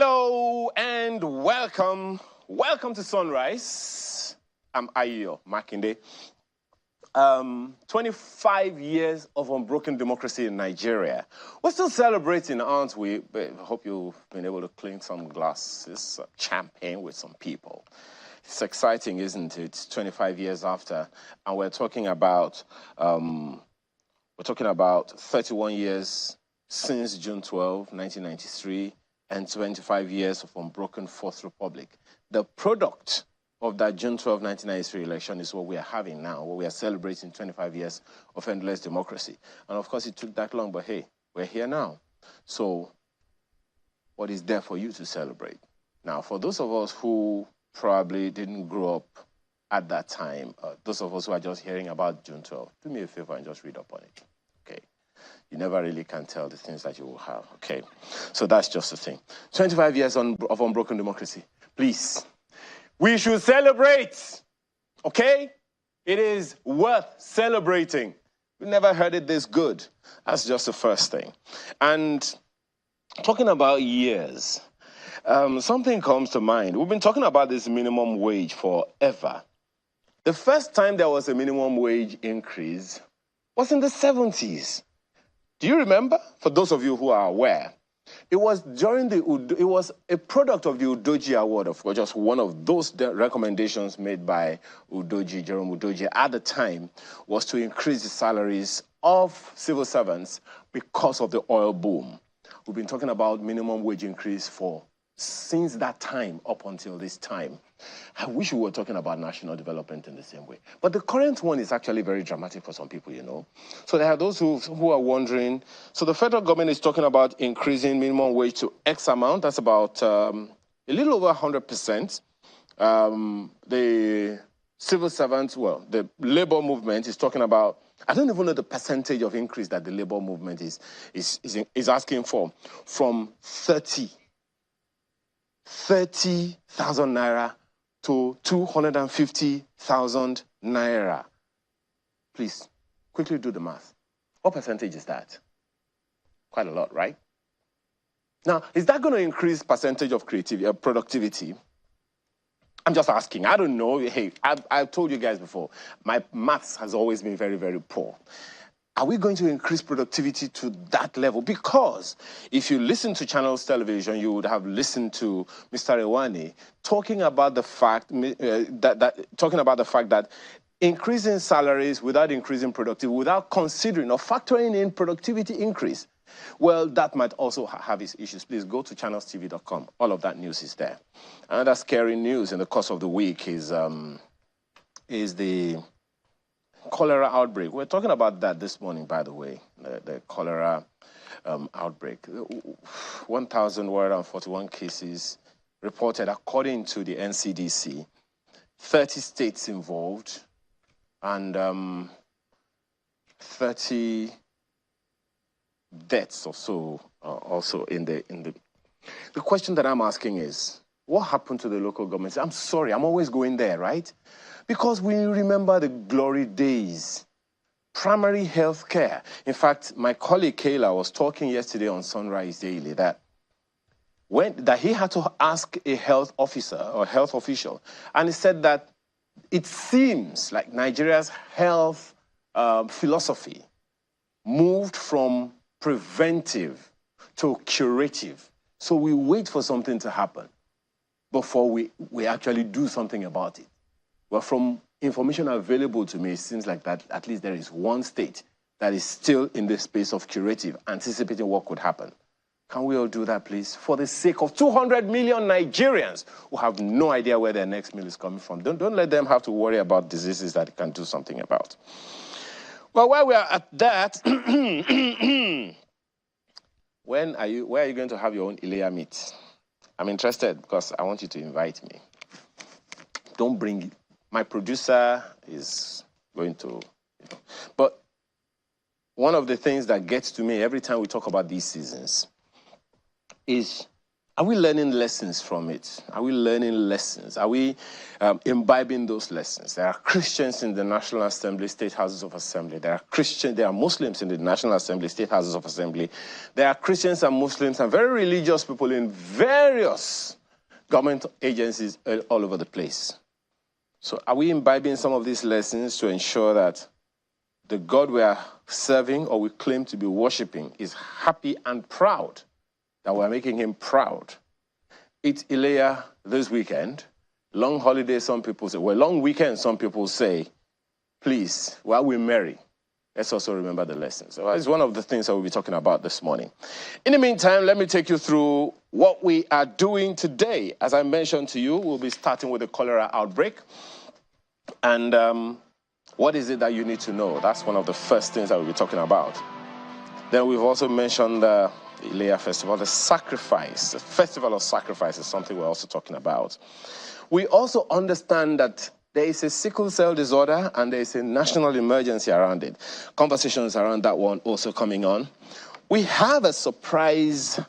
Hello and welcome. Welcome to Sunrise. I'm Ayo Makinde. 25 years of unbroken democracy in Nigeria. We're still celebrating, aren't we? But I hope you've been able to clink some glasses of champagne with some people. It's exciting, isn't it? It's 25 years after, and we're talking about 31 years since June 12, 1993, and 25 years of unbroken Fourth Republic. The product of that June 12, 1993 election is what we are having now, what we are celebrating 25 years of endless democracy. And of course, it took that long, but hey, we're here now. So what is there for you to celebrate? Now, for those of us who probably didn't grow up at that time, those of us who are just hearing about June 12, do me a favor and just read up on it, okay? You never really can tell the things that you will have, okay? So that's just the thing. 25 years of unbroken democracy. Please, we should celebrate, okay? It is worth celebrating. We never heard it this good. That's just the first thing. And talking about years, something comes to mind. We've been talking about this minimum wage forever. The first time there was a minimum wage increase was in the 70s. Do you remember? For those of you who are aware, it was a product of the Udoji Award, of course, just one of those recommendations made by Jerome Udoji at the time was to increase the salaries of civil servants because of the oil boom. We've been talking about minimum wage increase since that time up until this time. I wish we were talking about national development in the same way. But the current one is actually very dramatic for some people, you know. So there are those who are wondering. So the federal government is talking about increasing minimum wage to X amount. That's about a little over 100%. The civil servants, well, the labor movement is talking about, I don't even know the percentage of increase that the labor movement is asking for, from 30,000 naira to 250,000 naira. Please, quickly do the math. What percentage is that? Quite a lot, right? Now, is that going to increase percentage of productivity? I'm just asking. I don't know. Hey, I've told you guys before, my maths has always been very, very poor. Are we going to increase productivity to that level? Because if you listen to Channels Television, you would have listened to Mr. Ewani talking about the fact that increasing salaries without increasing productivity, without considering or factoring in productivity increase, well, that might also have its issues. Please go to channelstv.com. All of that news is there. Another scary news in the course of the week is the cholera outbreak. We're talking about that this morning, by the way, the cholera outbreak. 1,141 cases reported according to the NCDC, 30 states involved, and 30 deaths or so also in the. The question that I'm asking is, what happened to the local governments? I'm sorry, I'm always going there, right? Because we remember the glory days. Primary health care. In fact, my colleague Kayla was talking yesterday on Sunrise Daily that he had to ask a health officer or health official, and he said that it seems like Nigeria's health philosophy moved from preventive to curative. So we wait for something to happen before we actually do something about it. Well, from information available to me, it seems like that at least there is one state that is still in the space of curative, anticipating what could happen. Can we all do that, please? For the sake of 200 million Nigerians who have no idea where their next meal is coming from. Don't let them have to worry about diseases that they can do something about. Well, while we are at that, where are you going to have your own Ilea meat? I'm interested because I want you to invite me. Don't bring it. My producer is going to, But one of the things that gets to me every time we talk about these seasons is Are we learning lessons from it? Are we learning lessons? Are we imbibing those lessons? There are Christians in the National Assembly, State Houses of Assembly. There are Muslims in the National Assembly, State Houses of Assembly. There are Christians and Muslims and very religious people in various government agencies all over the place. So are we imbibing some of these lessons to ensure that the God we are serving or we claim to be worshiping is happy and proud, that we're making him proud? Eid-el-Kabir this weekend, long holiday, some people say, well, long weekend, some people say, please, while we merry, let's also remember the lessons. So it's one of the things that we'll be talking about this morning. In the meantime, let me take you through what we are doing today. As I mentioned to you, we'll be starting with the cholera outbreak. And what is it that you need to know? That's one of the first things that we'll be talking about. Then we've also mentioned the Eid Festival, the sacrifice. The Festival of Sacrifice is something we're also talking about. We also understand that there is a sickle cell disorder and there is a national emergency around it. Conversations around that one also coming on. We have a surprise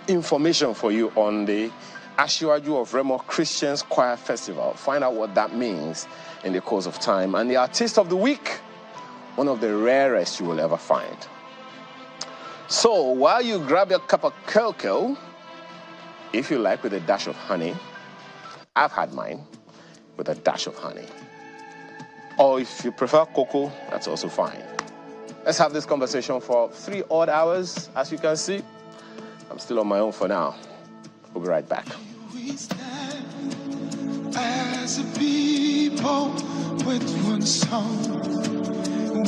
information for you on the Asiwaju of Remo Christians Choir Festival. Find out what that means in the course of time. And the artist of the week, one of the rarest you will ever find. So while you grab your cup of cocoa, if you like, with a dash of honey, I've had mine with a dash of honey. Or if you prefer cocoa, that's also fine. Let's have this conversation for 3 odd hours. As you can see, I'm still on my own for now. We'll be right back. We stand as a people with one song,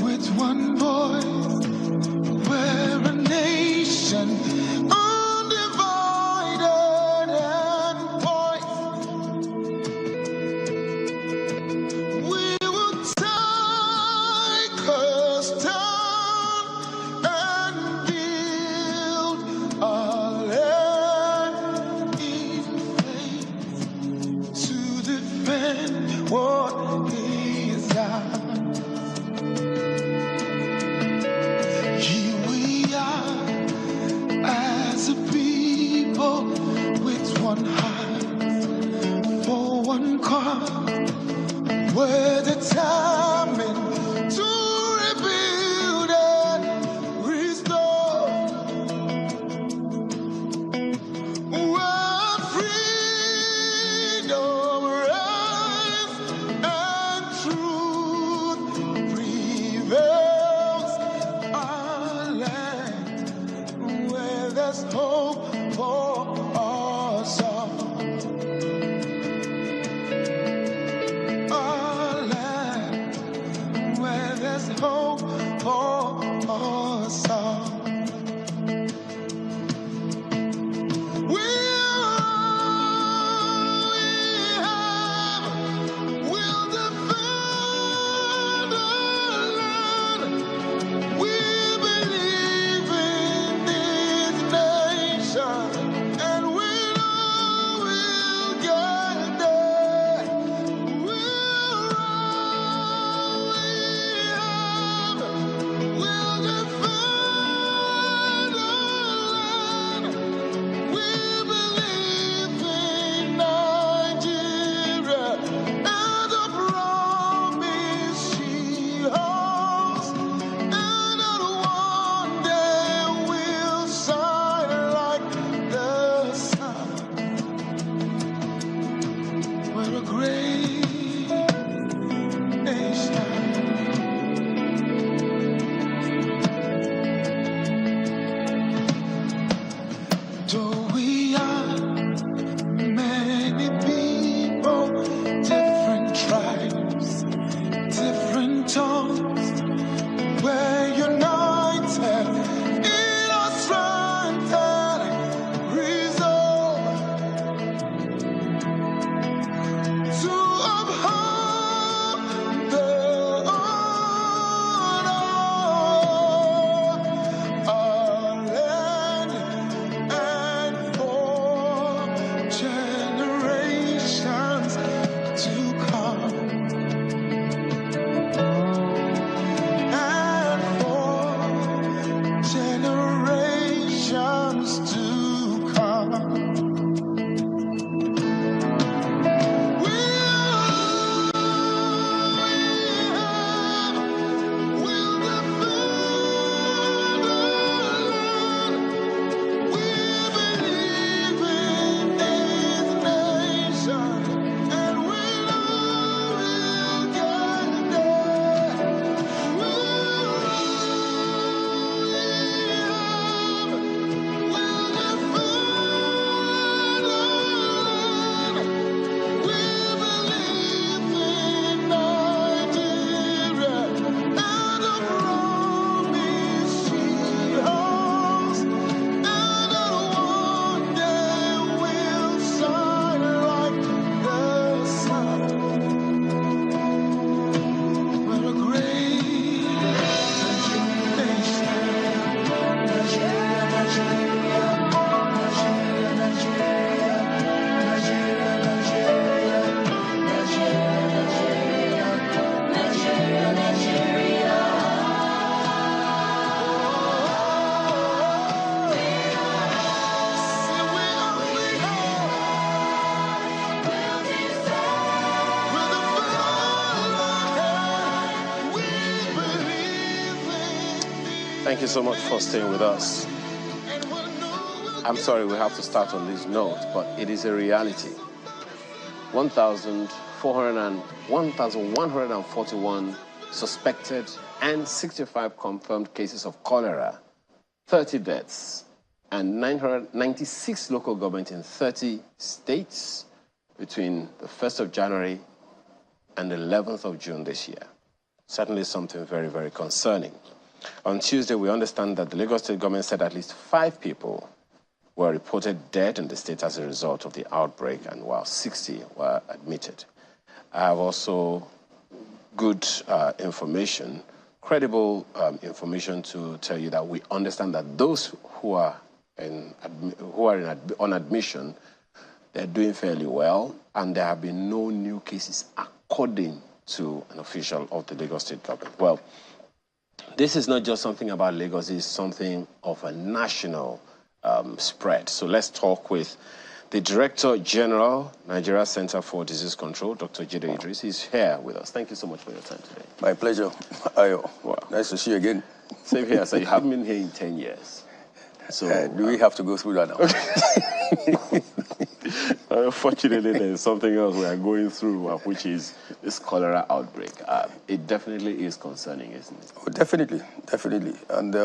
with one voice. We're a nation undivided and voiced. We will take us down and build our land in faith to defend what is ours. As a people with one heart, for one cause, we're determined to rebuild and restore. Where freedom reigns and truth prevails, our land where there's hope for us all. Our land Thank you so much for staying with us. I'm sorry we have to start on this note, but it is a reality. 1,141 suspected and 65 confirmed cases of cholera, 30 deaths, and 996 local government in 30 states between the 1st of January and the 11th of June this year. Certainly something very, very concerning. On Tuesday, we understand that the Lagos State government said at least 5 people were reported dead in the state as a result of the outbreak, and while 60 were admitted. I have also good information, credible information to tell you that we understand that those who are on admission, they're doing fairly well, and there have been no new cases according to an official of the Lagos State government. Well, this is not just something about Lagos, it's something of a national spread. So let's talk with the Director General, Nigeria Center for Disease Control, Dr. Jide Idris. He's here with us. Thank you so much for your time today. My pleasure. Ayo. Wow. Nice to see you again. Same here. So you haven't been here in 10 years. So do we have to go through that now? Unfortunately, there's something else we are going through, which is this cholera outbreak. It definitely is concerning, isn't it? Oh, definitely, definitely. And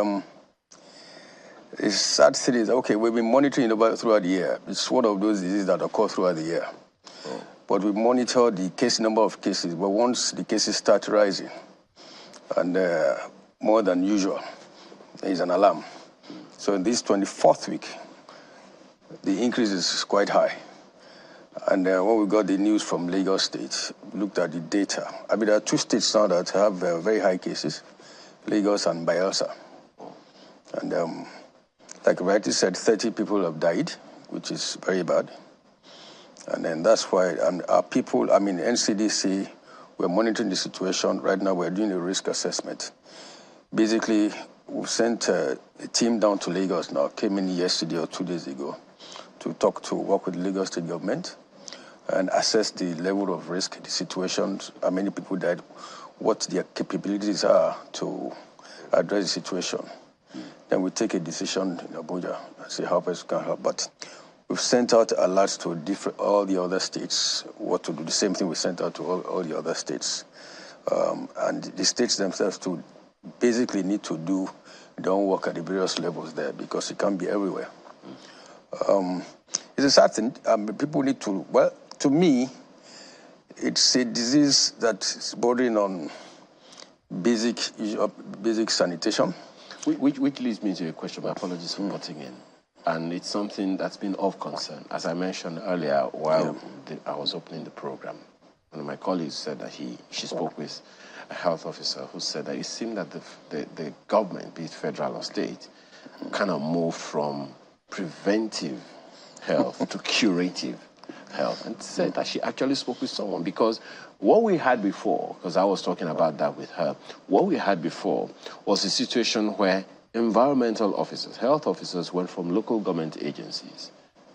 it's sad thing is, okay, we've been monitoring it throughout the year. It's one of those diseases that occur throughout the year. Oh. But we monitor the number of cases. But once the cases start rising, and more than usual, there is an alarm. So in this 24th week, the increase is quite high. And when we got the news from Lagos State, we looked at the data. I mean, there are 2 states now that have very high cases, Lagos and Bayelsa. And like rightly said, 30 people have died, which is very bad. And then that's why our people, I mean, NCDC, we're monitoring the situation. Right now, we're doing a risk assessment. Basically, we've sent a team down to Lagos now, came in yesterday or 2 days ago, to work with the Lagos State government and assess the level of risk, the situation, how many people died, what their capabilities are to address the situation. Then we take a decision in Abuja and see how best we can help. But we've sent out alerts to all the other states what to do. The same thing we sent out to all the other states. And the states themselves to basically need to do their own work at the various levels there because it can't be everywhere. It's a sad thing. People need to, well, to me, it's a disease that is bordering on basic sanitation. Which leads me to a question. My apologies for butting in. And it's something that's been of concern. As I mentioned earlier, while I was opening the program, one of my colleagues said that she spoke with a health officer who said that it seemed that the government, be it federal or state, kind of moved from preventive health to curative health, and said that she actually spoke with someone, because what we had before, because I was talking about that with her, what we had before was a situation where environmental officers, health officers went from local government agencies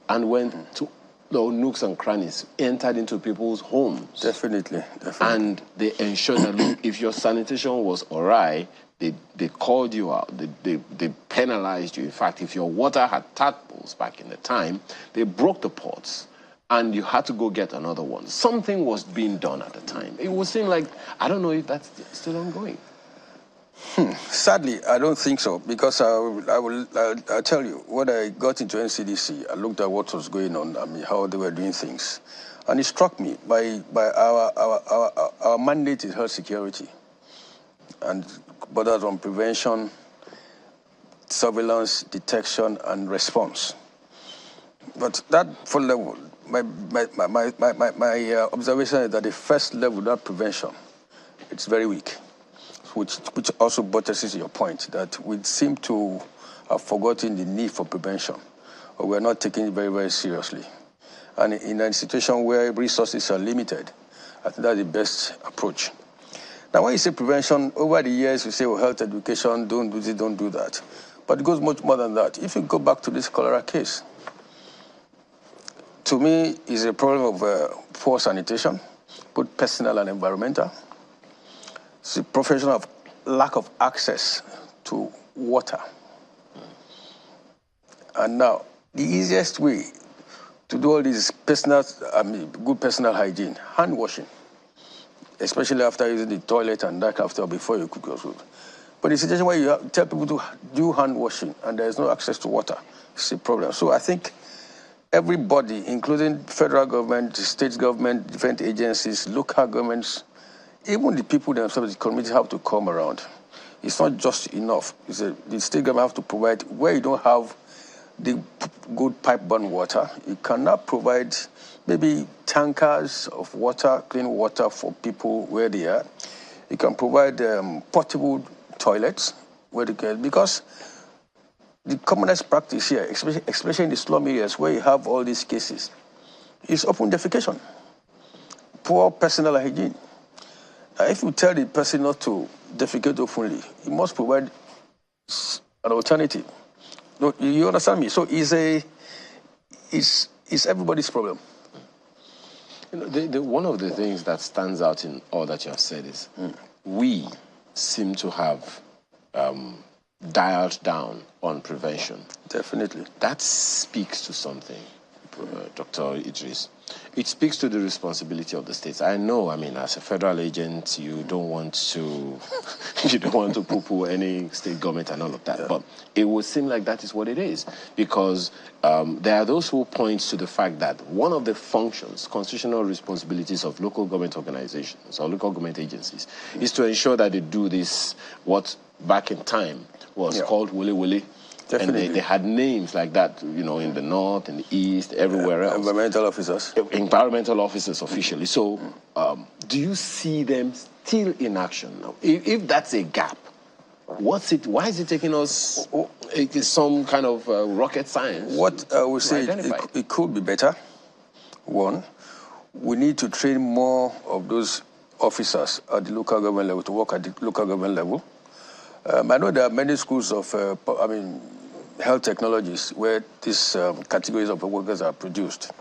and went to nooks and crannies, entered into people's homes. Definitely. And they ensured that, look, if your sanitation was awry, they called you out, they penalized you. In fact, if your water had tadpoles back in the time, they broke the pots and you had to go get another one. Something was being done at the time. It would seem like, I don't know if that's still ongoing. Sadly, I don't think so, because I'll tell you, when I got into NCDC, I looked at what was going on, I mean, how they were doing things. And it struck me, by our mandate is health security, and borders on prevention, surveillance, detection, and response. But that full level, my observation is that the first level, that prevention, it's very weak, which also buttresses your point that we seem to have forgotten the need for prevention, or we're not taking it very, very seriously. And in a situation where resources are limited, I think that's the best approach. Now, when you say prevention, over the years, we say, well, health education, don't do this, don't do that. But it goes much more than that. If you go back to this cholera case, to me, it's a problem of poor sanitation, both personal and environmental. It's a profession of lack of access to water. And now, the easiest way to do all this good personal hygiene, hand washing, especially after using the toilet and that after before you cook your food. But the situation where you tell people to do hand washing and there is no access to water, it's a problem. So I think everybody, including federal government, state government, different agencies, local governments, even the people themselves, the community have to come around. It's not just enough. The state government have to provide, where you don't have the good pipe-borne water, you cannot provide maybe tankers of water, clean water for people where they are. You can provide portable toilets where they can, because the commonest practice here, especially in the slum areas where you have all these cases, is open defecation, poor personal hygiene. If you tell the person not to defecate openly, you must provide an alternative. No, you understand me? So it's everybody's problem. You know, one of the things that stands out in all that you have said is we seem to have dialed down on prevention. Definitely. That speaks to something, Dr. Idris. It speaks to the responsibility of the states. I know, I mean, as a federal agent, you don't want to poo-poo any state government and all of that, but it would seem like that is what it is, because there are those who point to the fact that one of the functions, constitutional responsibilities of local government organizations or local government agencies is to ensure that they do this, what back in time was called willy-willy. Definitely. And they had names like that, you know, in the north, in the east, everywhere else. Environmental officers. Environmental officers officially. So do you see them still in action now? If that's a gap, why is it taking us some kind of rocket science? What I would say, it could be better. One, we need to train more of those officers at the local government level to work at the local government level. I know there are many schools of, health technologies where these categories of workers are produced.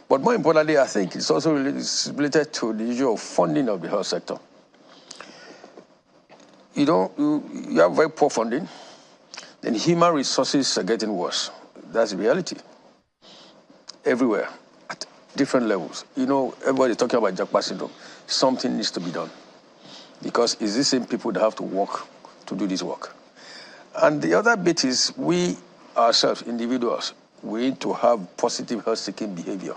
But more importantly, I think it's also related to the issue of funding of the health sector. You have very poor funding, then human resources are getting worse. That's the reality. Everywhere, at different levels. You know, everybody's talking about Jackpot syndrome. Something needs to be done, because it's the same people that have to work to do this work. And the other bit is we ourselves, individuals, we need to have positive health-seeking behavior,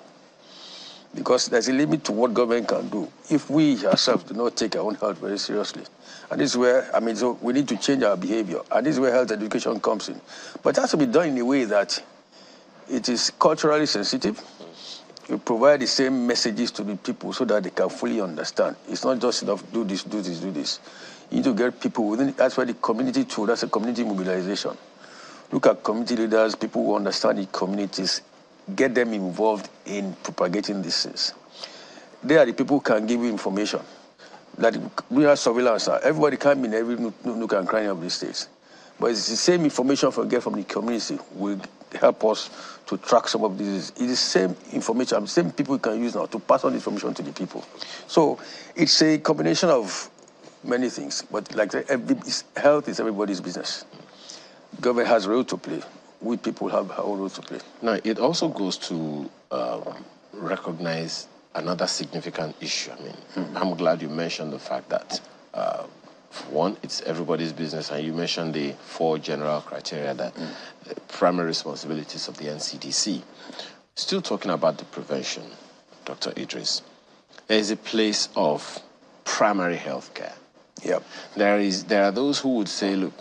because there's a limit to what government can do if we ourselves do not take our own health very seriously. And this is where, so we need to change our behavior. And this is where health education comes in. But it has to be done in a way that it is culturally sensitive. You provide the same messages to the people so that they can fully understand. It's not just enough, do this, do this, do this. You need to get people within it. That's why the community tool, that's a community mobilization. Look at community leaders, people who understand the communities, get them involved in propagating these things. They are the people who can give you information. That we have surveillance. Everybody can be in every nook and cranny of these states. But it's the same information we get from the community will help us to track some of these. It's the same information, same people can use now to pass on information to the people. So it's a combination of many things, but like health is everybody's business. Government has a role to play. We people have our own role to play. Now, it also goes to recognize another significant issue. I'm glad you mentioned the fact that, one, it's everybody's business, and you mentioned the 4 general criteria that primary responsibilities of the NCDC. Still talking about the prevention, Dr. Idris, there is a place of primary health care. Yep. There are those who would say, look,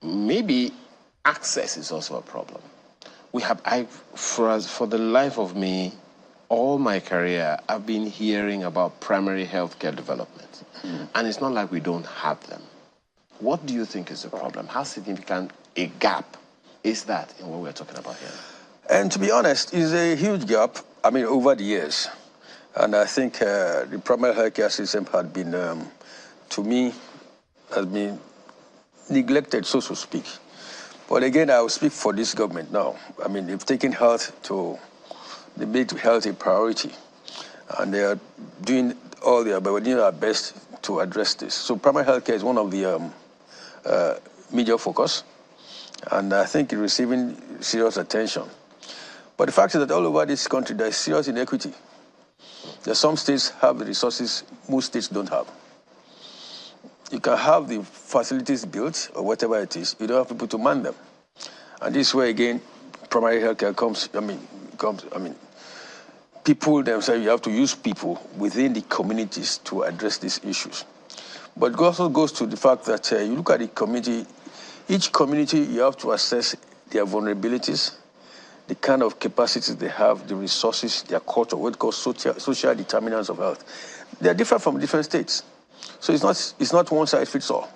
maybe access is also a problem. For the life of me, all my career, I've been hearing about primary health care development. And it's not like we don't have them. What do you think is the problem? How significant a gap is that in what we're talking about here? And to be honest, it's a huge gap, over the years. And I think the primary health care system had been, to me, has been neglected, so to speak. But again, I will speak for this government now. They've taken they made health a priority. And they are doing all their best to address this. So primary health care is one of the major focus. And I think it's receiving serious attention. But the fact is that all over this country, there is serious inequity. There are some states have the resources most states don't have. You can have the facilities built or whatever it is, you don't have people to man them. And this is where, again, primary healthcare comes, people themselves, you have to use people within the communities to address these issues. But it also goes to the fact that you look at the community, each community, you have to assess their vulnerabilities, the kind of capacities they have, the resources, their culture, what we call social determinants of health. They are different from different states. So it's not one size fits all.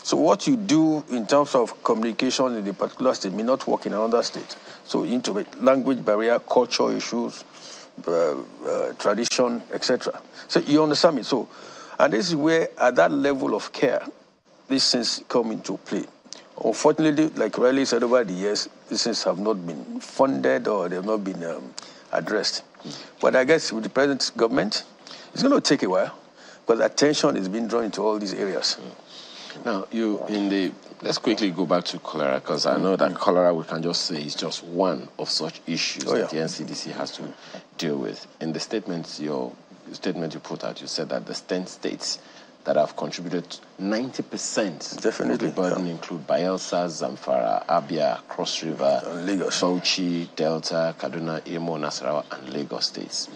So what you do in terms of communication in a particular state may not work in another state. So into language barrier, culture issues, tradition, etc. So you understand me? So, and this is where at that level of care, these things come into play. Unfortunately, like Riley said, over the years, these things have not been funded or they have not been addressed. But I guess with the present government, it's going to take a while because attention is being drawn into all these areas. Now, let's quickly go back to cholera, because I know that cholera, we can just say, is just one of such issues that the NCDC has to deal with. In the statement you put out, you said that the 10 states that have contributed 90% of the burden include Bayelsa, Zamfara, Abia, Cross River, Bauchi, Delta, Kaduna, Imo, Nasarawa, and Lagos states.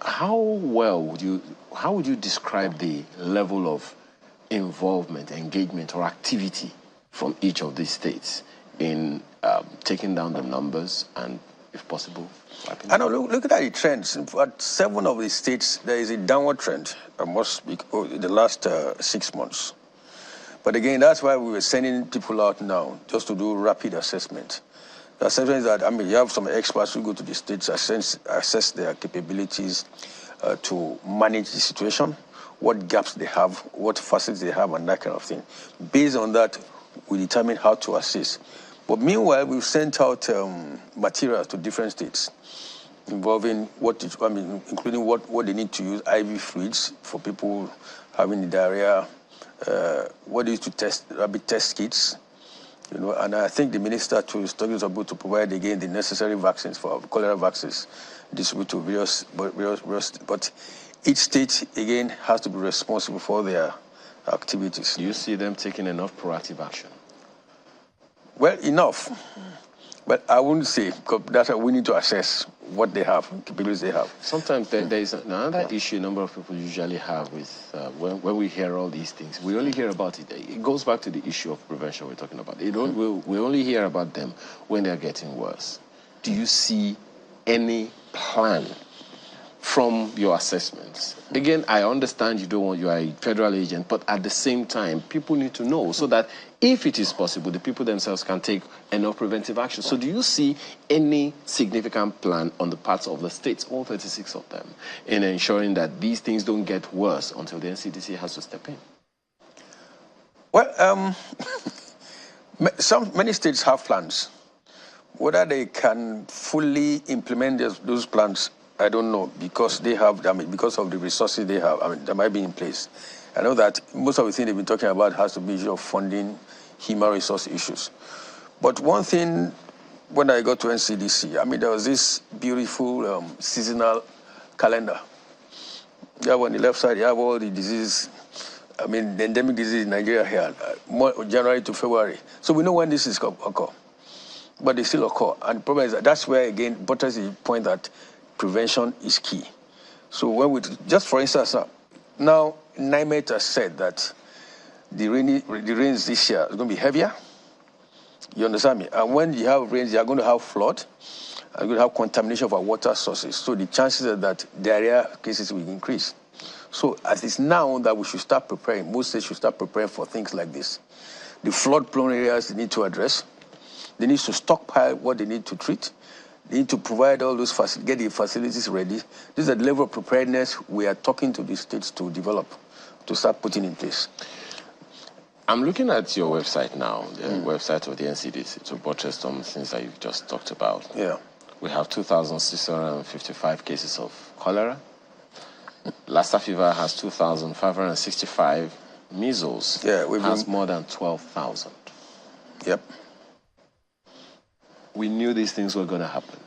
How would you describe the level of involvement, engagement, or activity from each of these states in taking down the numbers and, if possible, wiping them? I know, look at the trends. At 7 of the states, there is a downward trend, I must speak, in the last 6 months. But again, that's why we were sending people out now, just to do rapid assessment. The assessment is that, you have some experts who go to the states, assess their capabilities to manage the situation, what gaps they have, what facilities they have, and that kind of thing. Based on that, we determine how to assist. But meanwhile, we've sent out materials to different states involving including what they need to use, IV fluids for people having the diarrhea, what they use to test, rapid test kits, and I think the minister too is talking about to provide again the necessary vaccines for cholera vaccines distributed to various, but each state again has to be responsible for their activities. Do you see them taking enough proactive action? Well, enough. But I wouldn't say, because that's why we need to assess what they have, capabilities they have. Sometimes there is another issue a number of people usually have with when we hear all these things. We only hear about it. It goes back to the issue of prevention we're talking about. We only hear about them when they're getting worse. Do you see any plan from your assessments? Again, I understand you are a federal agent, but at the same time, people need to know so that if it is possible, the people themselves can take enough preventive action. So do you see any significant plan on the parts of the states, all 36 of them, in ensuring that these things don't get worse until the NCDC has to step in? Well, many states have plans. Whether they can fully implement those plans, I don't know, because they have, because of the resources they have, they might be in place. I know that most of the things they've been talking about has to be issue of funding, human resource issues. But one thing, when I got to NCDC, there was this beautiful seasonal calendar. Yeah, on the left side, you have all the diseases, the endemic disease in Nigeria here, January to February. So we know when this is occur. But they still occur. And the problem is that's where, again, butters the point that prevention is key. So just for instance, now NIMET has said that the rains this year is going to be heavier. You understand me? And when you have rains, you are going to have flood. You're going to have contamination of our water sources. So the chances are that diarrhea cases will increase. So as it's now that we should start preparing, most states should start preparing for things like this. The flood-prone areas they need to address. They need to stockpile what they need to treat. They need to provide all those get the facilities ready. This is the level of preparedness we are talking to the states to develop, to start putting in place. I'm looking at your website now, the website of the NCDC, to buttress some things that you've just talked about. Yeah. We have 2,655 cases of cholera. Lassa fever has 2,565. Measles has more than 12,000. Yep. we knew these things were going to happen.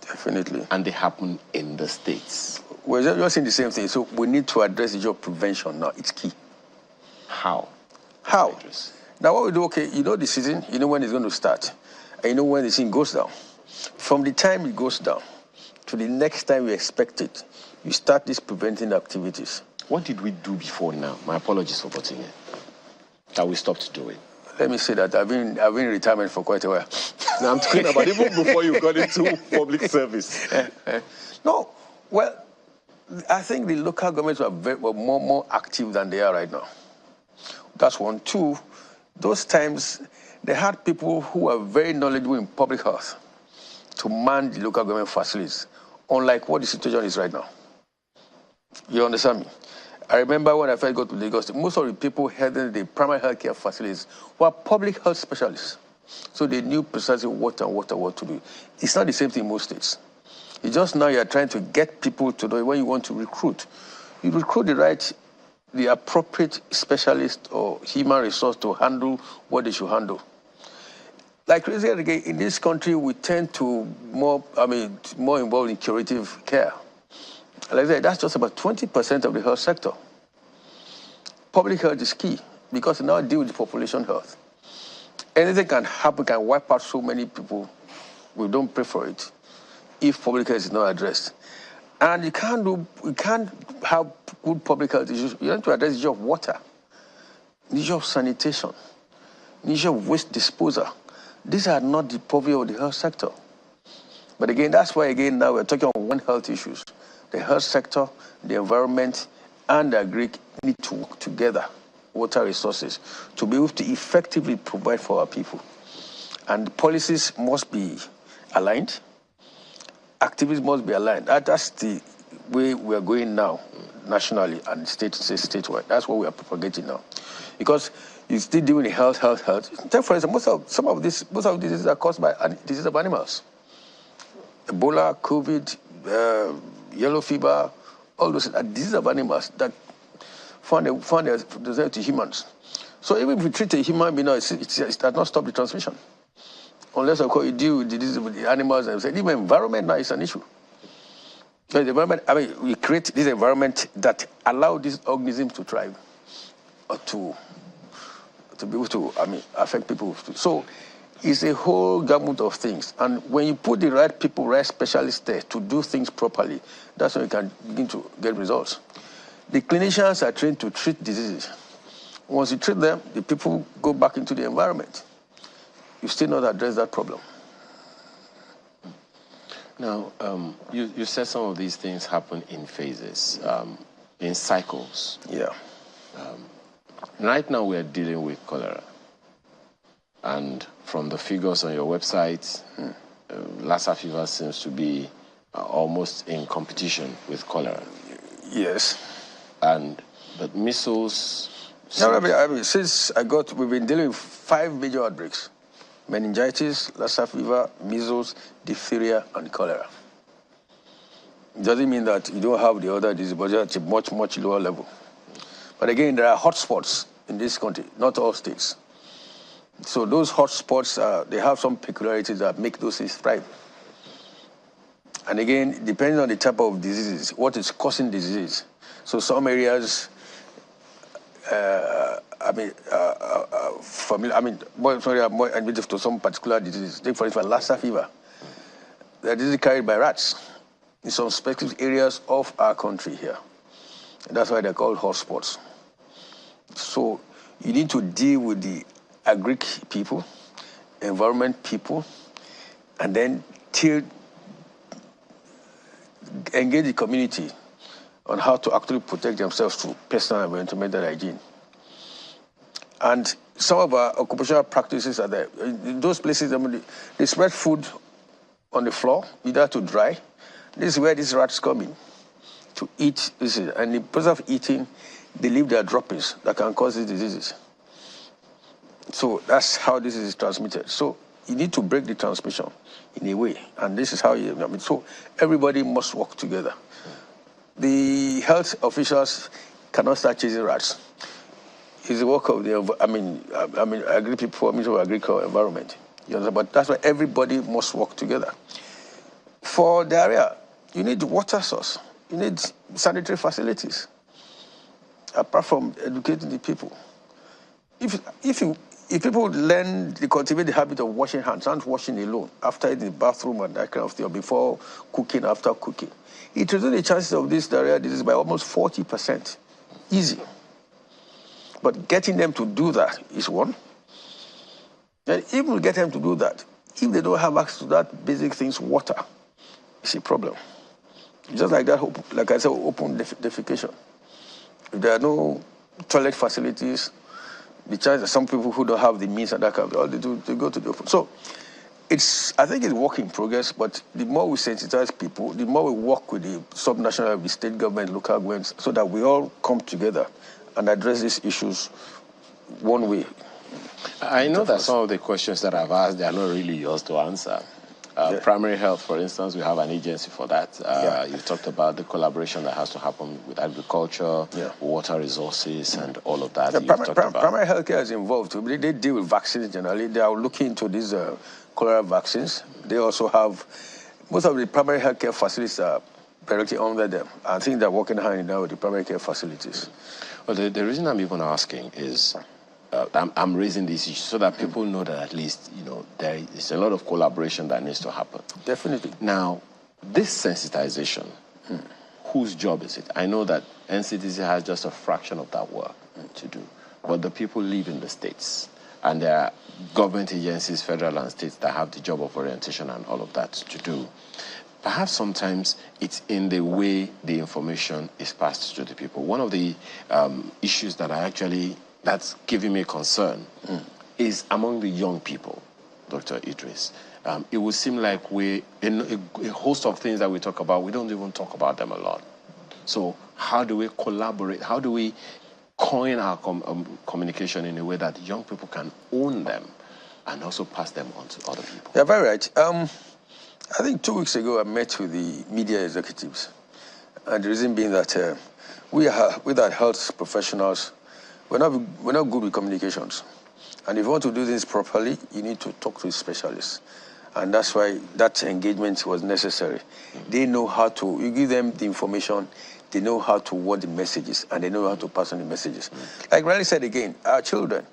Definitely. And they happen in the states. We're just saying the same thing. So we need to address the issue of prevention now. It's key. How? How? Now what we do, okay, you know the season, you know when it's going to start, and you know when the season goes down. From the time it goes down to the next time you expect it, you start these preventing activities. What did we do before now? My apologies for putting it. That we stopped doing. Let me say that I've been in retirement for quite a while. Now I'm talking about even before you got into public service. No, well, I think the local governments were more active than they are right now. That's one. Two, those times they had people who were very knowledgeable in public health to man the local government facilities, unlike what the situation is right now. You understand me? I remember when I first got to Lagos, most of the people heading the primary health care facilities were public health specialists. So they knew precisely what to do. It's not the same thing in most states. It's just now you're trying to get people to know when you want to recruit. You recruit the appropriate specialist or human resource to handle what they should handle. Like again, in this country, we tend to more involved in curative care. Like I said, that's just about 20% of the health sector. Public health is key because it now deals with population health. Anything can happen, can wipe out so many people. We don't pray for it if public health is not addressed. And you can't have good public health issues. You have to address the issue of water, the issue of sanitation, the issue of waste disposal. These are not the purview of the health sector. But again, that's why now we're talking on one health issues. The health sector, the environment, and the agri need to work together, water resources, to be able to effectively provide for our people. And policies must be aligned. Activities must be aligned. That's the way we are going now, nationally and statewide. That's what we are propagating now. Because you still dealing with health. Take for example, most of these diseases are caused by diseases of animals. Ebola, COVID, yellow fever, all those are diseases of animals that found themselves to humans. So even if we treat a human being, it does not stop the transmission. Unless, of course, you deal with the disease with the animals and say, even environment now is an issue. So the environment, we create this environment that allow these organisms to thrive, or to be able to, affect people. So it's a whole gamut of things. And when you put the right people, right specialists there to do things properly, that's when you can begin to get results. The clinicians are trained to treat diseases. Once you treat them, the people go back into the environment. You still not address that problem. Now, you said some of these things happen in phases, in cycles. Yeah. Right now, we are dealing with cholera. And from the figures on your website, Lassa fever seems to be almost in competition with cholera. Yes. But measles... Since we've been dealing with 5 major outbreaks: meningitis, Lassa fever, measles, diphtheria, and cholera. It doesn't mean that you don't have the other disease, but at a much, much lower level. But again, there are hotspots in this country, not all states. So those hotspots, they have some peculiarities that make those things thrive. And again, depending on the type of diseases, what is causing disease. So some areas, more admitted to some particular diseases. Take, for instance, Lassa fever. The disease is carried by rats in some specific areas of our country here. And that's why they're called hotspots. So you need to deal with the agric people, environment people, and then engage the community on how to actually protect themselves through personal and environmental hygiene. And some of our occupational practices are there. In those places, they spread food on the floor, either to dry. This is where these rats come in to eat. And in the process of eating, they leave their droppings that can cause these diseases. So that's how this is transmitted. So you need to break the transmission in a way. And this is how so everybody must work together. The health officials cannot start chasing rats. It's the work of the, agri people, Ministry of Agriculture Environment. You understand? But that's why everybody must work together. For diarrhea, you need water source. You need sanitary facilities. Apart from educating the people. If people learn to cultivate the habit of washing hands, hand washing alone, after in the bathroom and that kind of thing, or before cooking, after cooking, it reduces the chances of this diarrhea disease by almost 40%. Easy. But getting them to do that is one. And even get them to do that, if they don't have access to that basic things, water, it's a problem. Just like that, like I said, open defecation. If there are no toilet facilities, the chance that some people who don't have the means and that kind of, all they do, they go to the open. So I think it's work in progress, but the more we sensitize people, the more we work with the subnational, the state government, local governments, so that we all come together and address these issues one way. I know that some of the questions that I've asked, they are not really yours to answer. Primary health, for instance, we have an agency for that. You talked about the collaboration that has to happen with agriculture, water resources, and all of that. Primary health care is involved. They deal with vaccines generally. They are looking into these cholera vaccines. They also have, most of the primary health care facilities are directly under them. I think they're working hand in hand with the primary care facilities. Well, the reason I'm even asking is, I'm raising this issue so that people know that at least, there is a lot of collaboration that needs to happen. Definitely. Now, this sensitization, whose job is it? I know that NCDC has just a fraction of that work to do, but the people live in the states, and there are government agencies, federal and states, that have the job of orientation and all of that to do. Perhaps sometimes it's in the way the information is passed to the people. One of the issues that that's giving me concern is among the young people, Dr. Idris. It would seem like a host of things that we talk about, we don't even talk about them a lot. So how do we collaborate? How do we coin our communication in a way that young people can own them and also pass them on to other people? Yeah, very right. I think 2 weeks ago I met with the media executives. And the reason being that with our health professionals, we're not good with communications. And if you want to do this properly, you need to talk to a specialist. And that's why that engagement was necessary. They know how to, you give them the information, they know how to word the messages, and they know how to pass on the messages. Like Riley said again, our children,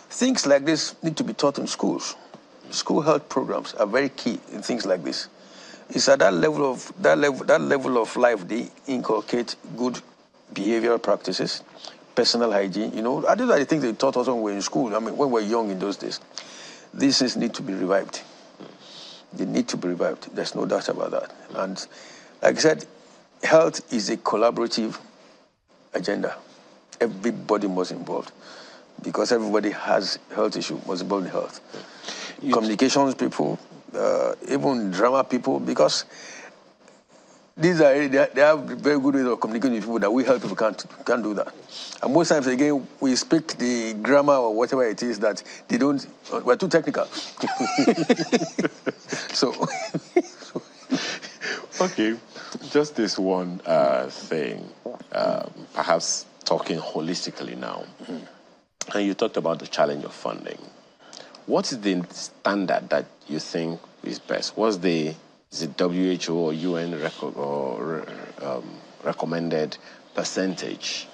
things like this need to be taught in schools. School health programs are very key in things like this. It's at that level of life they inculcate good behavioral practices, personal hygiene. These are the things they taught us when we were in school. I mean, when we were young in those days. These things need to be revived. They need to be revived. There's no doubt about that. And like I said, health is a collaborative agenda. Everybody must be involved because everybody has health issue, must be involved in health. Communications people, even drama people, because they have very good ways of communicating with people that we health people can't do that. And most times, again, we speak the grammar or whatever it is that they don't, we're too technical. Okay, just this one thing, perhaps talking holistically now. And you talked about the challenge of funding. What is the standard that you think is best? Is it WHO or UN recommended percentage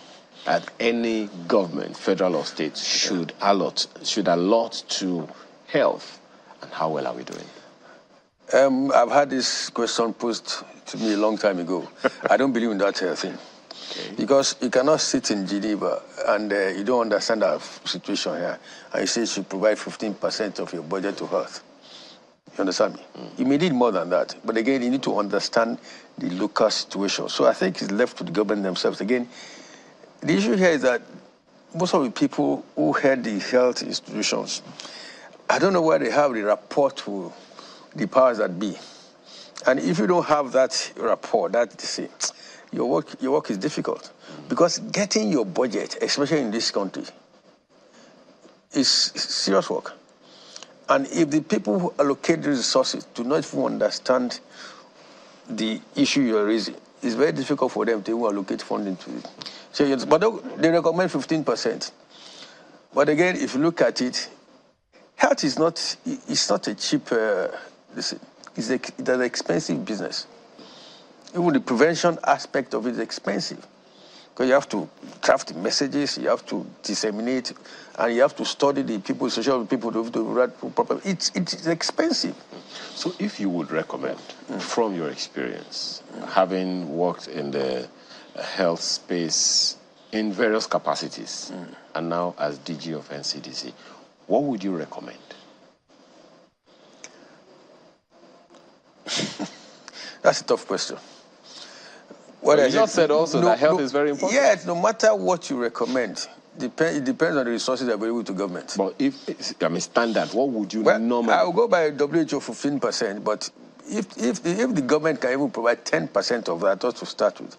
that any government, federal or state, should allot to health? And how well are we doing? I've had this question posed to me a long time ago. I don't believe in that thing. Okay. Because you cannot sit in Geneva and you don't understand our situation here, and you say you should provide 15% of your budget to health. You understand me? You may need more than that. But again, you need to understand the local situation. So I think it's left to the government themselves. Again, the issue here is that most of the people who head the health institutions, I don't know where they have the rapport to the powers that be. And if you don't have that rapport, your work is difficult. Because getting your budget, especially in this country, is serious work. And if the people who allocate the resources do not even understand the issue you're raising, it's very difficult for them to even allocate funding to it. So, but they recommend 15%. But again, if you look at it, health is not, it's not a cheap, it's an expensive business. Even the prevention aspect of it is expensive. Because you have to craft the messages, you have to disseminate, and you have to study the people, social people to write properly. It's expensive. So if you would recommend, from your experience, having worked in the health space in various capacities, and now as DG of NCDC, what would you recommend? That's a tough question. Well, you just said also that health is very important. Yes, no matter what you recommend, it depends on the resources available to government. But if, standard, what would you normally? I will go by WHO 15%, but if the government can even provide 10% of that just to start with,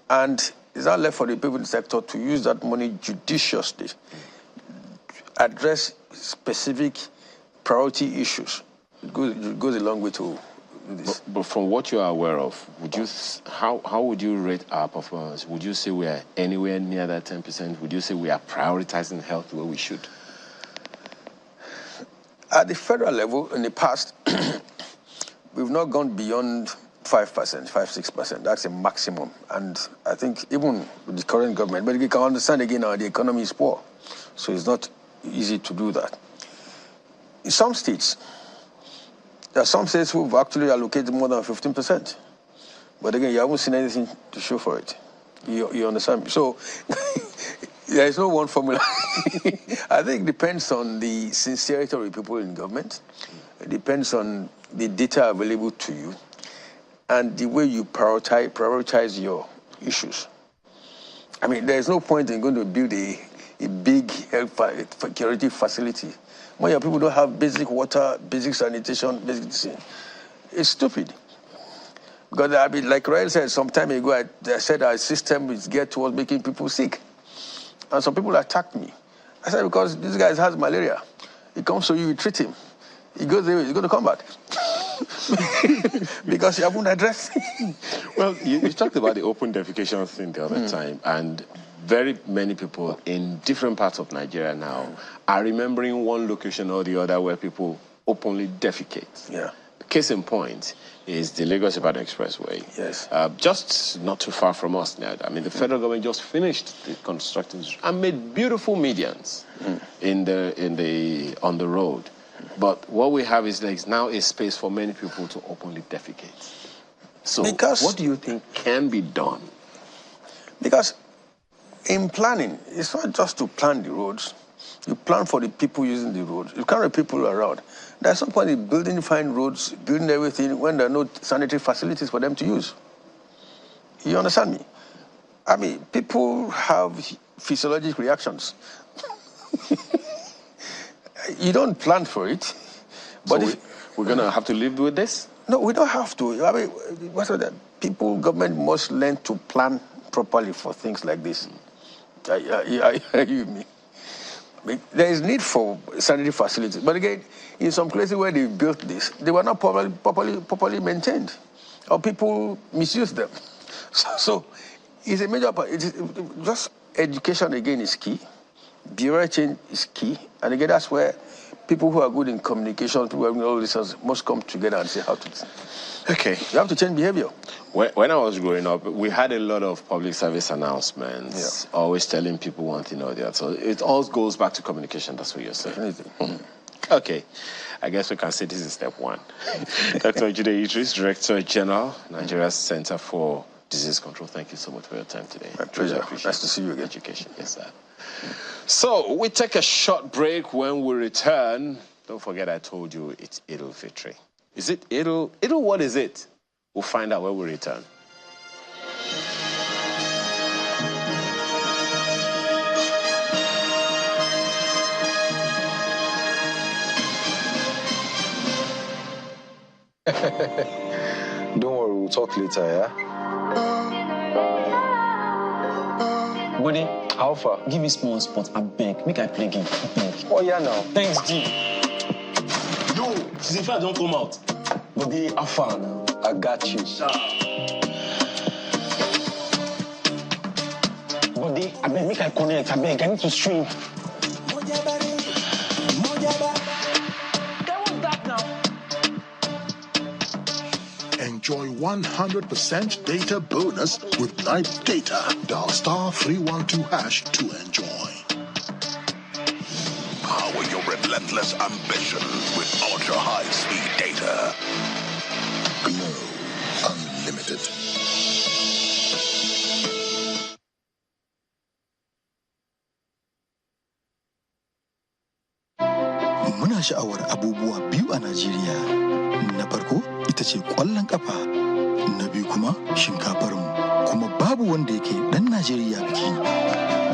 and it's not left for the people in the sector to use that money judiciously, address specific priority issues, it goes a long way to this. But from what you are aware of, would you how would you rate our performance? Would you say we are anywhere near that 10%? Would you say we are prioritizing health where we should? At the federal level, in the past, we've not gone beyond 5%, 5-6%. That's a maximum. And I think even with the current government, but you can understand again now the economy is poor, so it's not easy to do that. In some states, there are some states who've actually allocated more than 15%. But again, you haven't seen anything to show for it. You understand me? So there is no one formula. I think it depends on the sincerity of the people in government. It depends on the data available to you and the way you prioritize your issues. I mean, there's no point in going to build a big health security facility when your people don't have basic water, basic sanitation, basic. It's stupid. Because I mean, like Rael said some time ago, I said our system is geared towards making people sick. And some people attacked me. I said, because this guy has malaria. He comes to you, you treat him. He goes away, he's going to come back. Because you haven't addressed it. Well, you talked about the open defecation thing the other time, and very many people in different parts of Nigeria now are remembering one location or the other where people openly defecate. Yeah. Case in point is the Lagos-Ibadan Expressway. Yes. Just not too far from us now. I mean, the federal government just finished the construction and made beautiful medians on the road. But what we have is like now a space for many people to openly defecate. So what do you think can be done? Because in planning, it's not just to plan the roads. You plan for the people using the roads. You carry people around. There's some point in building fine roads, building everything when there are no sanitary facilities for them to use. You understand me? I mean, people have physiological reactions. You don't plan for it. But so we're going to have to live with this? No, we don't have to. I mean, what's that? People, government must learn to plan properly for things like this. You mean? There is need for sanitary facilities. But again, in some places where they built this, they were not properly maintained. Or people misuse them. So it's a major part. Just education, again, is key. Behavioral change is key. And again, that's where people who are good in communication, people who are good in all this must come together and say how to. Okay. You have to change behavior. When I was growing up, we had a lot of public service announcements, always telling people one thing or the other. So it all goes back to communication. That's what you're saying. Okay. I guess we can say this is step one. Dr. Jude Idris, Director General, Nigeria's Center for Disease Control. Thank you so much for your time today. My pleasure. Nice to see you again. Education. Yes, sir. So we take a short break. When we return, don't forget I told you it's Eid-el-Fitr. Is it Eid-el? Eid-el, what is it? We'll find out when we return. Don't worry, we'll talk later, yeah? Buddy, How far? give me small spot, I beg. Make I play game, I beg. Oh, yeah, now. Thanks, G. Yo, season 5 don't come out. Buddy, how far now? I got you. Buddy, I beg, make I connect, I beg. I need to stream. enjoy 100% data bonus with night data. Dial *312# to enjoy. Power your relentless ambition with ultra-high-speed data. Glow Unlimited. Muna sha'awar abubuwa biyu a Najeriya. Na farko ita ce ƙwallon ƙafa, na biyu kuma shinkafarmu. Kuma babu wanda yake ɗan Najeriya biki.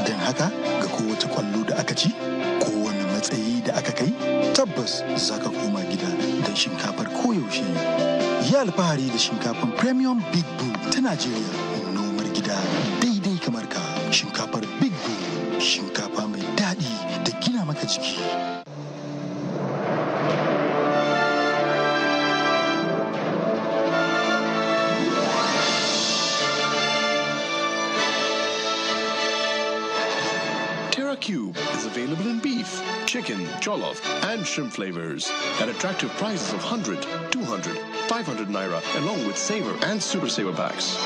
Don haka ga kowace ƙwallo da aka ci, kowane matsayi da aka kai, tabbas za ka koma gida don shinkafar koyaushe. Yi alfahari da shinkafar Premium Big Bull ta Najeriya. Nomar gida daidai kamar ka. Shinkafar Big Bull, shinkafa mai daɗi da gina maka jiki. Cube is available in beef, chicken, jollof, and shrimp flavors at attractive prices of 100, 200, 500 naira, along with saver and super saver packs.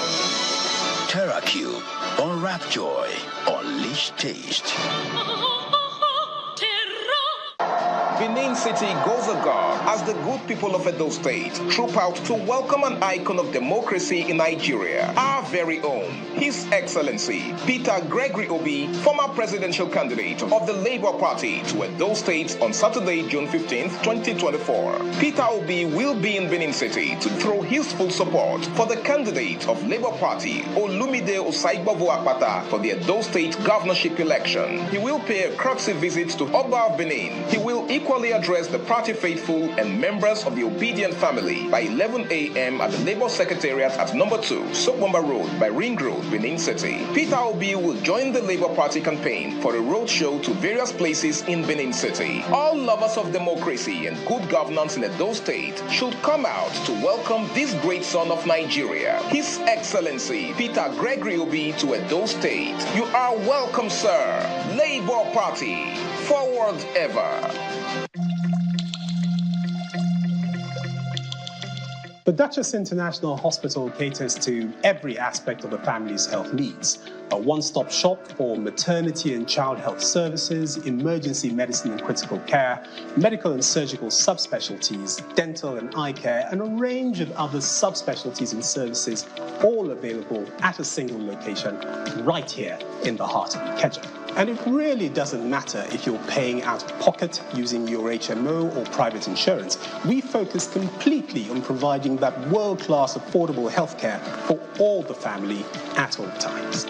Terra Cube. Unwrap joy. Unleash taste. Benin City goes agog as the good people of Edo State troop out to welcome an icon of democracy in Nigeria, our very own, His Excellency Peter Gregory Obi, former presidential candidate of the Labour Party to Edo State on Saturday, June 15, 2024. Peter Obi will be in Benin City to throw his full support for the candidate of Labour Party, Olumide Osaigbovo Akpata, for the Edo State governorship election. He will pay a courtesy visit to Oba of Benin. He will equally address the party faithful and members of the obedient family by 11 a.m. at the Labour Secretariat at number 2, Sokwamba Road by Ring Road, Benin City. Peter Obi will join the Labour Party campaign for a roadshow to various places in Benin City. All lovers of democracy and good governance in Edo State should come out to welcome this great son of Nigeria, His Excellency Peter Gregory Obi, to Edo State. You are welcome, sir. Labour Party, forward ever. The Duchess International Hospital caters to every aspect of the family's health needs. A one-stop shop for maternity and child health services, emergency medicine and critical care, medical and surgical subspecialties, dental and eye care, and a range of other subspecialties and services, all available at a single location right here in the heart of Ikeja. And it really doesn't matter if you're paying out of pocket using your HMO or private insurance. We focus completely on providing that world-class affordable healthcare for all the family at all times.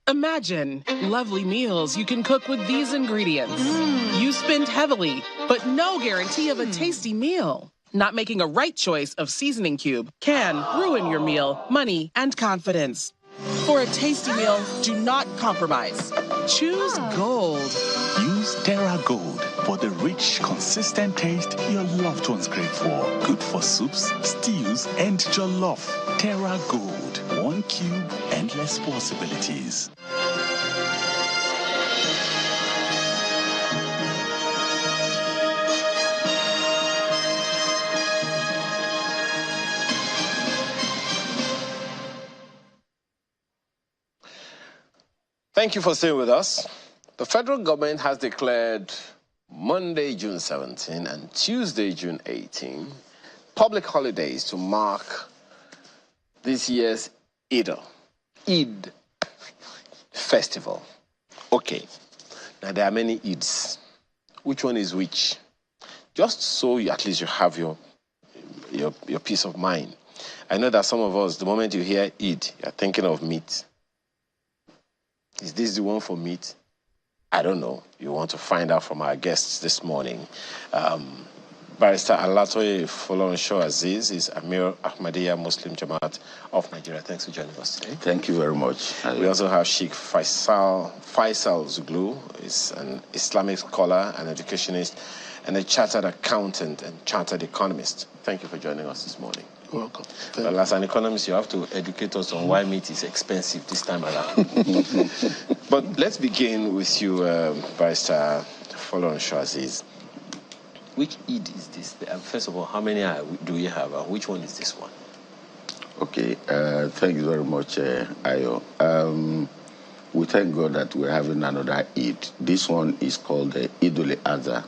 Imagine lovely meals you can cook with these ingredients. You spend heavily, but no guarantee of a tasty meal. Not making a right choice of seasoning cube can ruin your meal, money, and confidence. For a tasty meal, do not compromise. Choose Gold. Use Terra Gold for the rich, consistent taste your loved ones crave for. Good for soups, stews, and jollof. Terra Gold. One cube, endless possibilities. Thank you for staying with us. The federal government has declared Monday, June 17 and Tuesday, June 18 public holidays to mark this year's Eid festival. Okay, now there are many Eids. Which one is which? Just so at least you have your peace of mind. I know that some of us, the moment you hear Eid, you're thinking of meat. Is this the one for meat? I don't know. You want to find out from our guests this morning. Barrister Alatoye Folorunso Aziz is Amir Ahmadiyya Muslim Jamaat of Nigeria. Thanks for joining us today. Thank you very much. We also have Sheikh Faisal Zuglu, is an Islamic scholar and educationist. and a chartered accountant and chartered economist. Thank you for joining us this morning. You're welcome. Well, as an economist, you have to educate us on why meat is expensive this time around. But let's begin with you, Barrister Folorun Aziz. Which Eid is this? First of all, how many do we have? Which one is this one? Okay, thank you very much, Ayo. We thank God that we're having another Eid. This one is called the Eid-el-Kabir,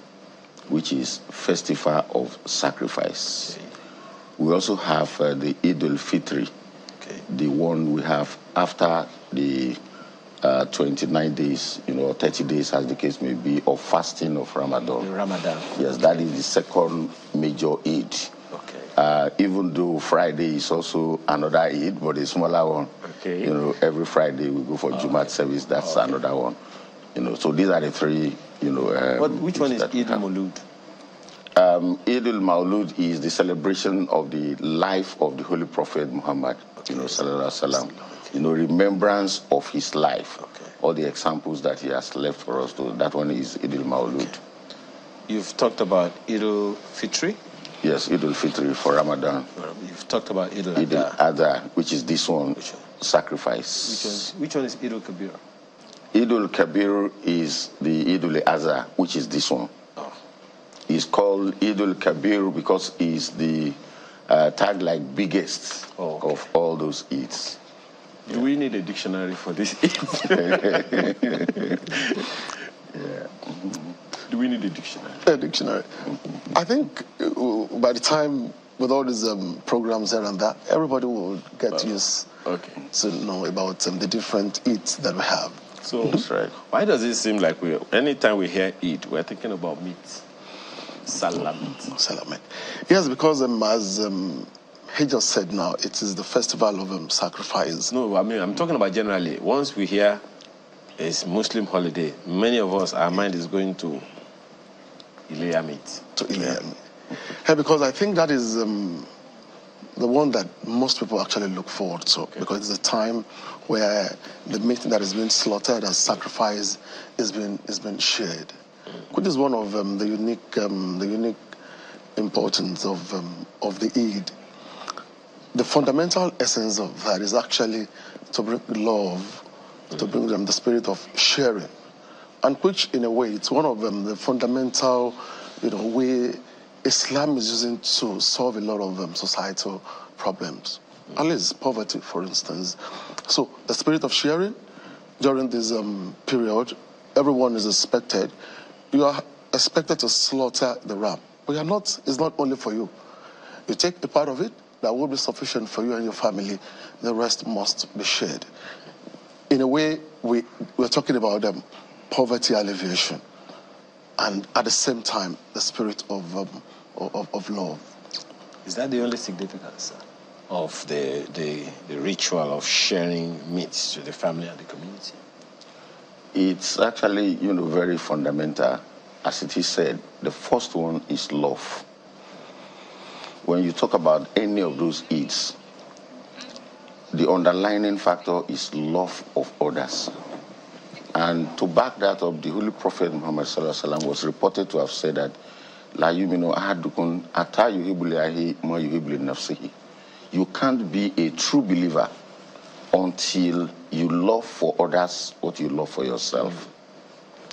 which is Festival of Sacrifice. Okay. We also have the Eid-el-Fitr, the one we have after the 29 days, 30 days as the case may be, of fasting of Ramadan. Ramadan. Yes, that is the second major Eid. Okay. Even though Friday is also another Eid, but a smaller one. Okay. Every Friday we go for Jumat service, that's another one. So these are the three, But which one is Eid-el-Maulud? Eid-el-Maulud is the celebration of the life of the Holy Prophet Muhammad, sallallahu alaihi wasallam. Remembrance of his life, all the examples that he has left for us. That one is Eid-el-Maulud. Okay. You've talked about Eid-el-Fitr? Yes, Eid-el-Fitr for Ramadan. You've talked about Eid-el-Adha. Eid-el-Adha, which is this one, sacrifice. Which one is Eid-el-Kabir? Eid-el-Kabir is the Eid-el-Adha, which is this one. Oh. It's called Eid-el-Kabir because it's the tag like biggest of all those Eids. Do we need a dictionary for this? Yeah. Do we need a dictionary? A dictionary. I think by the time, with all these programs here and that, everybody will get used to know about the different Eids that we have. So, that's right. Why does it seem like anytime we hear Eid, we're thinking about meat? Salamit. Yes, because as he just said now, it is the festival of sacrifice. No, I mean, I'm talking about generally. Once we hear it's Muslim holiday, many of us, our mind is going to Ileya meat. To Ileya meat. Yeah, because I think that is the one that most people actually look forward to, because it's a time where the meat that is being slaughtered as sacrifice is being shared, which is one of the unique importance of the Eid. The fundamental essence of that is actually to bring love, to bring them the spirit of sharing, and which, in a way, it's one of the fundamental, way Islam is using to solve a lot of societal problems, at least poverty, for instance. So the spirit of sharing during this period, everyone is expected. You are expected to slaughter the ram, but it's not only for you. You take a part of it. That will be sufficient for you and your family. The rest must be shared. In a way, we're talking about poverty alleviation, and at the same time, the spirit of love. Is that the only significance of the ritual of sharing meats to the family and the community? It's actually, very fundamental. As it is said, the first one is love. When you talk about any of those Eids, the underlying factor is love of others. And to back that up, the Holy Prophet Muhammad was reported to have said that, La yuminu ahadukum ata yuhibbu lillahi ma yuhibbu li nafsihi. You can't be a true believer until you love for others what you love for yourself.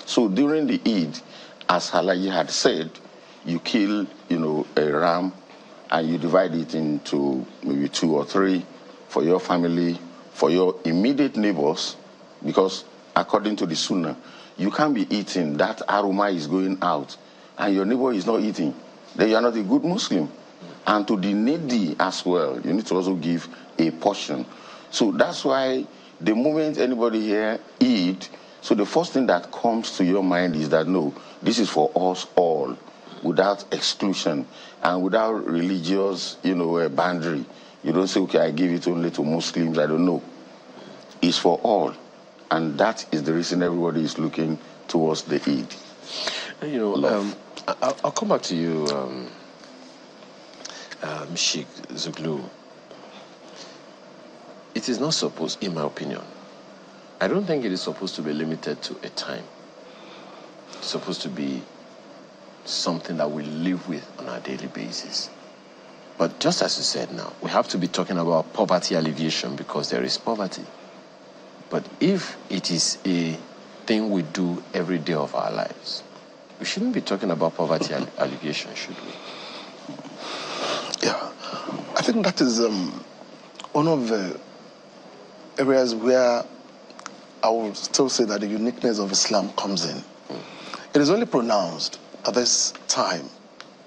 So during the Eid, as Halaji had said, you kill, a ram, and you divide it into maybe 2 or 3 for your family, for your immediate neighbors, because according to the Sunnah, you can't be eating, that aroma is going out, and your neighbor is not eating. Then you are not a good Muslim. And to the needy as well, you need to also give a portion. So that's why the moment anybody here eat, so the first thing that comes to your mind is that, no, this is for us all, without exclusion and without religious, boundary. You don't say, okay, I give it only to Muslims. I don't know. It's for all. And that is the reason everybody is looking towards the Eid. I'll come back to you, Sheikh Zuglu. It is not supposed, in my opinion, I don't think it is supposed to be limited to a time. It's supposed to be something that we live with on a daily basis. But just as you said now, we have to be talking about poverty alleviation because there is poverty. But if it is a thing we do every day of our lives, we shouldn't be talking about poverty alleviation, should we? Yeah, I think that is one of the areas where I will still say that the uniqueness of Islam comes in. It is only pronounced at this time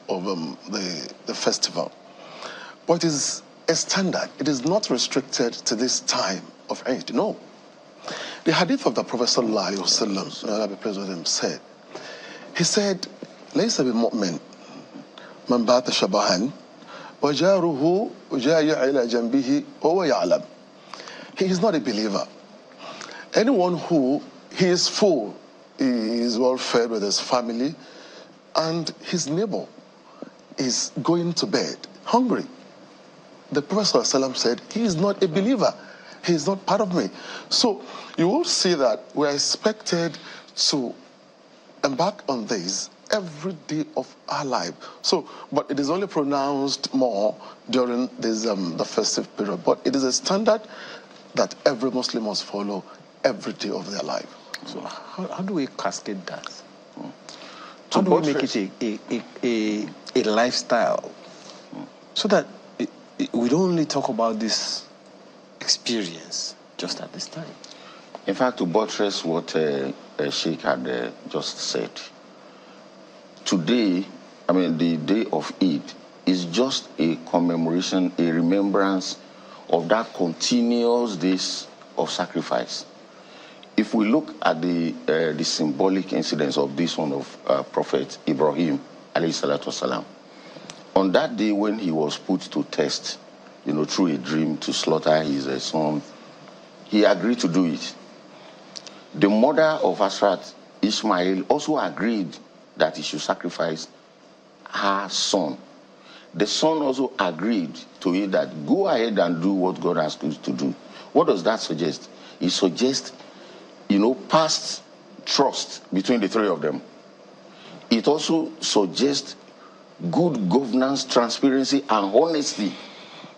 of the festival. But it is a standard. It is not restricted to this time of Eid. No. The hadith of the Prophet sallallahu alaihi wasallam, may Allah be pleased with him, said, he said, ليس بالمؤمن من بات شبها وجاره جائع إلى جنبه وهو يعلم. He is not a believer. Anyone who he is full, he is well fed with his family, and his neighbor is going to bed hungry. The Prophet ﷺ said, he is not a believer. He is not part of me. So you will see that we are expected to embark on this every day of our life. So, but it is only pronounced more during this the festive period. But it is a standard that every Muslim must follow every day of their life. So how do we cascade that? How do we make it a lifestyle so that we don't only talk about this experience just at this time? In fact, to buttress what Sheikh had just said, today, I mean, the day of Eid is just a commemoration, a remembrance of that continuous days of sacrifice. If we look at the symbolic incidents of this one of Prophet Ibrahim, alayhi salatu wasalam, on that day when he was put to test, through a dream to slaughter his son, he agreed to do it. The mother of Asrat, Ishmael, also agreed that he should sacrifice her son. The son also agreed to it that go ahead and do what God asked you to do. What does that suggest? It suggests, past trust between the three of them. It also suggests good governance, transparency, and honesty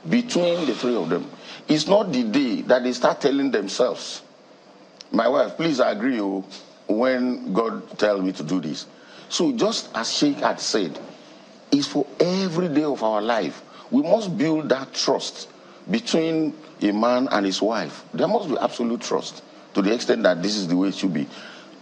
between the three of them. It's not the day that they start telling themselves, my wife, please agree when God tells me to do this. So just as Sheikh had said, it's for every day of our life. We must build that trust between a man and his wife. There must be absolute trust to the extent that this is the way it should be.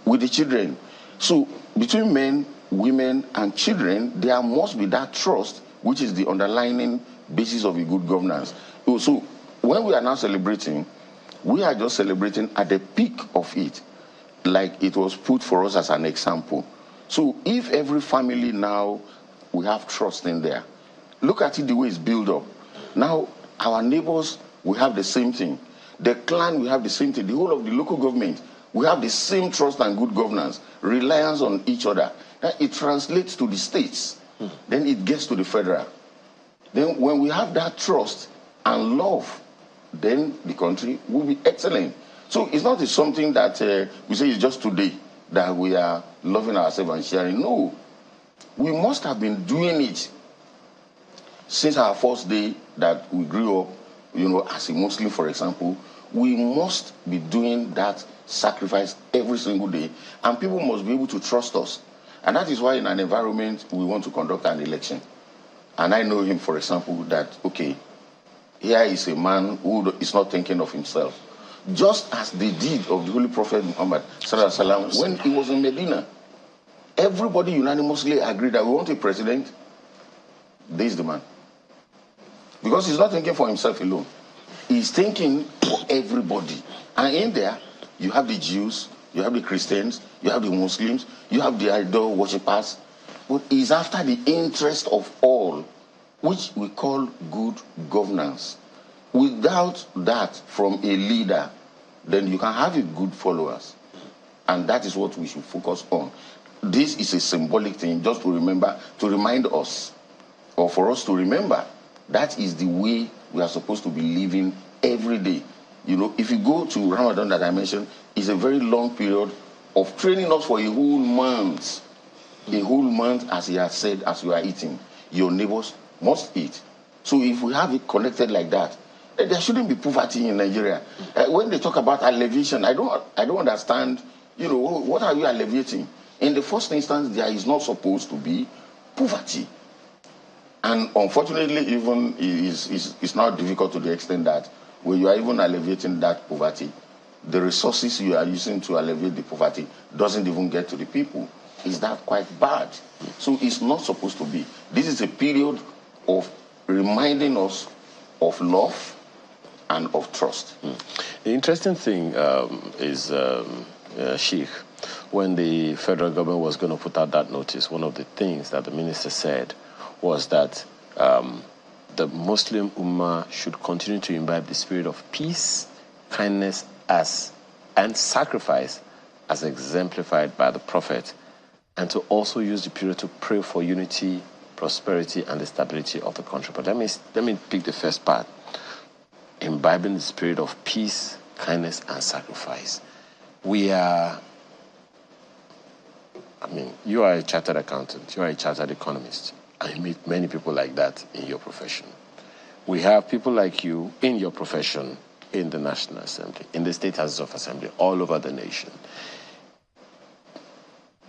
With the children, so between men, women, and children, there must be that trust, which is the underlying basis of a good governance. So when we are now celebrating, we are just celebrating at the peak of it, like it was put for us as an example. So if every family now, we have trust in there, look at it the way it's built up. Now, our neighbors, we have the same thing. The clan, we have the same thing. The whole of the local government, we have the same trust and good governance, reliance on each other. Then it translates to the states. Then it gets to the federal. Then when we have that trust and love, then the country will be excellent. So it's not something that we say it's just today that we are loving ourselves and sharing. No. We must have been doing it since our first day that we grew up, as a Muslim, for example. We must be doing that sacrifice every single day, and people must be able to trust us. And that is why in an environment we want to conduct an election. And I know him, for example, that, okay, here is a man who is not thinking of himself. Just as they did of the Holy Prophet Muhammad sallallahu alaihi wasallam when he was in Medina. Everybody unanimously agreed that we want a president. This is the man. Because he's not thinking for himself alone. He's thinking for everybody. And in there, you have the Jews, you have the Christians, you have the Muslims, you have the idol worshippers. But he's after the interest of all, which we call good governance. Without that from a leader, then you can have good followers. And that is what we should focus on. This is a symbolic thing, just to remember, to remind us, or for us to remember, that is the way we are supposed to be living every day. If you go to Ramadan that I mentioned, it's a very long period of training us for a whole month a whole month, as he has said, as you are eating, your neighbors must eat. So if we have it connected like that, there shouldn't be poverty in Nigeria. When they talk about alleviation, I don't understand, what are you alleviating? In the first instance, there is not supposed to be poverty. And unfortunately, even it's now difficult to the extent that when you are even alleviating that poverty, the resources you are using to alleviate the poverty doesn't even get to the people. Is that quite bad? So it's not supposed to be. This is a period of reminding us of love and of trust. The interesting thing is, Sheikh, when the federal government was going to put out that notice, one of the things that the minister said was that the Muslim Ummah should continue to imbibe the spirit of peace, kindness, and sacrifice as exemplified by the Prophet, and to also use the period to pray for unity, prosperity, and the stability of the country. But let me pick the first part. Imbibing the spirit of peace, kindness, and sacrifice. You are a chartered accountant, you are a chartered economist, and you meet many people like that in your profession. We have people like you in your profession in the National Assembly, in the State Houses of Assembly, all over the nation.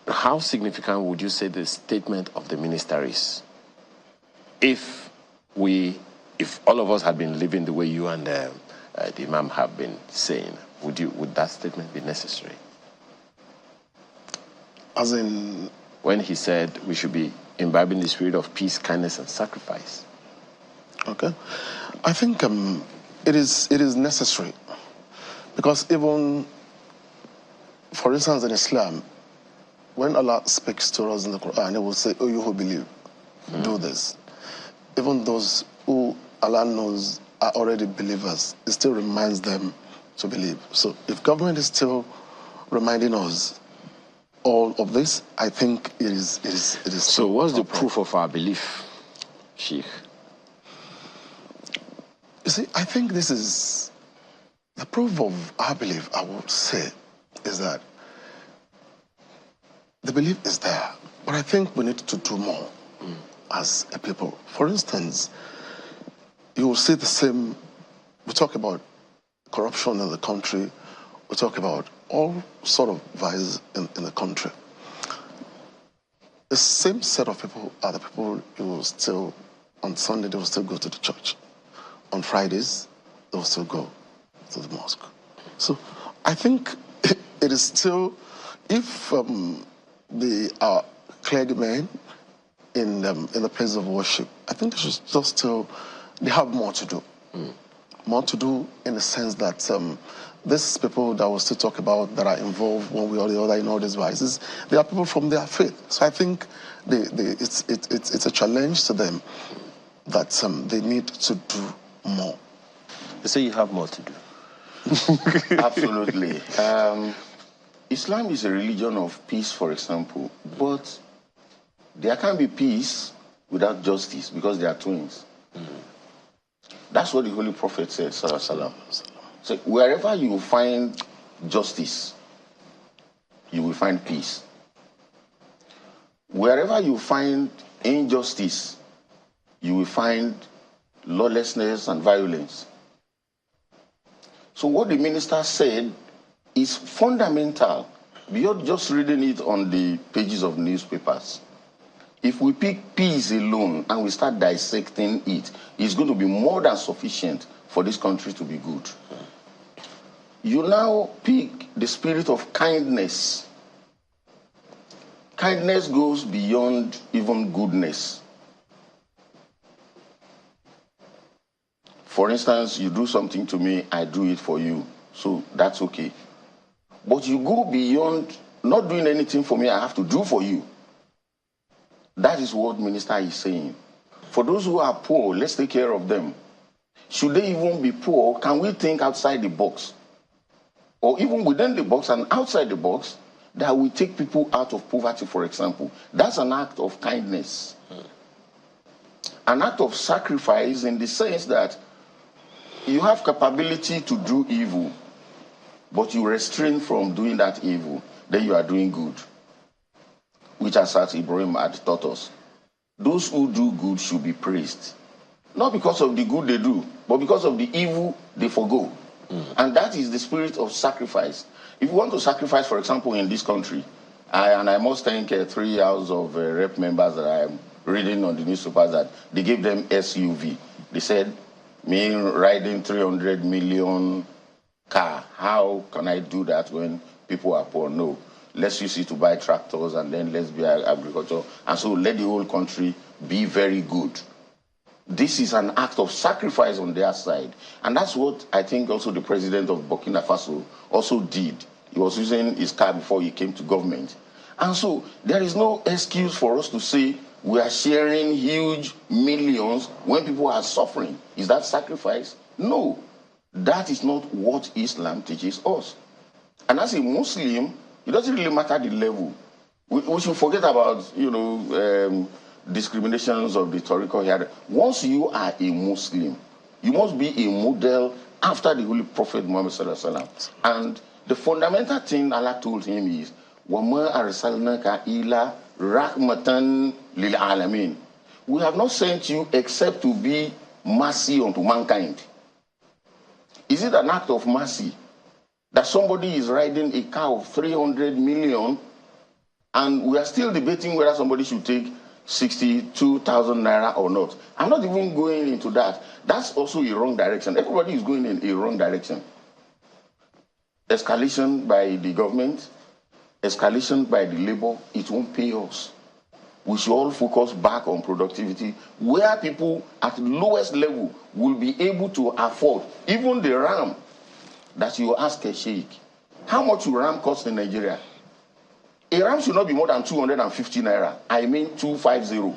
How significant would you say the statement of the minister is? If all of us had been living the way you and the Imam have been saying, would that statement be necessary? As in? When he said we should be imbibing the spirit of peace, kindness, and sacrifice. Okay. I think it is necessary. Because even, for instance, in Islam, when Allah speaks to us in the Quran, He will say, "Oh, you who believe, do this." Even those who Allah knows are already believers, it still reminds them to believe. So if government is still reminding us all of this, I think it is. So what's the proof of our belief, Sheikh? You see, I think this is the proof of our belief, I would say, is that the belief is there, but I think we need to do more as a people. For instance, you will see the same, we talk about corruption in the country, we talk about all sort of vices in the country. The same set of people are the people who will still, on Sunday, they will still go to the church. On Fridays, they will still go to the mosque. So I think it is still, if they are clergymen in the place of worship, I think they should just still, they have more to do. More to do in the sense that these people that we still talk about that are involved one way or the other in all these vices, they are people from their faith. So I think it's a challenge to them that they need to do more. They say you have more to do. Absolutely. Islam is a religion of peace, for example, but there can't be peace without justice because they are twins. That's what the Holy Prophet said, Sallallahu Alaihi Wasallam. So wherever you find justice, you will find peace. Wherever you find injustice, you will find lawlessness and violence. So what the minister said is fundamental, beyond just reading it on the pages of newspapers. If we pick peace alone and we start dissecting it, it's going to be more than sufficient for this country to be good. You now pick the spirit of kindness. Kindness goes beyond even goodness. For instance, you do something to me, I do it for you, so that's okay. But you go beyond not doing anything for me, I have to do for you. That is what minister is saying. For those who are poor, let's take care of them. Should they even be poor, can we think outside the box? Or even within the box and outside the box, that we take people out of poverty, for example. That's an act of kindness. An act of sacrifice in the sense that you have capability to do evil, but you restrain from doing that evil, then you are doing good. which Asat Ibrahim had taught us. Those who do good should be praised. Not because of the good they do, but because of the evil they forgo. And that is the spirit of sacrifice. If you want to sacrifice, for example, in this country, I must thank 3 hours of rep members that I am reading on the newspapers that they gave them SUV. They said, me riding 300 million car, how can I do that when people are poor? No. Let's use it to buy tractors and then let's be agriculture. And so let the whole country be very good. This is an act of sacrifice on their side. And that's what I think also the president of Burkina Faso also did. He was using his car before he came to government. And so there is no excuse for us to say we are sharing huge millions when people are suffering. Is that sacrifice? No. That is not what Islam teaches us. And as a Muslim, it doesn't really matter the level. We should forget about, discriminations of the Toriko here. Once you are a Muslim, you must be a model after the Holy Prophet Muhammad Sallallahu Alaihi Wasallam. And the fundamental thing Allah told him is, وَمَا أَرْسَلْنَاكَ إِلَّا رَحْمَةً لِلْعَالَمِينَ. We have not sent you except to be mercy unto mankind. Is it an act of mercy that somebody is riding a car of 300 million and we are still debating whether somebody should take 62,000 naira or not? I'm not even going into that. That's also a wrong direction. Everybody is going in a wrong direction. Escalation by the government, escalation by the labor, it won't pay us. We should all focus back on productivity, where people at the lowest level will be able to afford even the RAM that you ask a sheikh. How much will RAM cost in Nigeria? A RAM should not be more than 250 naira. I mean 250.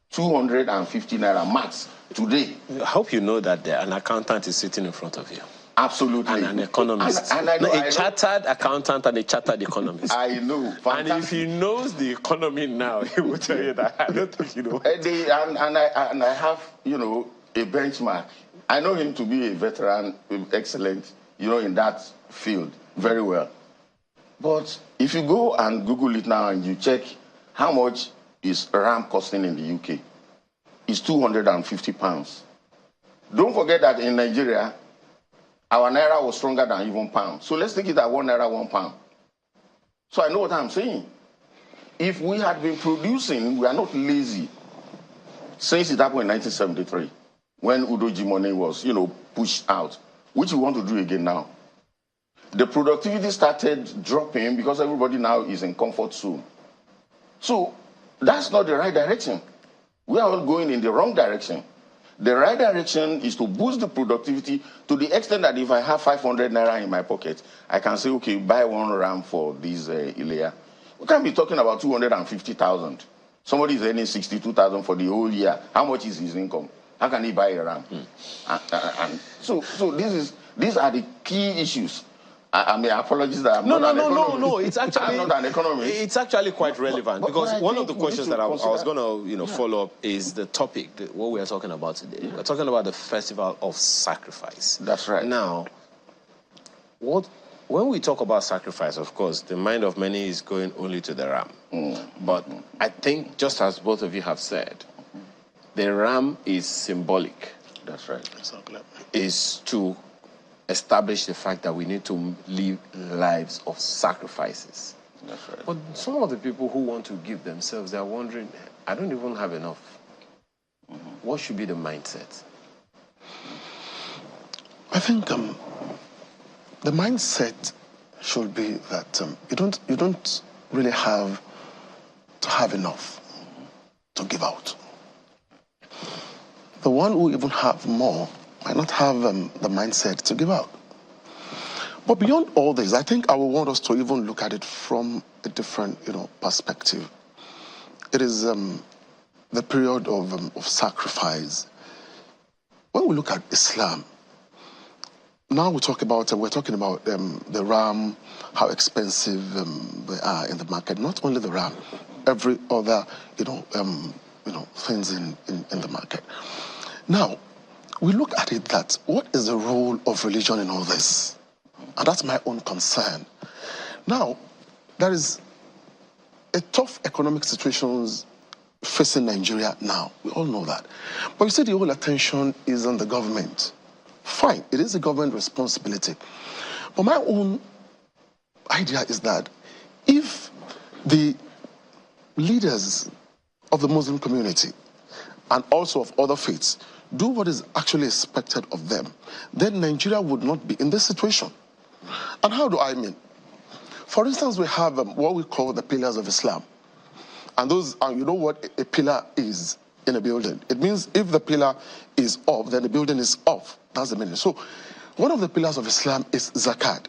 250 naira max today. I hope you know that an accountant is sitting in front of you. Absolutely. And an economist. And I know, a chartered accountant and a chartered economist. I know. Fantastic. And if he knows the economy now, he will tell you that. I don't think you know. And I have, a benchmark. I know him to be a veteran, excellent, in that field very well. But if you go and Google it now and you check how much is RAM costing in the UK, it's 250 pounds. Don't forget that in Nigeria, our naira was stronger than even pound. So let's take it at 1 naira, 1 pound. So I know what I'm saying. If we had been producing, we are not lazy. Since it happened in 1973, when Udo Jimone was, pushed out, which we want to do again now. The productivity started dropping because everybody now is in comfort zone. So that's not the right direction. We are all going in the wrong direction. The right direction is to boost the productivity to the extent that if I have 500 naira in my pocket, I can say, okay, buy 1 RAM for this Ilea. We can't be talking about 250,000. Somebody is earning 62,000 for the whole year. How much is his income? How can he buy a RAM? So these are the key issues. I mean, apologies that I'm not an economist. No. It's actually I'm not an economist. It's actually quite relevant because one of the questions that I was going to follow up is the topic, what we are talking about today. We're talking about the festival of sacrifice. That's right. Now, when we talk about sacrifice, of course, the mind of many is going only to the RAM. But I think, just as both of you have said, the RAM is symbolic. That's right. Is to establish the fact that we need to live lives of sacrifices. That's right. But some of the people who want to give themselves, they're wondering, I don't even have enough. What should be the mindset? I think the mindset should be that you don't really have to have enough to give out. The one who even have more might not have the mindset to give out. But beyond all this, I think I would want us to even look at it from a different, perspective. It is the period of sacrifice. When we look at Islam, now we're talking about the RAM, how expensive they are in the market. Not only the RAM, every other, things in the market. Now, we look at it that what is the role of religion in all this? And that's my own concern. Now, there is a tough economic situations facing Nigeria now. We all know that. But you see, the whole attention is on the government. Fine, it is a government responsibility. But my own idea is that if the leaders of the Muslim community and also of other faiths do what is actually expected of them, then Nigeria would not be in this situation. And how do I mean? For instance, we have what we call the pillars of Islam. And those, you know what a pillar is in a building? It means if the pillar is off, then the building is off. That's the meaning. So one of the pillars of Islam is zakat.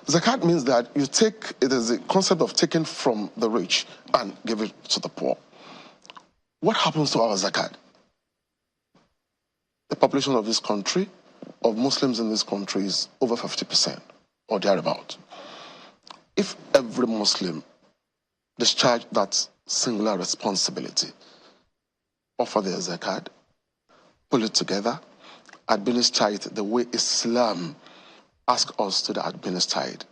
Zakat means that you take, it is a concept of taking from the rich and give it to the poor. What happens to our zakat? The population of this country, of Muslims in this country, is over 50% or thereabout. If every Muslim discharge that singular responsibility, offer their zakat, pull it together, administer it the way Islam asks us to administer it,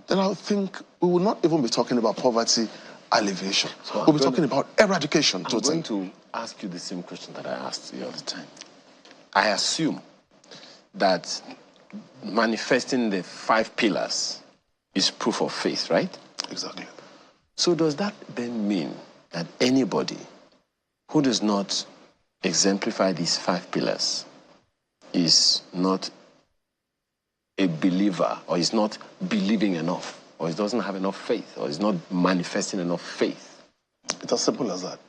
then I think we will not even be talking about poverty alleviation. So we'll be talking about eradication. I'm going to ask you the same question that I asked the other time. I assume that manifesting the 5 pillars is proof of faith, right? Exactly. So does that then mean that anybody who does not exemplify these 5 pillars is not a believer, or is not believing enough, or doesn't have enough faith, or is not manifesting enough faith? It's as simple as that.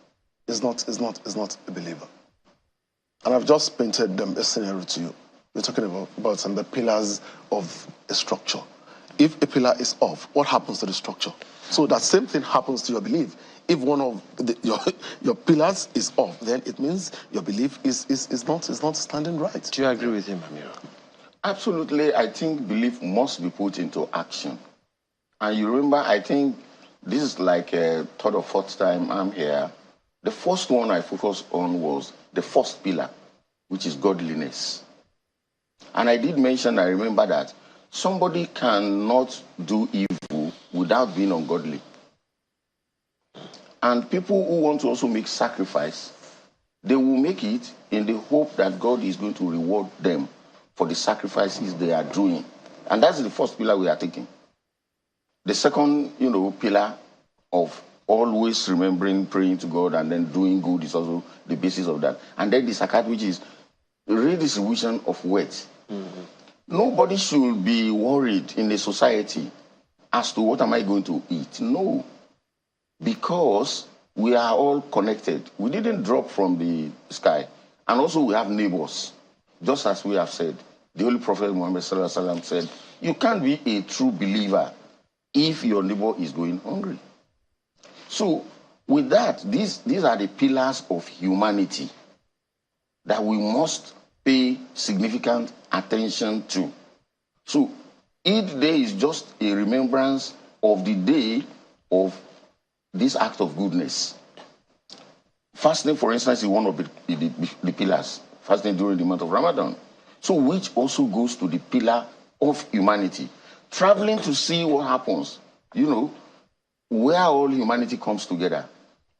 It's not a believer. And I've just painted a scenario to you. We're talking about some of the pillars of a structure. If a pillar is off, what happens to the structure? So that same thing happens to your belief. If one of your pillars is off, then it means your belief is not standing right. Do you agree with him, Amir? Absolutely. I think belief must be put into action. And you remember, I think this is like a third or fourth time I'm here. The first one I focused on was the first pillar, which is godliness. And I did mention, I remember that somebody cannot do evil without being ungodly. And people who want to also make sacrifice, they will make it in the hope that God is going to reward them for the sacrifices they are doing. And that's the first pillar we are taking. The second, pillar of always remembering, praying to God, and then doing good is also the basis of that. And then the zakat, which is redistribution of wealth. Mm-hmm. Nobody should be worried in a society as to what am I going to eat. No. Because we are all connected. We didn't drop from the sky. And also we have neighbors. Just as we have said, the Holy Prophet Muhammad said, you can't be a true believer if your neighbor is going hungry. So with that, these are the pillars of humanity that we must pay significant attention to. So each day is just a remembrance of the day of this act of goodness. Fasting, for instance, is one of the pillars. Fasting during the month of Ramadan. So which also goes to the pillar of humanity. Traveling to see what happens, where all humanity comes together.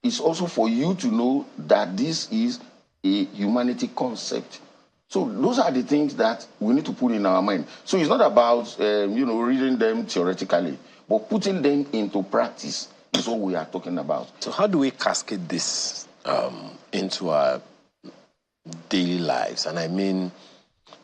It's also for you to know that this is a humanity concept. So those are the things that we need to put in our mind. So it's not about, reading them theoretically, but putting them into practice is what we are talking about. So how do we cascade this into our daily lives? And I mean,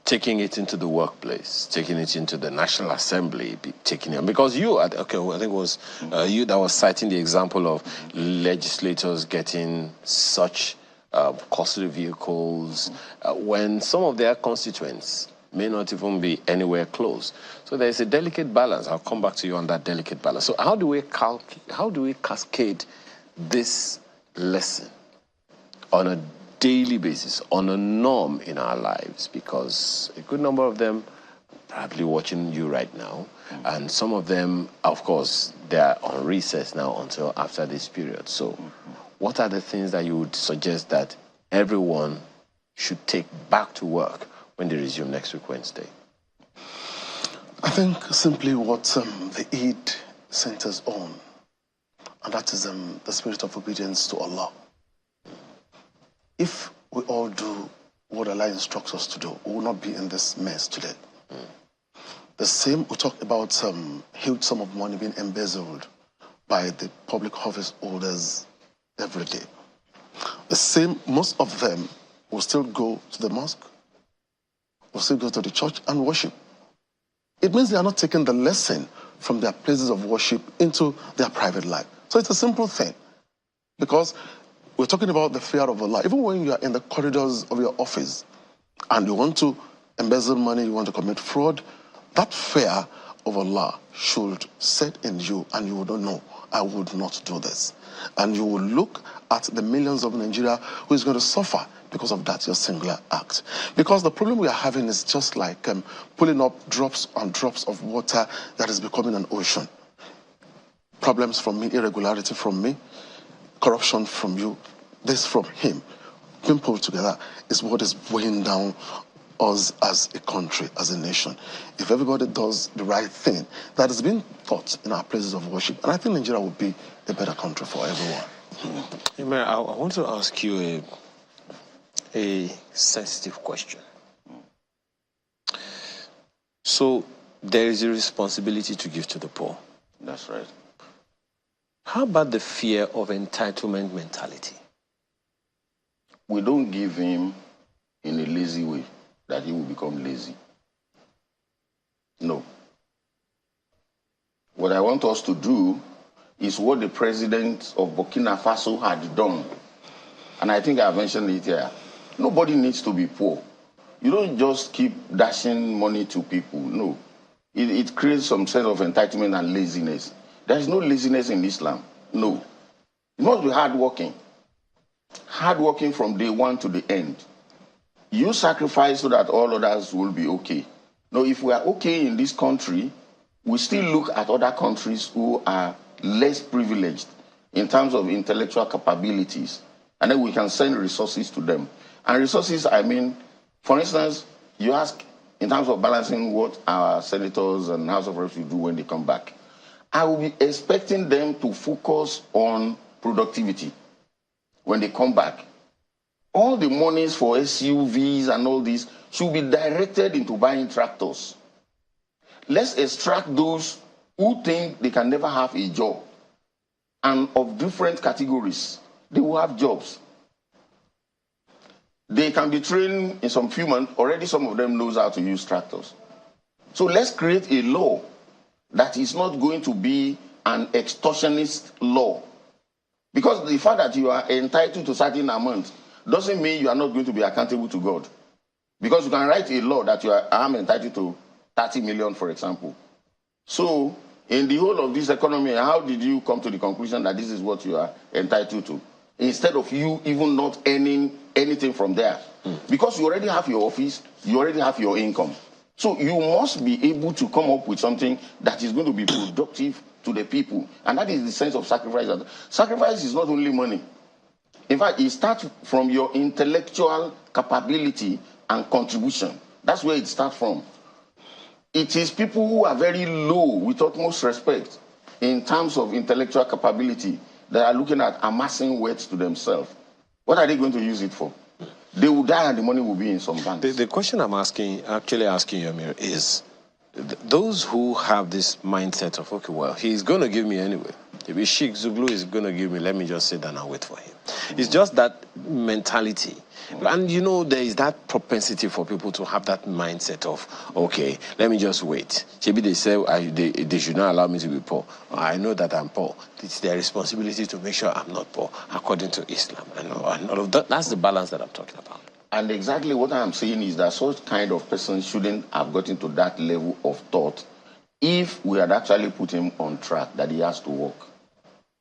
taking it into the workplace, taking it into the National Assembly, taking it, because I think it was you that was citing the example of legislators getting such costly vehicles when some of their constituents may not even be anywhere close. So there's a delicate balance. I'll come back to you on that delicate balance. So how do we cascade this lesson on a daily basis, on a norm in our lives? Because a good number of them are probably watching you right now, and some of them, of course, they're on recess now until after this period. So what are the things that you would suggest that everyone should take back to work when they resume next week, Wednesday? I think simply what the Eid centers on and that is the spirit of obedience to Allah. If we all do what Allah instructs us to do, we will not be in this mess today. The same, we talk about huge sum of money being embezzled by the public office holders every day. The same, most of them will still go to the mosque, will still go to the church and worship. It means they are not taking the lesson from their places of worship into their private life. So it's a simple thing, because we're talking about the fear of Allah. Even when you are in the corridors of your office and you want to embezzle money, you want to commit fraud, that fear of Allah should set in you, and you would not know, I would not do this. And you will look at the millions of Nigeria who is going to suffer because of that, your singular act. Because the problem we are having is just like pulling up drops and drops of water that is becoming an ocean. Problems from me, irregularity from me, corruption from you, this from him. Being pulled together is what is weighing down us as a country, as a nation. If everybody does the right thing that has been taught in our places of worship, and I think Nigeria will be a better country for everyone. Hey, Mayor, I want to ask you a sensitive question. So there is a responsibility to give to the poor. That's right. How about the fear of entitlement mentality? We don't give him in a lazy way that he will become lazy. No. What I want us to do is what the president of Burkina Faso had done. And I think I mentioned it here. Nobody needs to be poor. You don't just keep dashing money to people. No. It creates some sense of entitlement and laziness. There is no laziness in Islam. No. You must be hardworking. Hardworking from day one to the end. You sacrifice so that all others will be okay. Now, if we are okay in this country, we still look at other countries who are less privileged in terms of intellectual capabilities, and then we can send resources to them. And resources, I mean, for instance, you ask in terms of balancing what our senators and House of Reps will do when they come back. I will be expecting them to focus on productivity when they come back. All the monies for SUVs and all this should be directed into buying tractors. Let's extract those who think they can never have a job, and of different categories, they will have jobs. They can be trained in some few months. Already some of them knows how to use tractors. So let's create a law that is not going to be an extortionist law. Because the fact that you are entitled to certain amount doesn't mean you are not going to be accountable to God. Because you can write a law that I'm entitled to 30 million, for example. So in the whole of this economy, how did you come to the conclusion that this is what you are entitled to? Instead of you even not earning anything from there. Because you already have your office, you already have your income. So you must be able to come up with something that is going to be productive to the people. And that is the sense of sacrifice. Sacrifice is not only money. In fact, it starts from your intellectual capability and contribution. That's where it starts from. It is people who are very low, with utmost respect, in terms of intellectual capability, that are looking at amassing wealth to themselves. What are they going to use it for? They will die and the money will be in some banks. The question I'm actually asking you, Amir, is those who have this mindset of, okay, well, he's going to give me anyway. If Sheikh Zuglu is going to give me, let me just sit down and wait for him. It's just that mentality. And you know, there is that propensity for people to have that mindset of, okay, let me just wait. Maybe they say they should not allow me to be poor. I know that I'm poor. It's their responsibility to make sure I'm not poor, according to Islam. And all of that. That's the balance that I'm talking about. And exactly what I'm saying is that such kind of person shouldn't have gotten to that level of thought if we had actually put him on track that he has to work.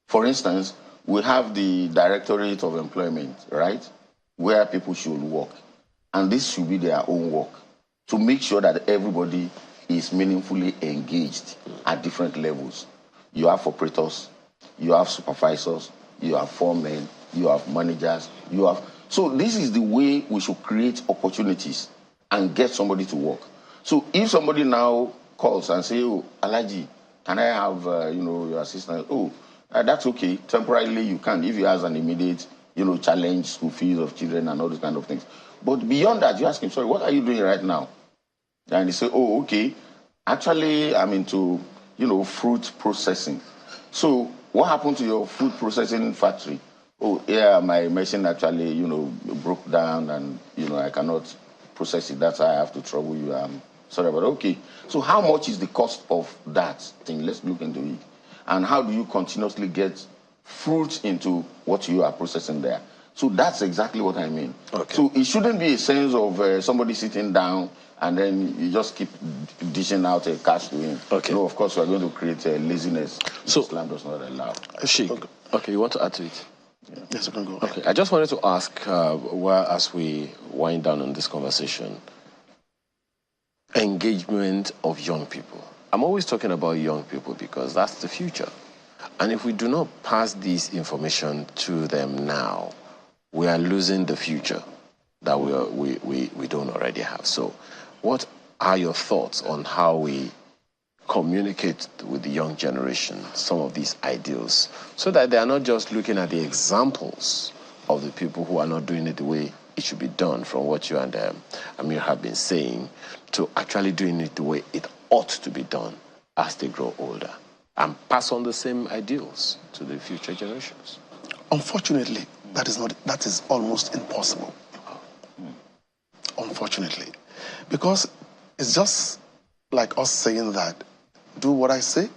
For instance, we have the Directorate of Employment, right, where people should work. And this should be their own work to make sure that everybody is meaningfully engaged at different levels. You have operators, you have supervisors, you have foremen, you have managers, you have... So this is the way we should create opportunities and get somebody to work. So if somebody now calls and say, oh, Alaji, can I have, your assistant? Oh, That's okay. Temporarily, you can, if you have an immediate, challenge, school fees of children and all those kind of things. But beyond that, you ask him, sorry, what are you doing right now? And he say, oh, okay. Actually, I'm into, fruit processing. So what happened to your food processing factory? Oh, yeah, my machine actually, broke down and, I cannot process it. That's why I have to trouble you. I'm sorry about it. Okay. So how much is the cost of that thing? Let's look into it. And how do you continuously get fruit into what you are processing there? So that's exactly what I mean. Okay. So it shouldn't be a sense of somebody sitting down and then you just keep dishing out a cash to him. Okay. No, of course, we're going to create a laziness. So Islam does not allow. Sheikh, okay, you want to add to it? Yeah. Yes, I can go. Okay, I just wanted to ask, as we wind down on this conversation, engagement of young people. I'm always talking about young people because that's the future. And if we do not pass this information to them now, we are losing the future that we don't already have. So what are your thoughts on how we communicate with the young generation some of these ideals so that they are not just looking at the examples of the people who are not doing it the way it should be done, from what you and Amir have been saying, to actually doing it the way it ought to be done as they grow older and pass on the same ideals to the future generations? Unfortunately, that is almost impossible. Unfortunately. Because it's just like us saying that, do what I say,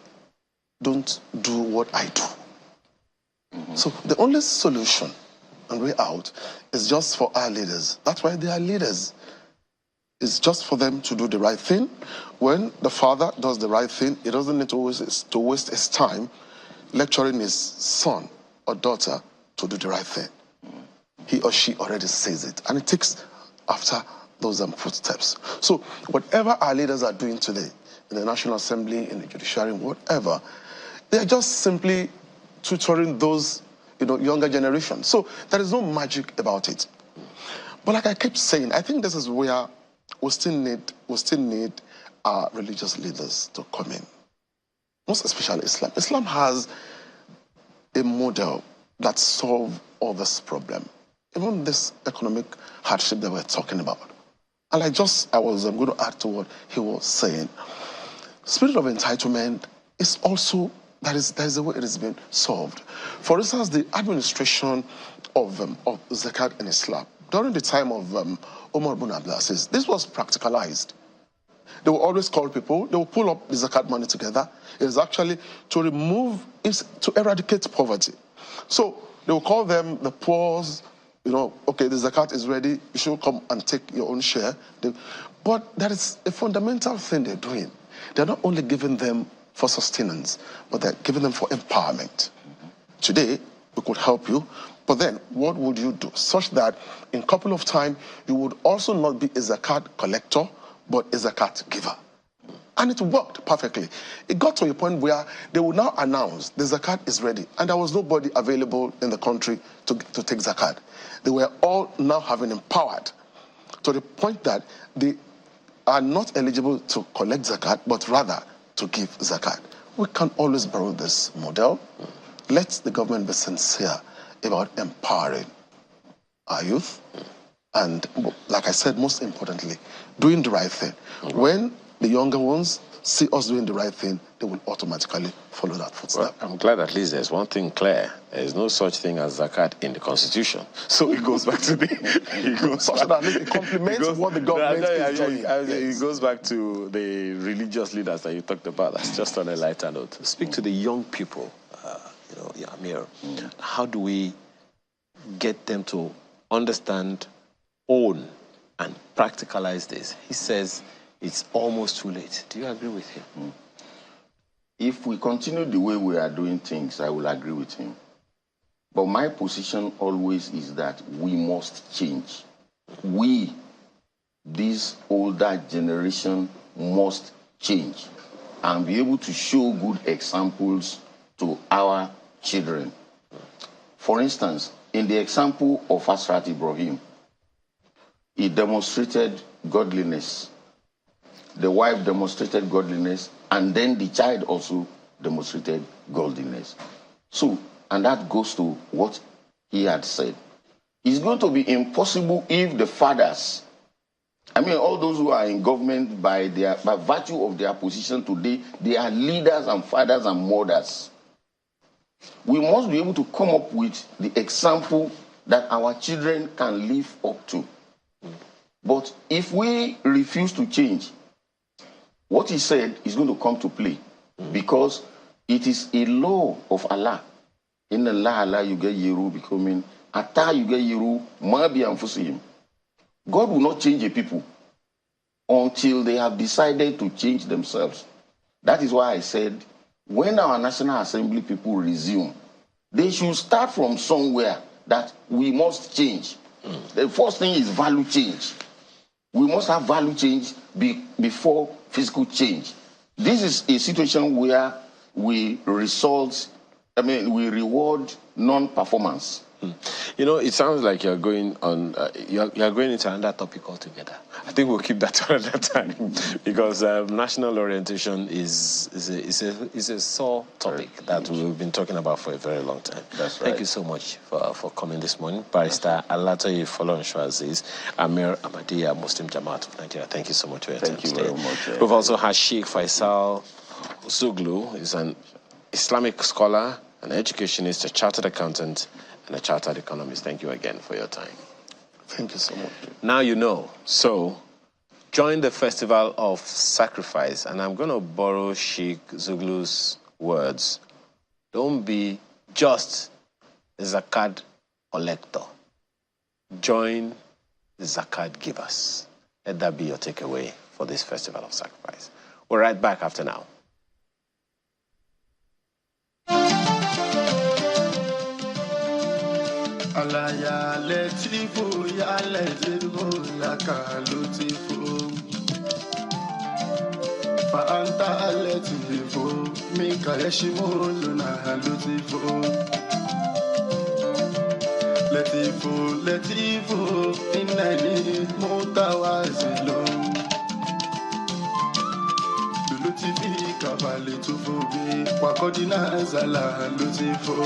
don't do what I do. So the only solution and way out is just for our leaders. That's why they are leaders. It's just for them to do the right thing. When the father does the right thing, he doesn't need to waste his time lecturing his son or daughter to do the right thing. He or she already says it, and it takes after those footsteps. So whatever our leaders are doing today, in the National Assembly, in the judiciary, whatever, they are just simply tutoring those younger generations. So there is no magic about it. But like I keep saying, I think this is where we still need our religious leaders to come in. Most especially Islam. Islam has a model that solves all this problem. Even this economic hardship that we're talking about. And I was going to add to what he was saying. Spirit of entitlement is also, that is the way it has been solved. For instance, the administration of zakat in Islam, during the time of Umar ibn Abdulaziz, this was practicalized. They will always call people, they will pull up the zakat money together. It is actually to to eradicate poverty. So they will call them the poor's, okay, the zakat is ready, you should come and take your own share. But that is a fundamental thing they're doing. They're not only giving them for sustenance, but they're giving them for empowerment. Today, we could help you, but then what would you do? Such that in a couple of time, you would also not be a zakat collector, but a zakat giver. And it worked perfectly. It got to a point where they would now announce the zakat is ready, and there was nobody available in the country to take zakat. They were all now having empowered to the point that they are not eligible to collect zakat, but rather to give zakat. We can always borrow this model. Let the government be sincere about empowering our youth. And like I said, most importantly, doing the right thing. When the younger ones see us doing the right thing, they will automatically follow that footstep. Well, I'm glad at least there's one thing clear. There's no such thing as zakat in the Constitution. So it goes back to the... It complements what the government is doing. It goes back to the religious leaders that you talked about. That's just on a lighter note. Speak to the young people, Amir. How do we get them to understand, own, and practicalize this? He says it's almost too late. Do you agree with him? If we continue the way we are doing things, I will agree with him. But my position always is that we must change. We, this older generation, must change and be able to show good examples to our children. For instance, in the example of Asrat Ibrahim, he demonstrated godliness. The wife demonstrated godliness, and then the child also demonstrated godliness. So, and that goes to what he had said. It's going to be impossible if the fathers, I mean, all those who are in government by virtue of their position today, they are leaders and fathers and mothers. We must be able to come up with the example that our children can live up to. But if we refuse to change, what he said is going to come to play because it is a law of Allah. In Allah, you get Yeru becoming, Ata you get Yeru, Mabi and Fusim. God will not change a people until they have decided to change themselves. That is why I said, when our National Assembly people resume, they should start from somewhere that we must change. The first thing is value change. We must have value change before physical change. This is a situation where we reward non-performance. You know, it sounds like you're going on. You're going into another topic altogether. I think we'll keep that to another time because national orientation is a sore topic that we've been talking about for a very long time. That's right. Thank you so much for coming this morning, Barrister Alatoye Folorunshwaziz, Amir Ahmadiyya, Muslim Jamaat of Nigeria. Thank you so much for your time today. Very much. We've also had Sheikh Faisal Zuglu, who's an Islamic scholar, an educationist, a chartered accountant, and a chartered economist. Thank you again for your time. Thank you so much. Now you know. So join the festival of sacrifice. And I'm going to borrow Sheikh Zuglu's words. Don't be just a zakat collector. Join the zakat givers. Let that be your takeaway for this festival of sacrifice. We're right back after now. Allah ya letifu ya letifu laka lutifu fa anta letifu minka yashimu luna lutifu letifu innani mutawazilun lutifi kabali tufu bi wakodina zala lutifu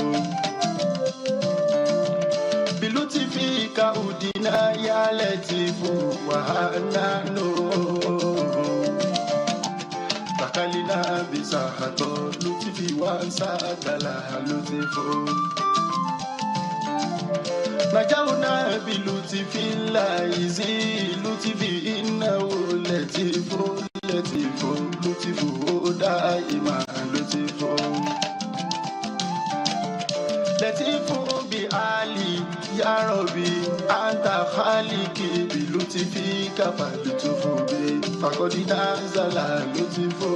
Bilutifika udina ya letifu wahanano Bakalina bisahato lutifi wansagala lutifu Najauna bilutifi laizi lutifi inna letifu lutifu daima lutifu Letifu bi ali ya Rabbi anta khaliki bi lutifika fa lutufu bi fakodina zala lutifu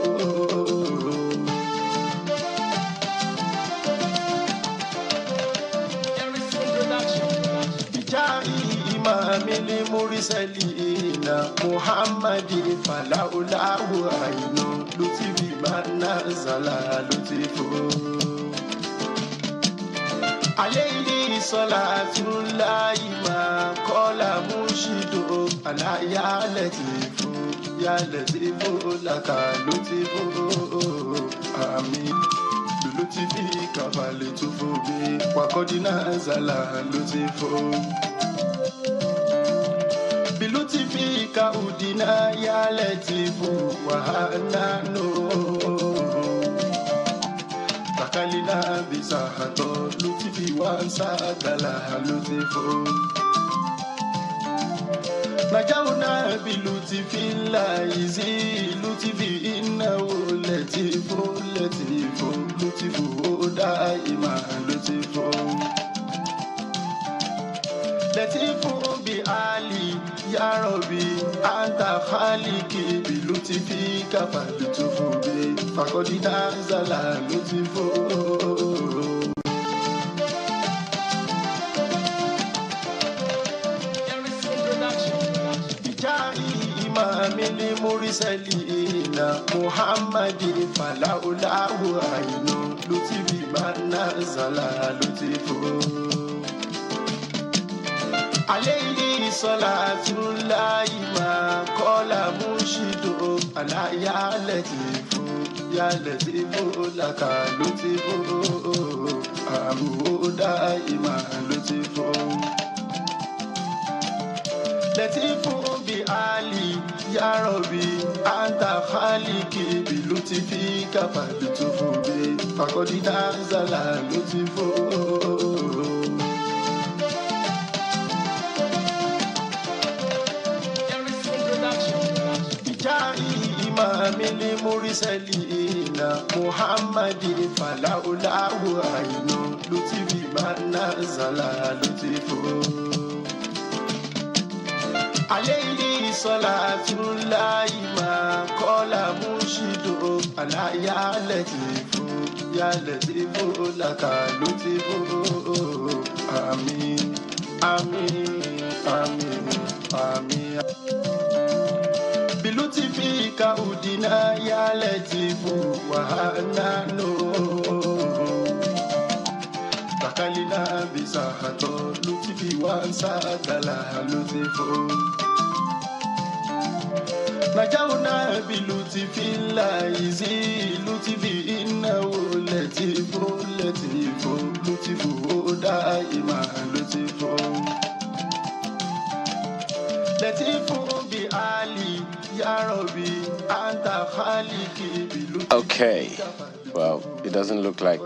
Bijai imamil mursalina Muhammadi falaulahu ainu lutifi manna zala lutifu Alayhi salatullahi ma qala mushidu ala ya latifu laka lutifu amin lutifi kabali tufu bi wakodina zala lutifu bilutifi ka udina ya latifu wahanano Bakalina bisahato lutifi wansagala lutifu Najauna bilutifi laizi lutifi inna letifu lutifu daima lutifu Letifu bi ali ya Rabbi anta khaliki bi lutifi kafa lutufu bi fakodina zala lutifu Bijai imamil mursalina Muhammadi falaulahu ainu lutifi manna zala lutifu Alayhi salatullahi ma qala mushidu ala ya يا لطيف لك لطيف أمره دائما لطيف لطيف بآلي يا ربي أنت خالقي بلطفك فلطف بي فقد نزل لطف إمام المرسلين محمد فلولا عين لطف ما نزل لطف عليه صلاة الله ما قال مرشد على يا لطيف لك لطف آمين آمين آمين آمين بلطفك أودنا يا لطيف وهنانو بكالنا بساحته لطفي وانساكلا لطف نجونا بلطف الله زي لطفي إنه لطيف لطيف لطف دائما لطف لطيف بآلي Okay, well, it doesn't look like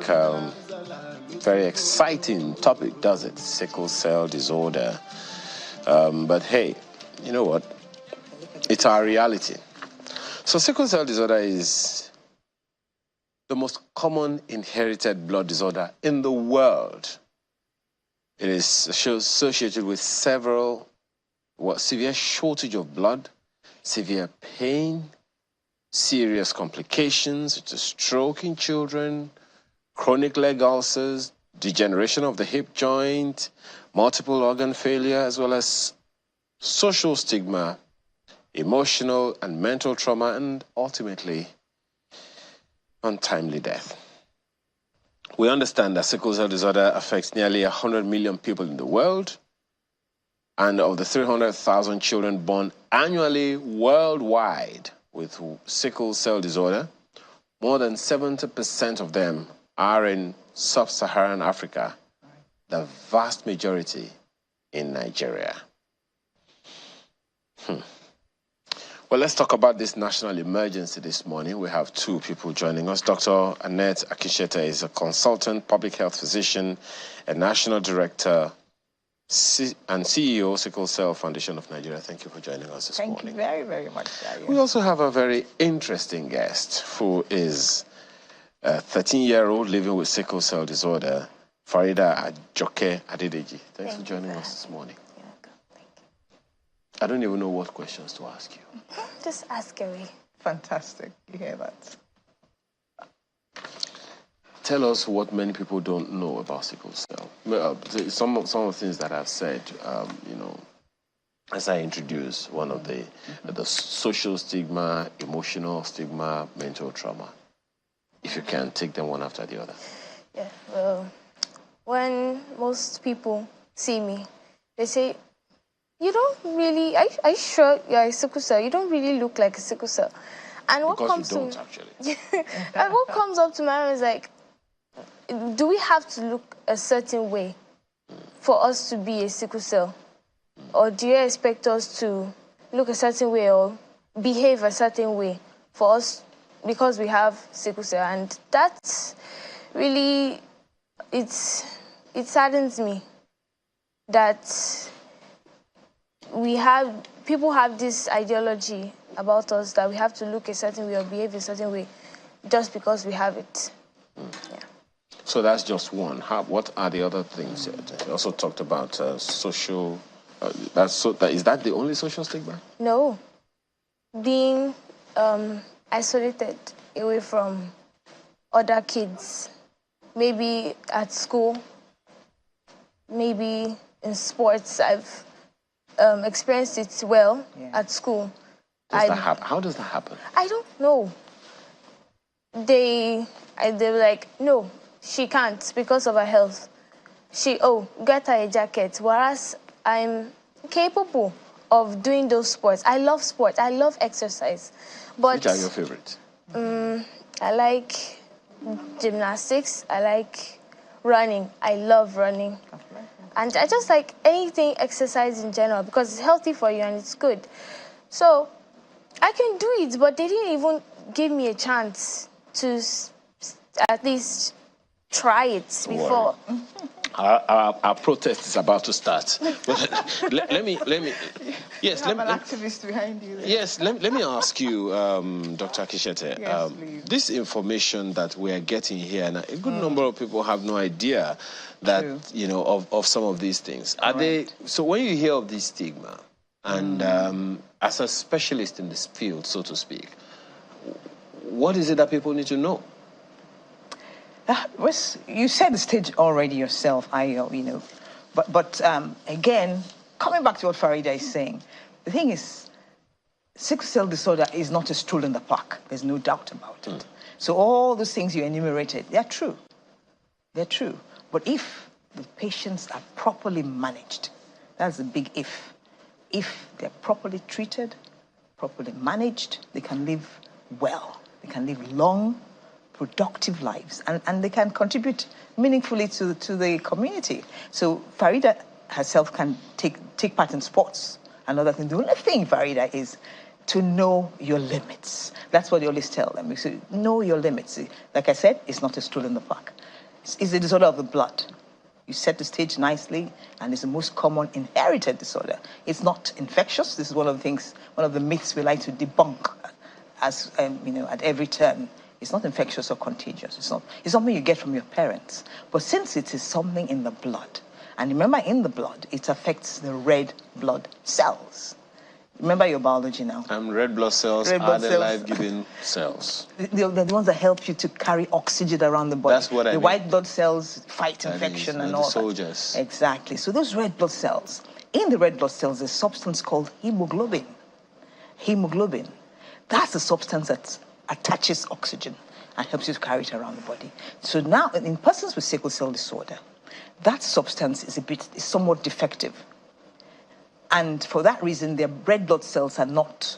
very exciting topic, does it? Sickle cell disorder. But hey, you know what? It's our reality. So sickle cell disorder is the most common inherited blood disorder in the world. It is associated with severe shortage of blood, severe pain, serious complications such as stroke in children, chronic leg ulcers, degeneration of the hip joint, multiple organ failure, as well as social stigma, emotional and mental trauma, and ultimately untimely death. We understand that sickle cell disorder affects nearly 100 million people in the world, and of the 300,000 children born annually worldwide with sickle cell disorder, more than 70% of them are in sub-Saharan Africa, the vast majority in Nigeria. Well, let's talk about this national emergency this morning. We have two people joining us. Dr. Annette Akisheta is a consultant public health physician and national director and CEO, Sickle Cell Foundation of Nigeria. Thank you for joining us this morning. Thank you very, very much, Dario. We also have a very interesting guest who is a 13-year-old living with sickle cell disorder, Farida Ajoke Adedeji. Thanks for joining us this morning. You're welcome. Thank you. I don't even know what questions to ask you. Just ask away. Fantastic. You hear that? Tell us what many people don't know about sickle cell. Some of the things that I've said, you know, as I introduce one of the social stigma, emotional stigma, mental trauma. If you can, take them one after the other. Yeah, well, when most people see me, they say, you don't really, are you sure you're a sickle cell? You don't really look like a sickle cell. And what comes you don't, actually. And what comes up to my mind is like, do we have to look a certain way for us to be a sickle cell? Or do you expect us to look a certain way or behave a certain way for us because we have sickle cell? And that's really, it saddens me that people have this ideology about us that we have to look a certain way or behave a certain way just because we have it. Yeah. So that's just one. What are the other things? You also talked about social. Is that the only social stigma? No. Being isolated away from other kids, maybe at school, maybe in sports. I've experienced it well at school. How does that happen? I don't know. They were like, no, she can't because of her health. Get her a jacket. Whereas I'm capable of doing those sports. I love sports. I love exercise. But which are your favorites? I like gymnastics. I like running. I love running. And I just like anything exercise in general because it's healthy for you and it's good. So I can do it, but they didn't even give me a chance to at least try it before. Our protest is about to start. let me. Yes, you have an activist behind you. There. Yes, let me ask you, Dr. Akishete. Yes, please. This information that we are getting here, and a good number of people have no idea that of some of these things. Are they? So when you hear of this stigma, and as a specialist in this field, so to speak, what is it that people need to know? You set the stage already yourself, but again, coming back to what Farida is saying, the thing is, sickle cell disorder is not a stroll in the park. There's no doubt about it. So all those things you enumerated, they're true. They're true. But if the patients are properly managed, that's the big if. If they're properly treated, properly managed, they can live well. They can live long, productive lives, and they can contribute meaningfully to the community. So Farida herself can take part in sports and other things. The only thing, Farida, is to know your limits. That's what you always tell them. So know your limits. Like I said, it's not a stroll in the park. It's a disorder of the blood. You set the stage nicely, and it's the most common inherited disorder. It's not infectious. This is one of the myths we like to debunk as at every turn. It's not infectious or contagious. It's something you get from your parents. But since it is something in the blood, and remember, in the blood, it affects the red blood cells. Remember your biology now. Red blood cells are the life-giving cells. They're the ones that help you to carry oxygen around the body. That's what I mean. The white blood cells fight infection and all that. The soldiers. Exactly. So those red blood cells, in the red blood cells, there's a substance called hemoglobin. Hemoglobin. That's the substance that attaches oxygen and helps you to carry it around the body. So now, in persons with sickle cell disorder, that substance is somewhat defective. And for that reason, their red blood cells are not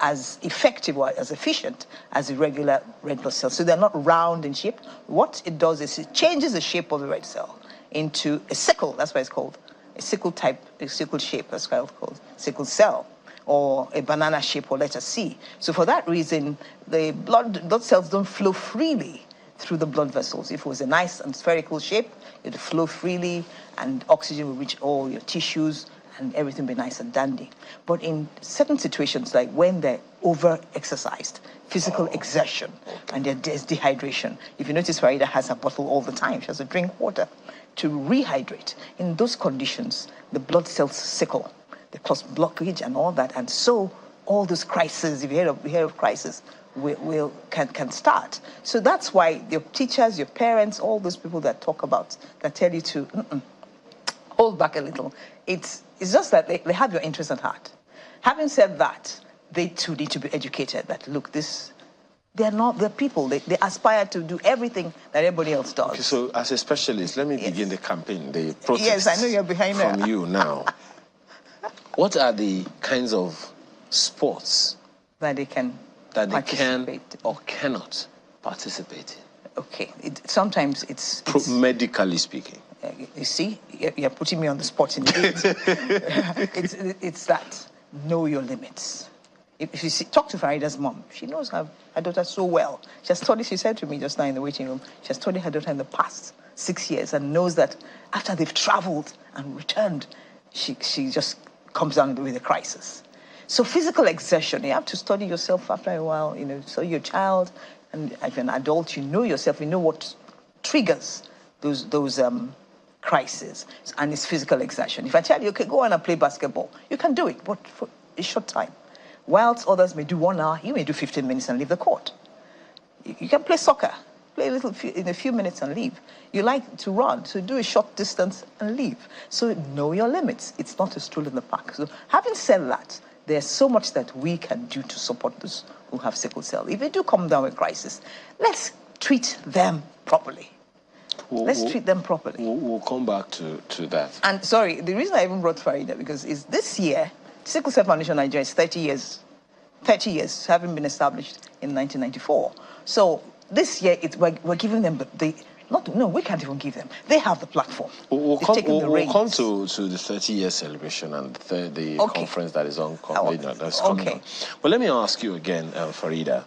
as effective or as efficient as the regular red blood cells. So they're not round in shape. What it does is it changes the shape of the red cell into a sickle. That's why it's called a sickle type, a sickle shape. That's why it's called sickle cell, or a banana shape, or letter C. So for that reason, the blood cells don't flow freely through the blood vessels. If it was a nice and spherical shape, it would flow freely and oxygen would reach all your tissues and everything be nice and dandy. But in certain situations, like when they're over-exercised, physical exertion, and there's dehydration. If you notice, Farida has a bottle all the time. She has to drink water to rehydrate. In those conditions, the blood cells sickle. They cause blockage and all that. And so all those crises, if you hear of crisis, can start. So that's why your teachers, your parents, all those people that tell you to hold back a little. It's just that they have your interest at heart. Having said that, they too need to be educated that, look, they're people. They aspire to do everything that everybody else does. Okay, so as a specialist, let me begin the campaign, the protest. Yes, I know you're behind from you now. What are the kinds of sports that they can or cannot participate in? Okay, sometimes it's medically speaking. You see, you're putting me on the spot in it's that know your limits. If you talk to Farida's mom, she knows her daughter so well. She said to me just now in the waiting room, she has studied her daughter in the past 6 years and knows that after they've traveled and returned, she just comes down with a crisis. So physical exertion, you have to study yourself after a while, so your child, and if you're an adult, you know yourself, you know what triggers those crises, and it's physical exertion. If I tell you, okay, go on and play basketball, you can do it, but for a short time. Whilst others may do 1 hour, you may do 15 minutes and leave the court. You can play soccer, play in a few minutes and leave. You like to run, so do a short distance and leave. So know your limits. It's not a stroll in the park. So having said that, there's so much that we can do to support those who have sickle cell. If they do come down with crisis, let's treat them properly. Let's treat them properly. We'll come back to that. And sorry, the reason I even brought Farida because is this year, Sickle Cell Foundation Nigeria is 30 years 30 years, having been established in 1994. So this year, we're giving them we can't even give them. They have the platform. We'll come to the 30-year celebration and the conference that is coming up. But let me ask you again, Farida.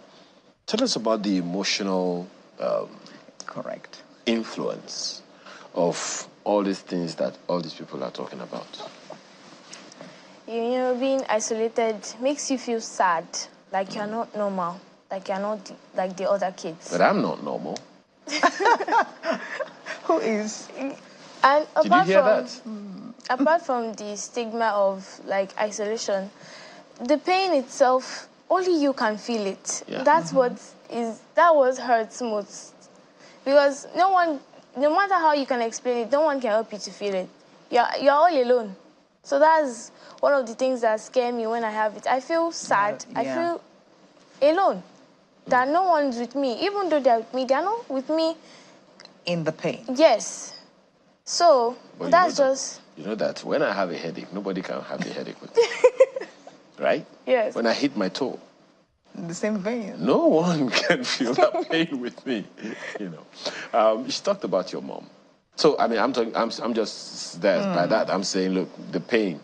Tell us about the emotional influence of all these things that all these people are talking about. You know, being isolated makes you feel sad, like you're not normal, like you're not like the other kids. But I'm not normal. Who is? And Did you hear that? Apart from the stigma of like isolation, the pain itself, only you can feel it. Yeah. That's what hurts most. Because no matter how you can explain it, no one can help you to feel it. You're all alone. So that's one of the things that scare me when I have it. I feel sad. I feel alone. That no one's with me. Even though they're with me, they're not with me. In the pain. Yes. So But that's just... You know that when I have a headache, nobody can have a headache with me. Right? Yes. When I hit my toe. In the same vein. No one can feel that pain with me. You know. She talked about your mom. So, I mean, I'm just there. By that, I'm saying, look, the pain,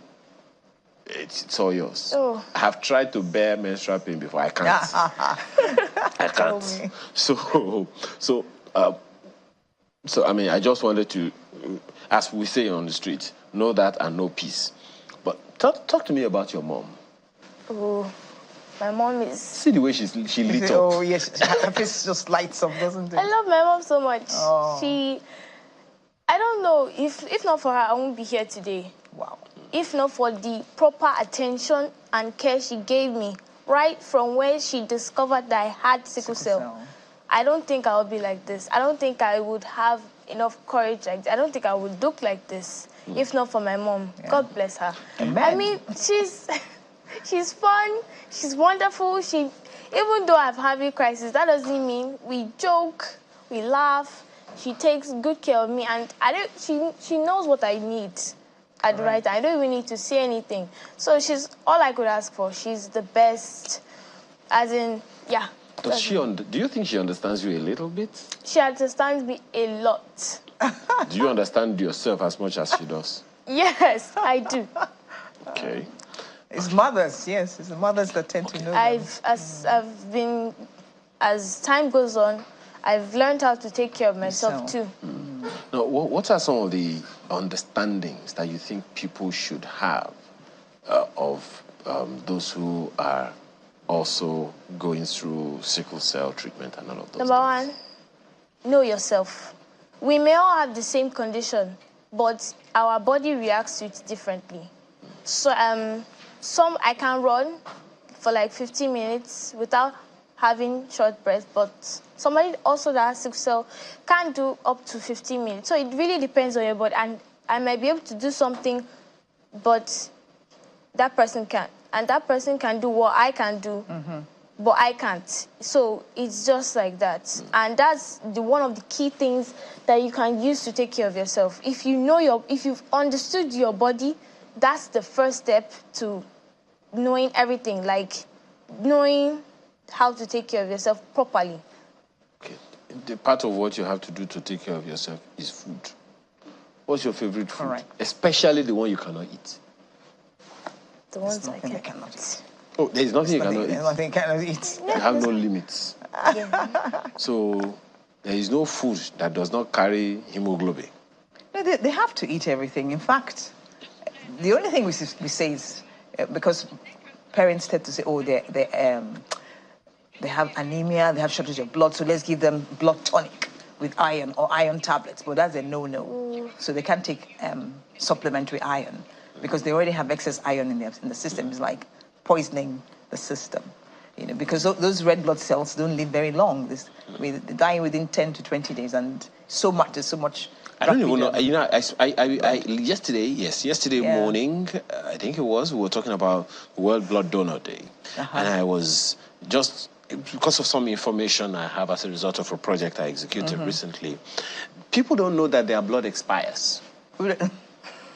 it's all yours. Oh. I have tried to bear menstrual pain before. I can't. I can't. So, I mean, I just wanted to, as we say on the street, know that and know peace. But talk to me about your mom. Oh, my mom is... See the way she lit up. Oh, yes. Her face just lights up, doesn't it? I love my mom so much. Oh. I don't know, if not for her, I won't be here today. Wow. If not for the proper attention and care she gave me, right from when she discovered that I had sickle cell, I don't think I would be like this. I don't think I would have enough courage like this. I don't think I would look like this if not for my mom. Yeah. God bless her. Amen. I mean, she's fun, she's wonderful. Even though I've had a crisis, that doesn't mean we joke, we laugh. She takes good care of me, and she knows what I need at the right time. I don't even need to say anything. So she's all I could ask for. She's the best, as in, yeah. Do you think she understands you a little bit? She understands me a lot. Do you understand yourself as much as she does? Yes, I do. Okay. It's mothers, yes. It's the mothers that tend to know them. As time goes on, I've learned how to take care of myself too. Now, what are some of the understandings that you think people should have of those who are also going through sickle cell treatment and all of those Number one, know yourself. We may all have the same condition, but our body reacts to it differently. So I can run for like 15 minutes without having short breath, but somebody also that has sickle cell can do up to 15 minutes. So it really depends on your body. And I might be able to do something, but that person can't. And that person can do what I can do, but I can't. So it's just like that. And that's one of the key things that you can use to take care of yourself. If you've understood your body, that's the first step to knowing everything, like knowing how to take care of yourself properly. Okay. The part of what you have to do to take care of yourself is food. What's your favorite food? Right. Especially the one you cannot eat. The ones I cannot eat. Oh, there's nothing you cannot eat. There's nothing you cannot eat. You have no limits. So there is no food that does not carry hemoglobin. No, they have to eat everything. In fact, the only thing we say is, because parents tend to say, oh, they have anemia, they have shortage of blood, so let's give them blood tonic with iron or iron tablets. But that's a no-no. So they can't take supplementary iron because they already have excess iron in the system. It's like poisoning the system, because those red blood cells don't live very long. They die within 10 to 20 days, and there's so much. I don't even know. Yesterday morning, I think it was, we were talking about World Blood Donor Day, and I was just, because of some information I have as a result of a project I executed recently, people don't know that their blood expires.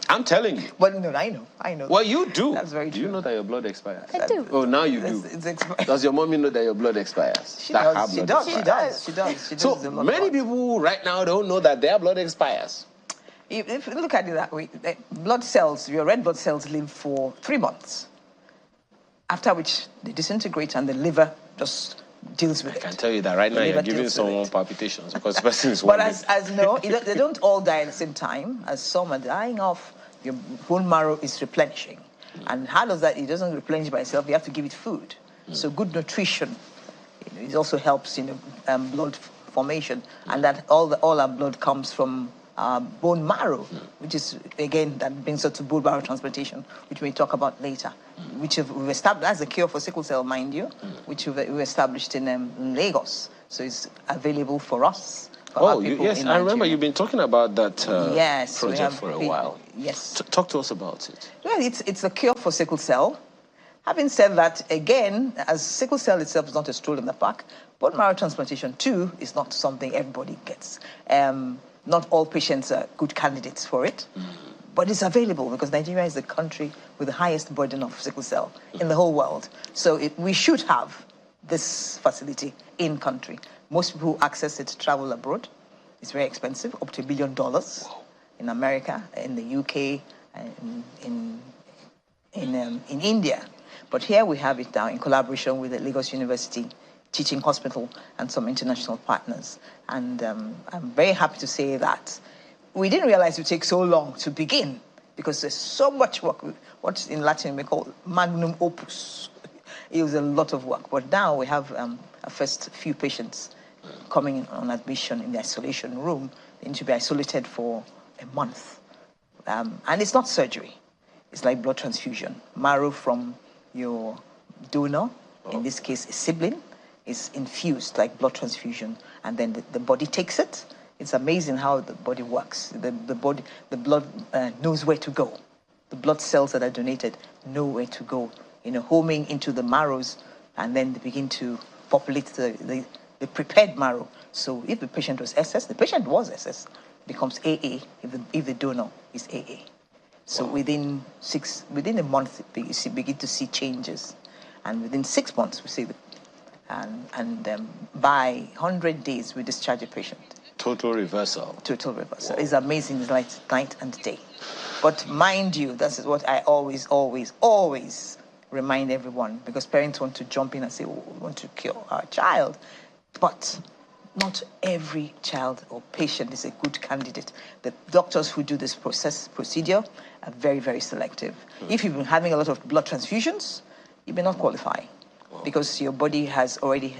I'm telling you. Well, no, I know. Well, you do. That's very true. Do you know that your blood expires? I do. Oh, now you do. It's expired. Does your mommy know that your blood expires? She does. She does. So many people right now don't know that their blood expires. If you look at it that way, blood cells, your red blood cells live for 3 months, after which they disintegrate and the liver just deals with it. I can tell you that right now you're giving someone palpitations because the person is But as no, they don't all die at the same time. As some are dying off, your bone marrow is replenishing. And how does that? It doesn't replenish by itself. You have to give it food. So good nutrition, it also helps blood formation, and that all our blood comes from bone marrow, which is, again, that brings us to bone marrow transplantation, which we'll talk about later, which we've established as a cure for sickle cell, mind you, which we've established in Lagos. So it's available for us. For yes, I remember you've been talking about that project for a while. Yes. Talk to us about it. Well, it's a cure for sickle cell. Having said that, again, as sickle cell itself is not a stroll in the park, bone marrow transplantation too is not something everybody gets. Not all patients are good candidates for it, but it's available because Nigeria is the country with the highest burden of sickle cell in the whole world. So we should have this facility in country. Most people who access it travel abroad. It's very expensive, up to $1 billion in America, in the UK, in India. But here we have it now in collaboration with the Lagos University Teaching Hospital and some international partners. And I'm very happy to say that we didn't realize it would take so long to begin because there's so much work, what in Latin we call magnum opus. It was a lot of work. But now we have our first few patients coming in on admission in the isolation room. They need to be isolated for a month. And it's not surgery. It's like blood transfusion. Marrow from your donor, in this case a sibling, is infused like blood transfusion, and then the body takes it. It's amazing how the body works. The blood knows where to go. The blood cells that are donated know where to go, homing into the marrows, and then they begin to populate the prepared marrow. So if the patient was SS, the patient was SS, becomes AA if the donor is AA. So within a month, you begin to see changes, and within 6 months, we see by 100 days, we discharge a patient. Total reversal. Total reversal. It's amazing. It's like night and day. But mind you, this is what I always remind everyone, because parents want to jump in and say, oh, we want to cure our child. But not every child or patient is a good candidate. The doctors who do this procedure are very, very selective. If you've been having a lot of blood transfusions, you may not qualify because your body has already,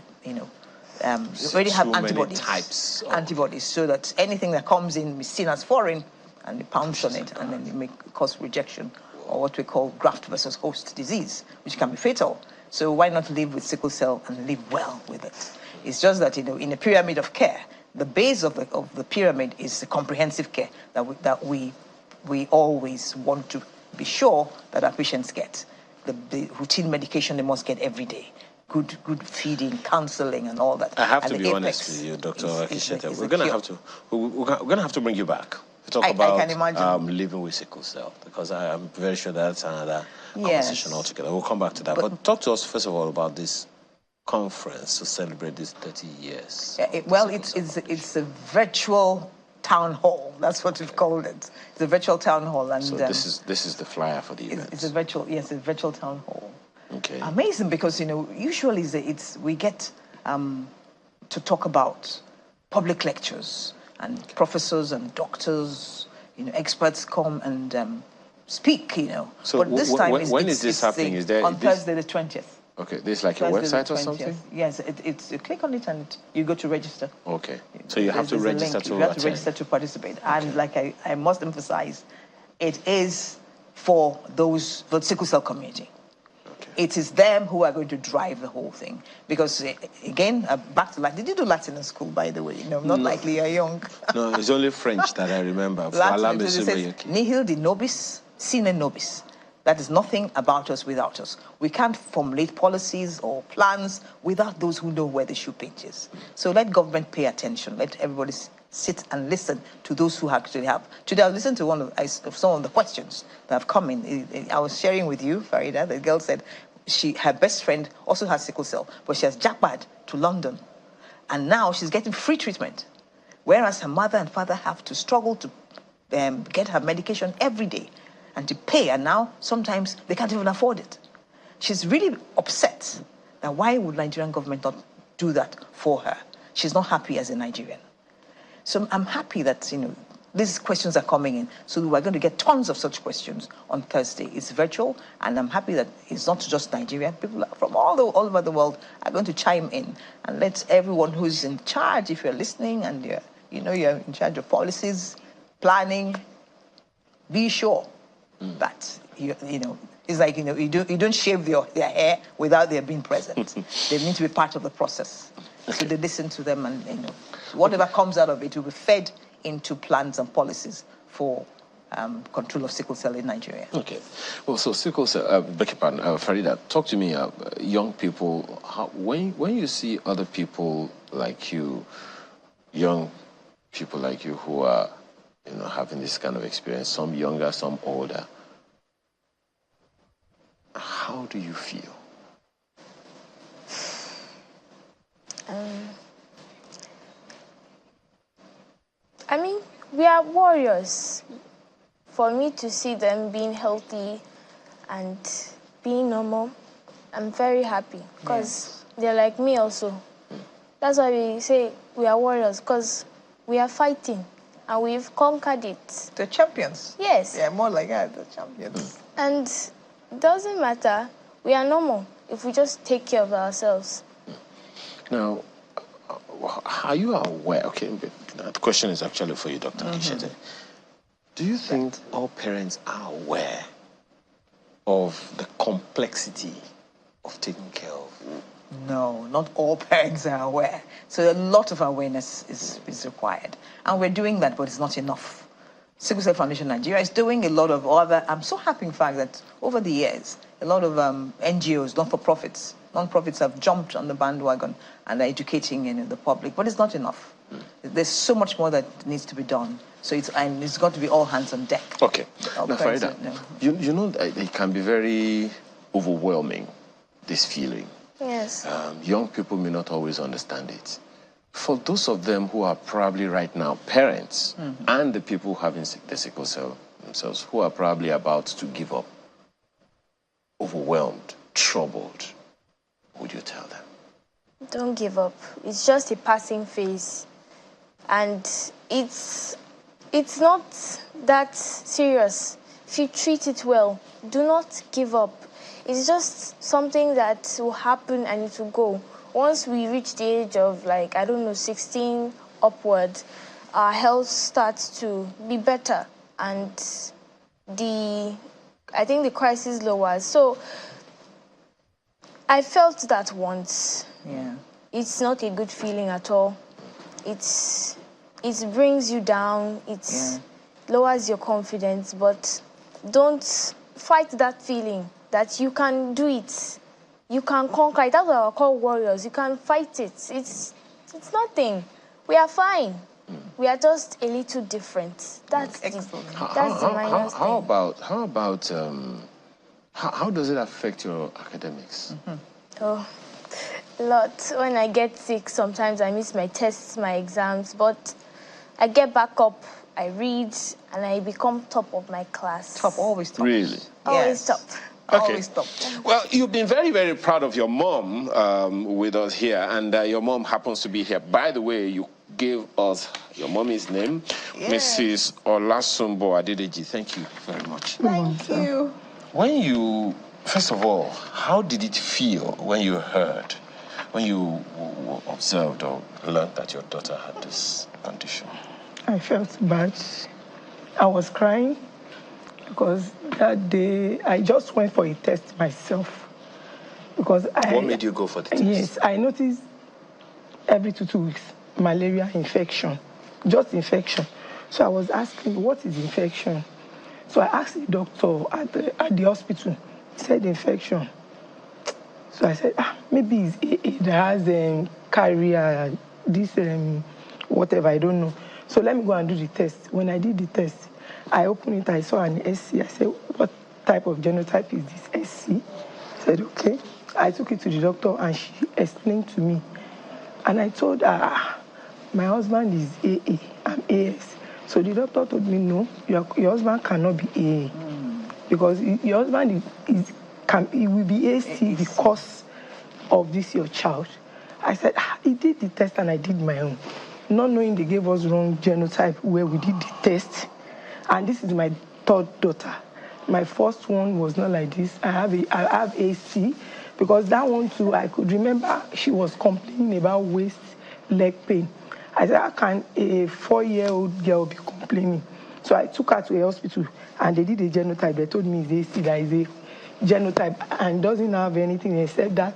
already have antibodies, so that anything that comes in is seen as foreign, and they pounce on it, and then it may cause rejection, or what we call graft versus host disease, which can be fatal. So why not live with sickle cell and live well with it? It's just that, in a pyramid of care, the base of the pyramid is the comprehensive care that we always want to be sure that our patients get. The routine medication they must get every day. Good feeding, counseling, and all that. I have to be honest with you, Dr. Akishete. We're gonna have to bring you back to talk about I can imagine. living with sickle cell, because I'm very sure that's another conversation altogether. We'll come back to that. But talk to us first of all about this conference to celebrate these 30 years. It's a virtual town hall. That's what we've called it. It's a virtual town hall, and so this is the flyer for the event. It's a virtual town hall. Okay. Amazing, because usually we get to talk about public lectures, and professors and doctors, experts come and speak. So but this time when is this happening? Is there on Thursday the 20th? Okay, there's like a website or something? Yes, you click on it and you go to register. Okay, so you have to register to You have to register to participate. Okay. And like I must emphasize, it is for the sickle cell community. Okay. It is them who are going to drive the whole thing. Because again, back to Latin. Did you do Latin in school, by the way? Not likely you're young. No, it's only French that I remember. Latin, it says, nihil de nobis sine nobis. That is nothing about us without us. We can't formulate policies or plans without those who know where the shoe pinches. So let government pay attention. Let everybody sit and listen to those who actually have. Today, I listened to some of the questions that have come in. I was sharing with you, Farida, the girl said her best friend also has sickle cell, but she has jackpad to London. And now she's getting free treatment, whereas her mother and father have to struggle to get her medication every day and to pay, and now sometimes they can't even afford it. She's really upset that why would Nigerian government not do that for her? She's not happy as a Nigerian. So I'm happy that, these questions are coming in. So we're going to get tons of such questions on Thursday. It's virtual, and I'm happy that it's not just Nigeria. People from all over the world are going to chime in, and let everyone who's in charge, if you're listening and you're in charge of policies, planning, be sure that it's like you don't shave their hair without their being present. They need to be part of the process. Okay. So they listen to them, and whatever comes out of it will be fed into plans and policies for control of sickle cell in Nigeria. Okay. Well, so sickle cell, Farida, talk to me, young people, when you see other people like you, young people like you who are, having this kind of experience, some younger, some older, how do you feel? I mean, we are warriors. For me to see them being healthy and being normal, I'm very happy because they're like me also. That's why we say we are warriors, because we are fighting and we've conquered it. The champions. Yes. Yeah, more like that, the champions. And it doesn't matter. We are normal if we just take care of ourselves. Now, are you aware? Okay, the question is actually for you, Dr. Kishete. Do you think all parents are aware of the complexity of taking care of? No, not all parents are aware. So a lot of awareness is required. And we're doing that, but it's not enough. Sickle Cell Foundation Nigeria is doing a lot of other... I'm so happy, in fact, that over the years, a lot of NGOs, non-profits have jumped on the bandwagon and are educating the public, but it's not enough. There's so much more that needs to be done. So it's got to be all hands on deck. Okay. Now, Farida, you know it can be very overwhelming, this feeling. Yes. Young people may not always understand it. For those of them who are probably right now parents and the people having the sickle cell themselves, who are probably about to give up, overwhelmed, troubled, what would you tell them? Don't give up. It's just a passing phase. And it's not that serious. If you treat it well, do not give up. It's just something that will happen and it will go. Once we reach the age of 16 upward, our health starts to be better and I think the crisis lowers. So I felt that once. Yeah. It's not a good feeling at all. It brings you down. It lowers your confidence. But don't fight that feeling that you can do it. You can conquer it. That's what I call warriors. You can fight it. It's nothing. We are fine. We are just a little different. That's the minus thing. How does it affect your academics? Oh, a lot. When I get sick, sometimes I miss my tests, my exams, but I get back up, I read, and I become top of my class. Top, always top. Really? Always top. Okay. Always top. Well, you've been very, very proud of your mom with us here, and your mom happens to be here. By the way, you gave us your mommy's name, Mrs. Olasumbo Adedeji. Thank you very much. Thank you. When you, first of all, how did it feel when you observed or learned that your daughter had this condition? I felt bad. I was crying because that day I just went for a test myself. Because what made you go for the test? Yes, I noticed every 2 weeks malaria infection, just infection. So I was asking, what is infection? So I asked the doctor at the hospital. He said infection. So I said, maybe it has carrier, this, whatever, I don't know. So let me go and do the test. When I did the test, I opened it, I saw an SC. I said, what type of genotype is this SC? He said, okay. I took it to the doctor and she explained to me. And I told her, my husband is AA, I'm AS. So the doctor told me, no, your husband cannot be AA. Because your husband he will be AC because of this, your child. I said, he did the test and I did my own. Not knowing they gave us wrong genotype where we did the test. And this is my third daughter. My first one was not like this. I have AC because that one too, I could remember she was complaining about waist, leg pain. I said, how can a 4-year-old girl be complaining? So I took her to a hospital and they did a genotype. They told me it's AC, that is a genotype and doesn't have anything except that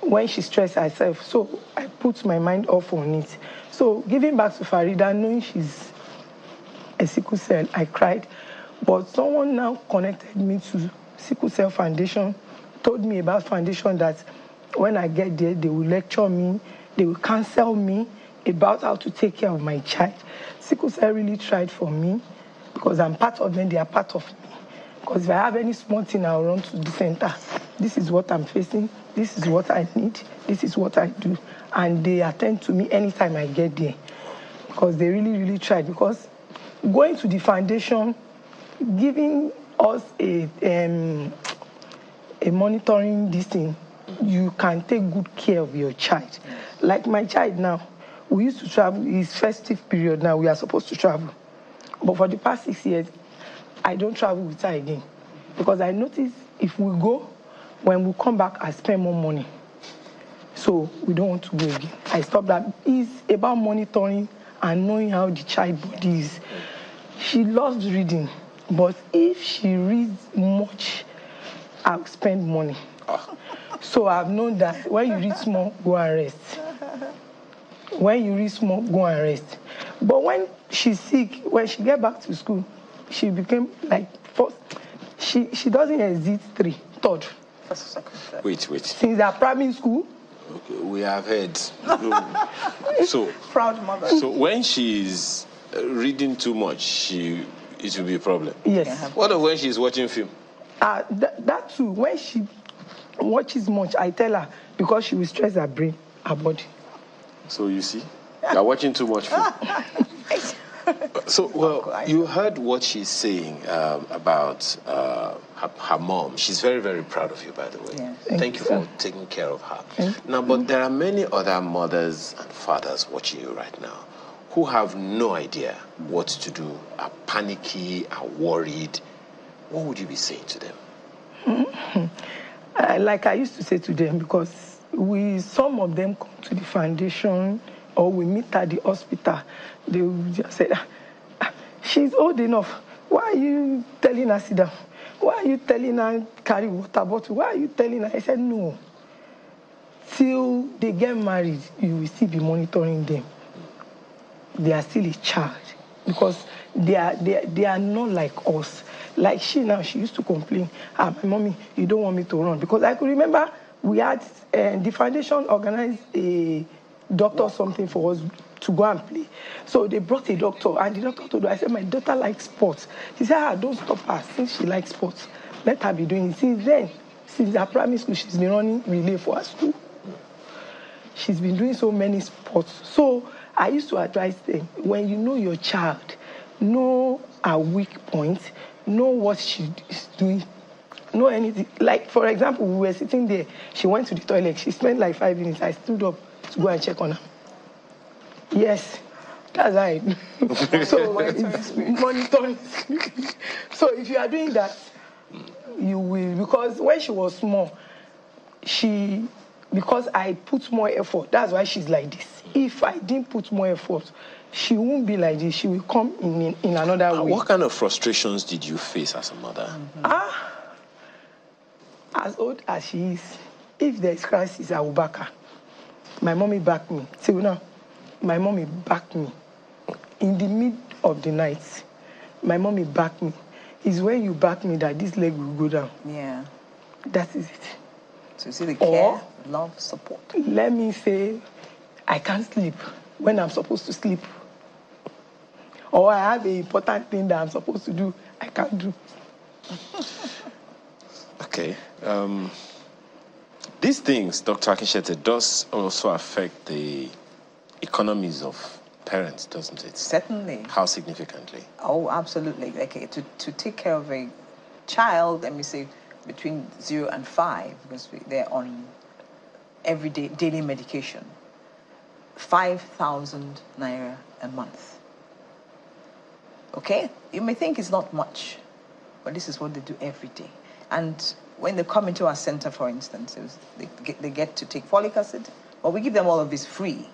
when she stressed herself. So I put my mind off on it. So giving back to Farida, knowing she's a sickle cell, I cried. But someone now connected me to Sickle Cell Foundation, told me about foundation that when I get there, they will lecture me, they will counsel me about how to take care of my child. Sickle Cell really tried for me because I'm part of them, they are part of me. Because if I have any small thing, I'll run to the center. This is what I'm facing, this is what I need, this is what I do. And they attend to me anytime I get there. Because they really, really tried. Because going to the foundation, giving us a monitoring this thing, you can take good care of your child. Like my child now, we used to travel, it's festive period now, we are supposed to travel. But for the past 6 years, I don't travel with her again. Because I notice if we go, when we come back, I spend more money. So we don't want to go again. I stopped that. It's about monitoring and knowing how the child body is. She loves reading, but if she reads much, I'll spend money. So I've known that when you read small, go and rest. When you read small, go and rest. But when she's sick, when she get back to school, she became like first. She doesn't exit third. Wait. Since her primary school. Okay, we have heard. So proud mother. So when she's reading too much, it will be a problem. Yes. What of when she's watching film? That too. When she watches much, I tell her because she will stress her brain, her body. So you see, you're watching too much film. So, well, you heard what she's saying about her mom. She's very, very proud of you, by the way. Yeah. Thank you for taking care of her. Now, but there are many other mothers and fathers watching you right now who have no idea what to do, are panicky, are worried. What would you be saying to them? Like I used to say to them, because some of them come to the foundation or we meet at the hospital, they will just say, she's old enough. Why are you telling her sit down? Why are you telling her carry water bottle? Why are you telling her? I said, no. Till they get married, you will still be monitoring them. They are still a child because they are not like us. Like she now, she used to complain, my mommy, you don't want me to run. Because I could remember we had, the foundation organized a doctor something for us to go and play. So they brought a doctor, and the doctor told her, I said, my daughter likes sports. She said, don't stop her since she likes sports. Let her be doing it. Since then, since her primary school, she's been running relay for her school. She's been doing so many sports. So I used to advise them, when you know your child, know her weak points, know what she is doing, know anything. Like, for example, we were sitting there, she went to the toilet, she spent like 5 minutes, I stood up to go and check on her. Yes, that's right. So it's monitoring. So if you are doing that, you will, because when she was small, because I put more effort, that's why she's like this. If I didn't put more effort, she won't be like this. She will come in another way. What kind of frustrations did you face as a mother? As old as she is, if there is crisis, I will back her. My mommy backed me. Till now, my mommy backed me. In the mid of the night, my mommy backed me. It's when you back me that this leg will go down. Yeah. That is it. So you see the care, love, support. Let me say, I can't sleep. when I'm supposed to sleep. Or I have an important thing that I'm supposed to do, I can't do. Okay. These things, Dr. Akishete, does also affect the economies of parents, doesn't it? Certainly. How significantly? Oh, absolutely. Okay, to take care of a child, let me say, between 0 and 5, because they're on everyday daily medication, 5,000 naira a month. Okay? You may think it's not much, but this is what they do every day. And when they come into our center, for instance, they get to take folic acid, but we give them all of this free.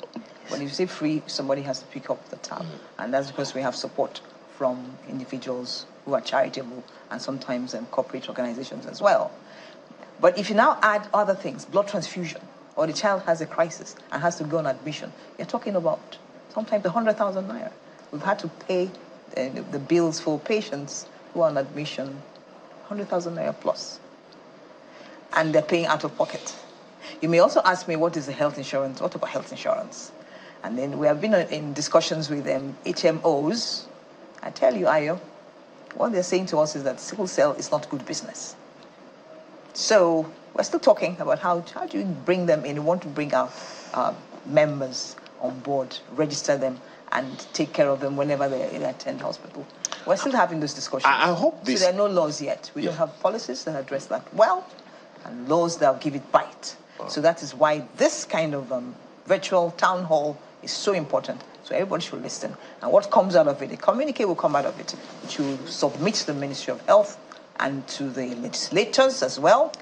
When you say free, somebody has to pick up the tab. And that's because we have support from individuals who are charitable and sometimes corporate organizations as well. But if you now add other things, blood transfusion, or the child has a crisis and has to go on admission, you're talking about sometimes 100,000 naira. We've had to pay the bills for patients who are on admission, 100,000 naira plus. And they're paying out of pocket. You may also ask me, what is the health insurance? What about health insurance? And then we have been in discussions with HMOs. I tell you, Ayo, what they're saying to us is that sickle cell is not good business. So we're still talking about how do you bring them in. We want to bring our members on board, register them, and take care of them whenever they attend hospital. We're still having those discussions. I hope this... So there are no laws yet. We don't have policies that address that well, and laws that will give it bite. So that is why this kind of virtual town hall is so important. So everybody should listen. And what comes out of it, a communique will come out of it, which will submit to the Ministry of Health and to the legislators as well.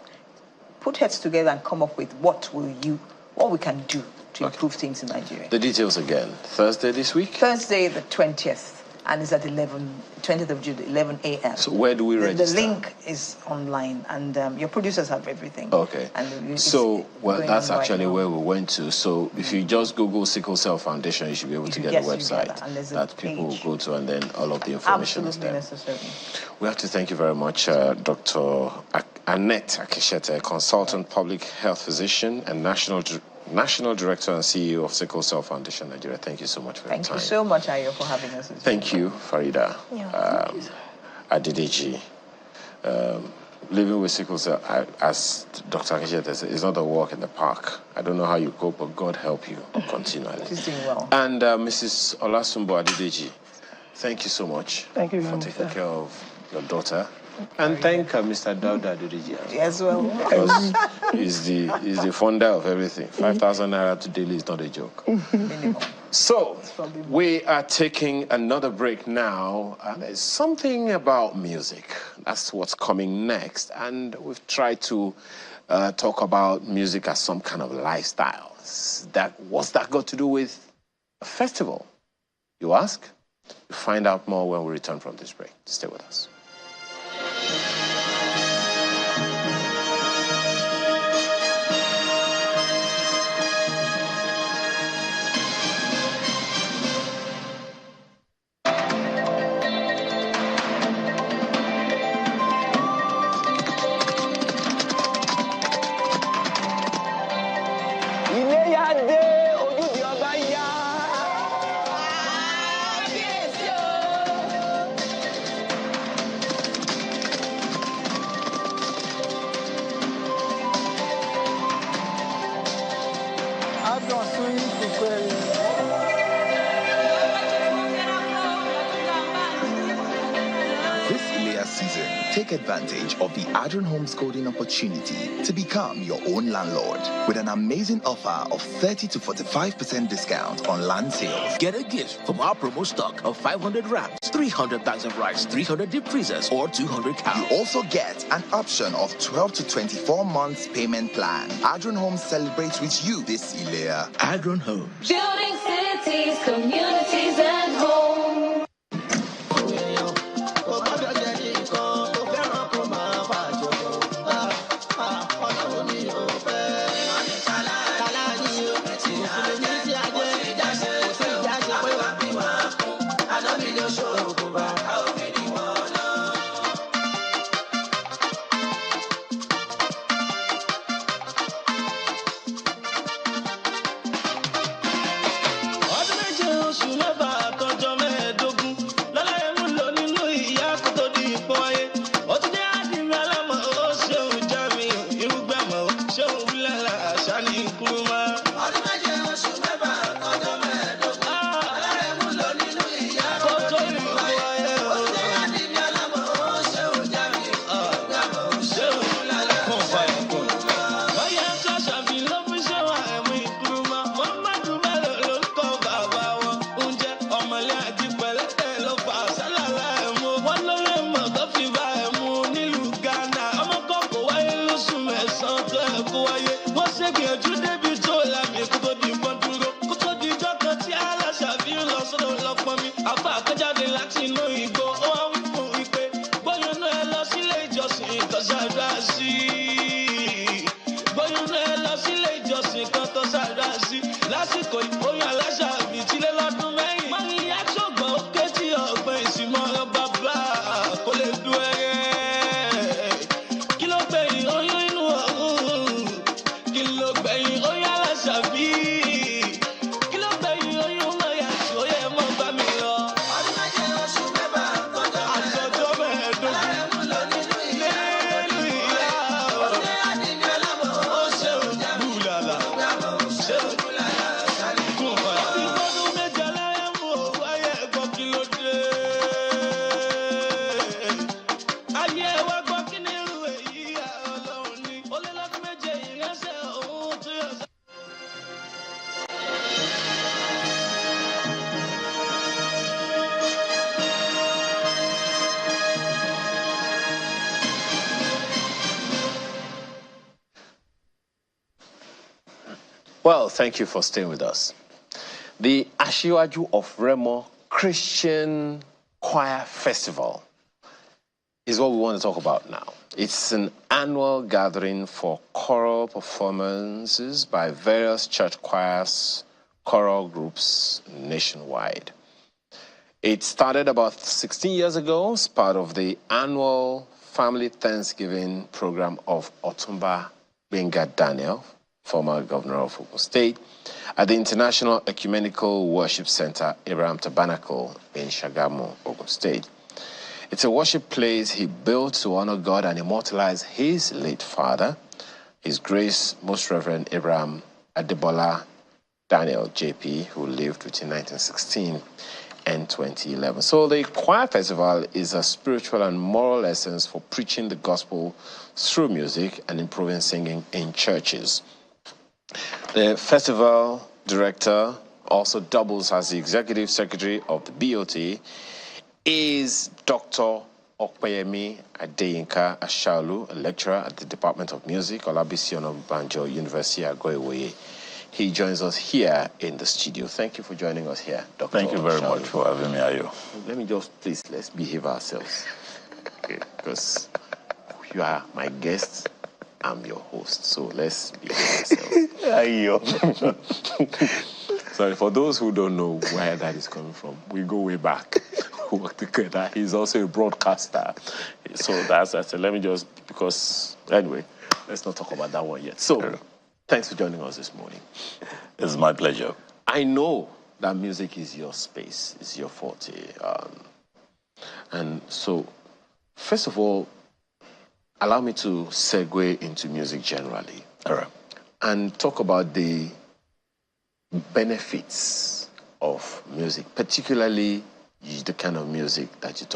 Put heads together and come up with what we can do to improve things in Nigeria. The details again. Thursday this week? Thursday the 20th, and it's at 20th of June, 11 a.m. So where do we register? The link is online, and your producers have everything. Okay. And so, well, that's actually right where we went to. So if you just Google Sickle Cell Foundation, you should be able to get the website that people will go to, and then all of the information is there. Necessary. We have to thank you very much, Dr. Annette Akishete, consultant public health physician and National Director and CEO of Sickle Cell Foundation Nigeria. Thank you so much for your time. Thank you so much, Ayo, for having us. Thank you, Farida. Adideji. Living with sickle cell, as Dr. Akishete said, is not a walk in the park. I don't know how you cope, but God help you continually. She's doing well. And Mrs. Olasumbo Adideji, thank you so much for taking care of your daughter. And thank Mr. Dauda Adedeji as well. Because he's the founder of everything. 5,000 naira to daily is not a joke. So, we are taking another break now. And there's something about music. That's what's coming next. And we've tried to talk about music as some kind of lifestyle. What's that got to do with a festival? You ask? You'll find out more when we return from this break. Stay with us. Take advantage of the Adron Homes golden opportunity to become your own landlord with an amazing offer of 30 to 45% discount on land sales. Get a gift from our promo stock of 500 rams, 300 bags of rice, 300 deep freezers, or 200 cows. You also get an option of 12 to 24 months payment plan. Adron Homes celebrates with you this Ilea. Adron Homes. Building cities, communities, and homes. Well, thank you for staying with us. The Ashiwaju of Remo Christian Choir Festival is what we want to talk about now. It's an annual gathering for choral performances by various church choirs, choral groups nationwide. It started about 16 years ago as part of the annual Family Thanksgiving program of Otumba Benga Daniel, former governor of Ogun State, at the International Ecumenical Worship Center, Abraham Tabernacle in Shagamu, Ogun State. It's a worship place he built to honor God and immortalize his late father, His Grace Most Reverend Abraham Adebola Daniel, JP, who lived between 1916 and 2011. So the Choir Festival is a spiritual and moral lessons for preaching the gospel through music and improving singing in churches. The festival director also doubles as the executive secretary of the BOT is Dr. Okpeyemi Adeyinka Ashalu, a lecturer at the Department of Music, Olabisi Onabanjo, University Agoiwoye. He joins us here in the studio. Thank you for joining us here, Dr. Thank you very Ashalu. much for having me, Ayo. Let me just, please, let's behave ourselves. Okay, because you are my guest, I'm your host, so let's behave ourselves. Ayo. Sorry, for those who don't know where that is coming from, we go way back. We work together. He's also a broadcaster. So that's it. Let me just, because, anyway, let's not talk about that one yet. So, thanks for joining us this morning. It's my pleasure. I know that music is your space, it's your forte. And so, first of all, allow me to segue into music generally. All right. And talk about the benefits of music, particularly the kind of music that you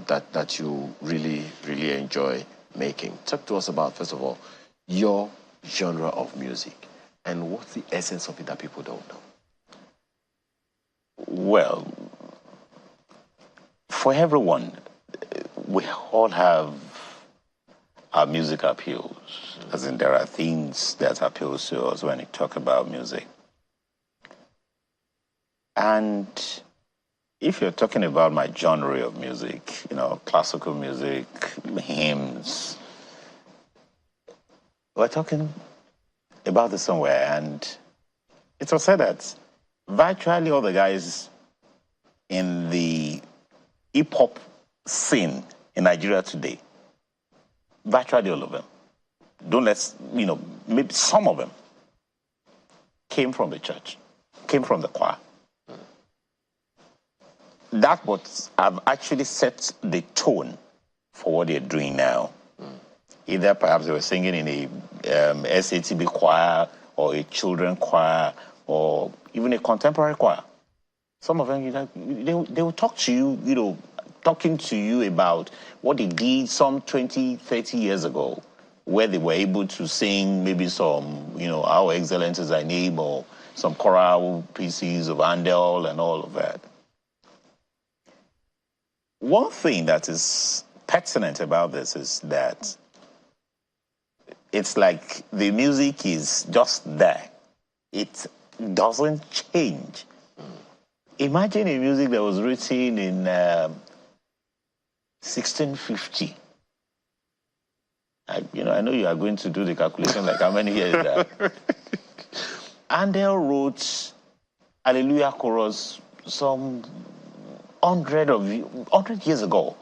that you really enjoy making. Talk to us about, first of all, your genre of music and what's the essence of it that people don't know. Well, for everyone, we all have our music appeals. As in, there are things that appeal to us when you talk about music. And if you're talking about my genre of music, you know, classical music, hymns, we're talking about this somewhere. And it was said that virtually all the guys in the hip-hop scene in Nigeria today, virtually all of them, maybe some of them came from the church, came from the choir. That what have actually set the tone for what they're doing now. Either perhaps they were singing in a SATB choir or a children choir, or even a contemporary choir. Some of them, they will talk to you, talking to you about what they did some 20, 30 years ago, where they were able to sing maybe some, How Excellent Is Thy Name, or some choral pieces of Handel and all of that. One thing that is pertinent about this is that it's like the music is just there. It doesn't change. Imagine a music that was written in 1650. I know you are going to do the calculation like how many years that. Handel wrote Hallelujah chorus some 100 years ago.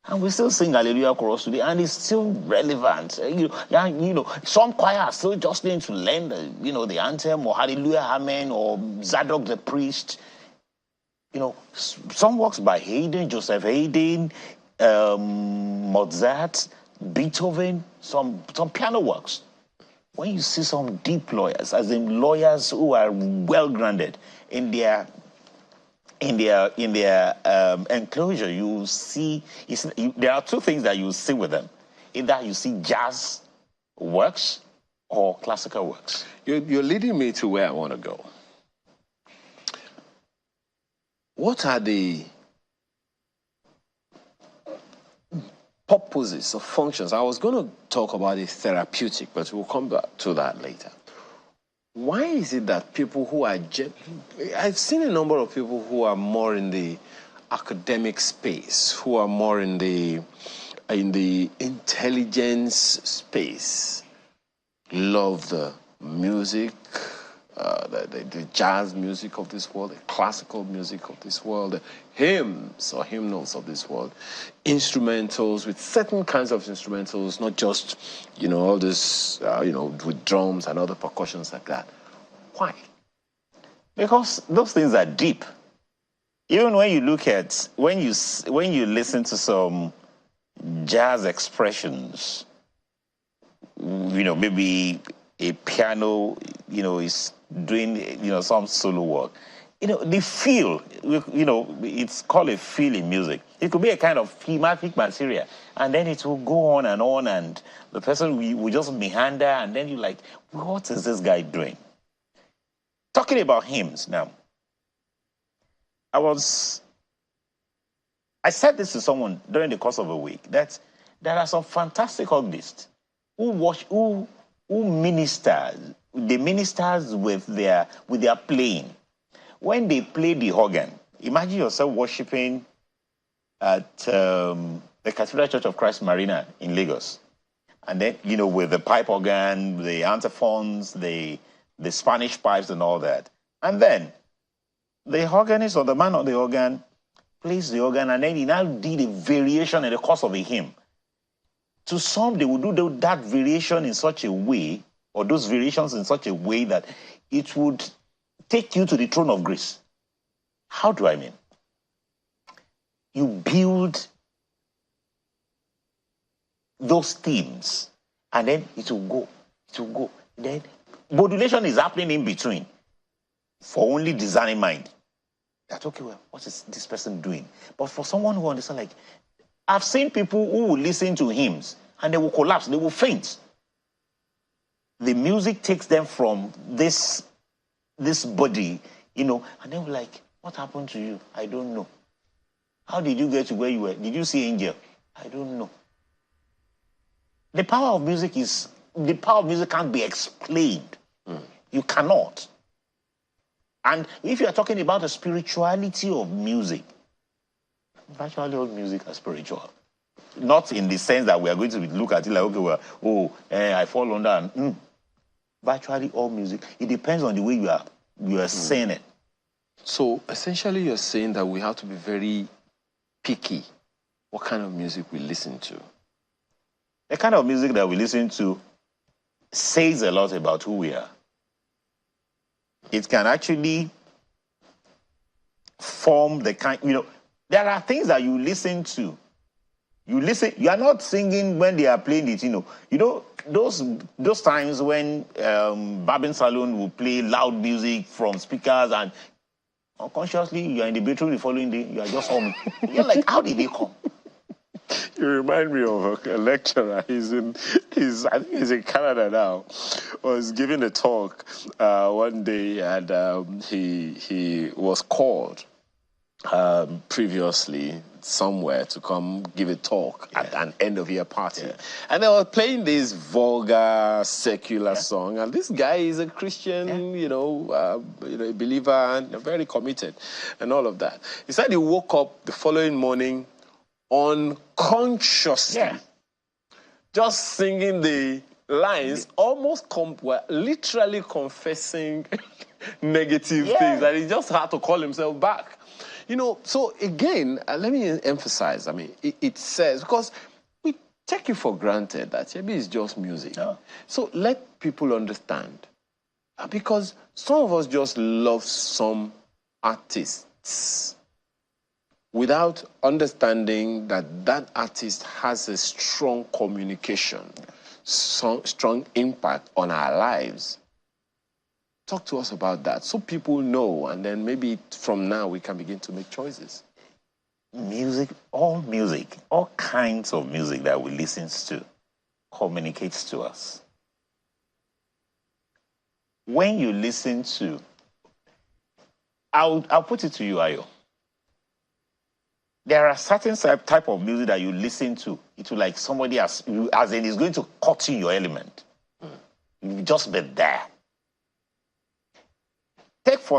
And we still sing Hallelujah chorus today, and it's still relevant. Some choir are still just need to learn the anthem or Hallelujah Amen or Zadok the priest. Some works by Haydn, Joseph Haydn, Mozart, Beethoven, some piano works. When you see some deep lawyers, as in lawyers who are well grounded in their enclosure, you see there are two things that you see with them. Either you see jazz works or classical works. You're leading me to where I want to go. What are the purposes or functions? I was going to talk about the therapeutic, but we'll come back to that later. Why is it that people who are... I've seen a number of people who are more in the academic space, who are more in the intelligence space, love the music, the jazz music of this world, the classical music of this world, the hymns or hymnals of this world, instrumentals, with certain kinds of instrumentals, not just, all this, with drums and other percussions like that. Why? Because those things are deep. Even when you look at, when you listen to some jazz expressions, maybe a piano, is doing, some solo work. The feel, it's called a feel in music. It could be a kind of thematic material, and then it will go on, and the person will just meander, and then you're like, what is this guy doing? Talking about hymns now. I said this to someone during the course of a week, that there are some fantastic organists who ministers. They ministers with their playing. When they play the organ, imagine yourself worshiping at the Cathedral Church of Christ Marina in Lagos. And then, with the pipe organ, the antiphons, the Spanish pipes and all that. And then the organist or the man on the organ plays the organ, and then he now did a variation in the course of a hymn. To some, they will do that variation in such a way, or those variations in such a way that it would take you to the throne of grace. How do I mean? You build those themes, and then it will go. Then modulation is happening in between for only discerning mind. That, okay, well, what is this person doing? But for someone who understands, like, I've seen people who will listen to hymns and they will collapse, they will faint. The music takes them from this body, and they were like, what happened to you? I don't know. How did you get to where you were? Did you see angel? I don't know. The power of music can't be explained. You cannot. And if you are talking about the spirituality of music, virtually all music is spiritual. Not in the sense that we are going to look at it like, okay, I fall under. Virtually all music, it depends on the way you are saying it. So essentially you're saying that we have to be very picky what kind of music we listen to. The kind of music that we listen to says a lot about who we are. It can actually form the kind, there are things that you listen to. You are not singing when they are playing it, those times when Barbing Saloon will play loud music from speakers and unconsciously you are in the bedroom the following day, you are just home. You're like, how did they come? You remind me of a lecturer. I think he's in Canada now. Was giving a talk one day, and he was called previously somewhere to come give a talk at an end-of-year party. And they were playing this vulgar, secular song. And this guy is a Christian, you know, a believer and very committed and all of that. He said he woke up the following morning unconsciously, just singing the lines, almost literally confessing negative things, and he just had to call himself back. You know, so again, let me emphasize, I mean, it says, because we take it for granted that maybe it's just music. So let people understand, because some of us just love some artists without understanding that that artist has a strong communication, strong impact on our lives. Talk to us about that so people know, and then maybe from now we can begin to make choices. Music, all kinds of music that we listen to communicates to us. When you listen to, I'll put it to you, Ayo. There are certain type of music that you listen to. It will like somebody as in is going to cut in your element. You just be there. Take for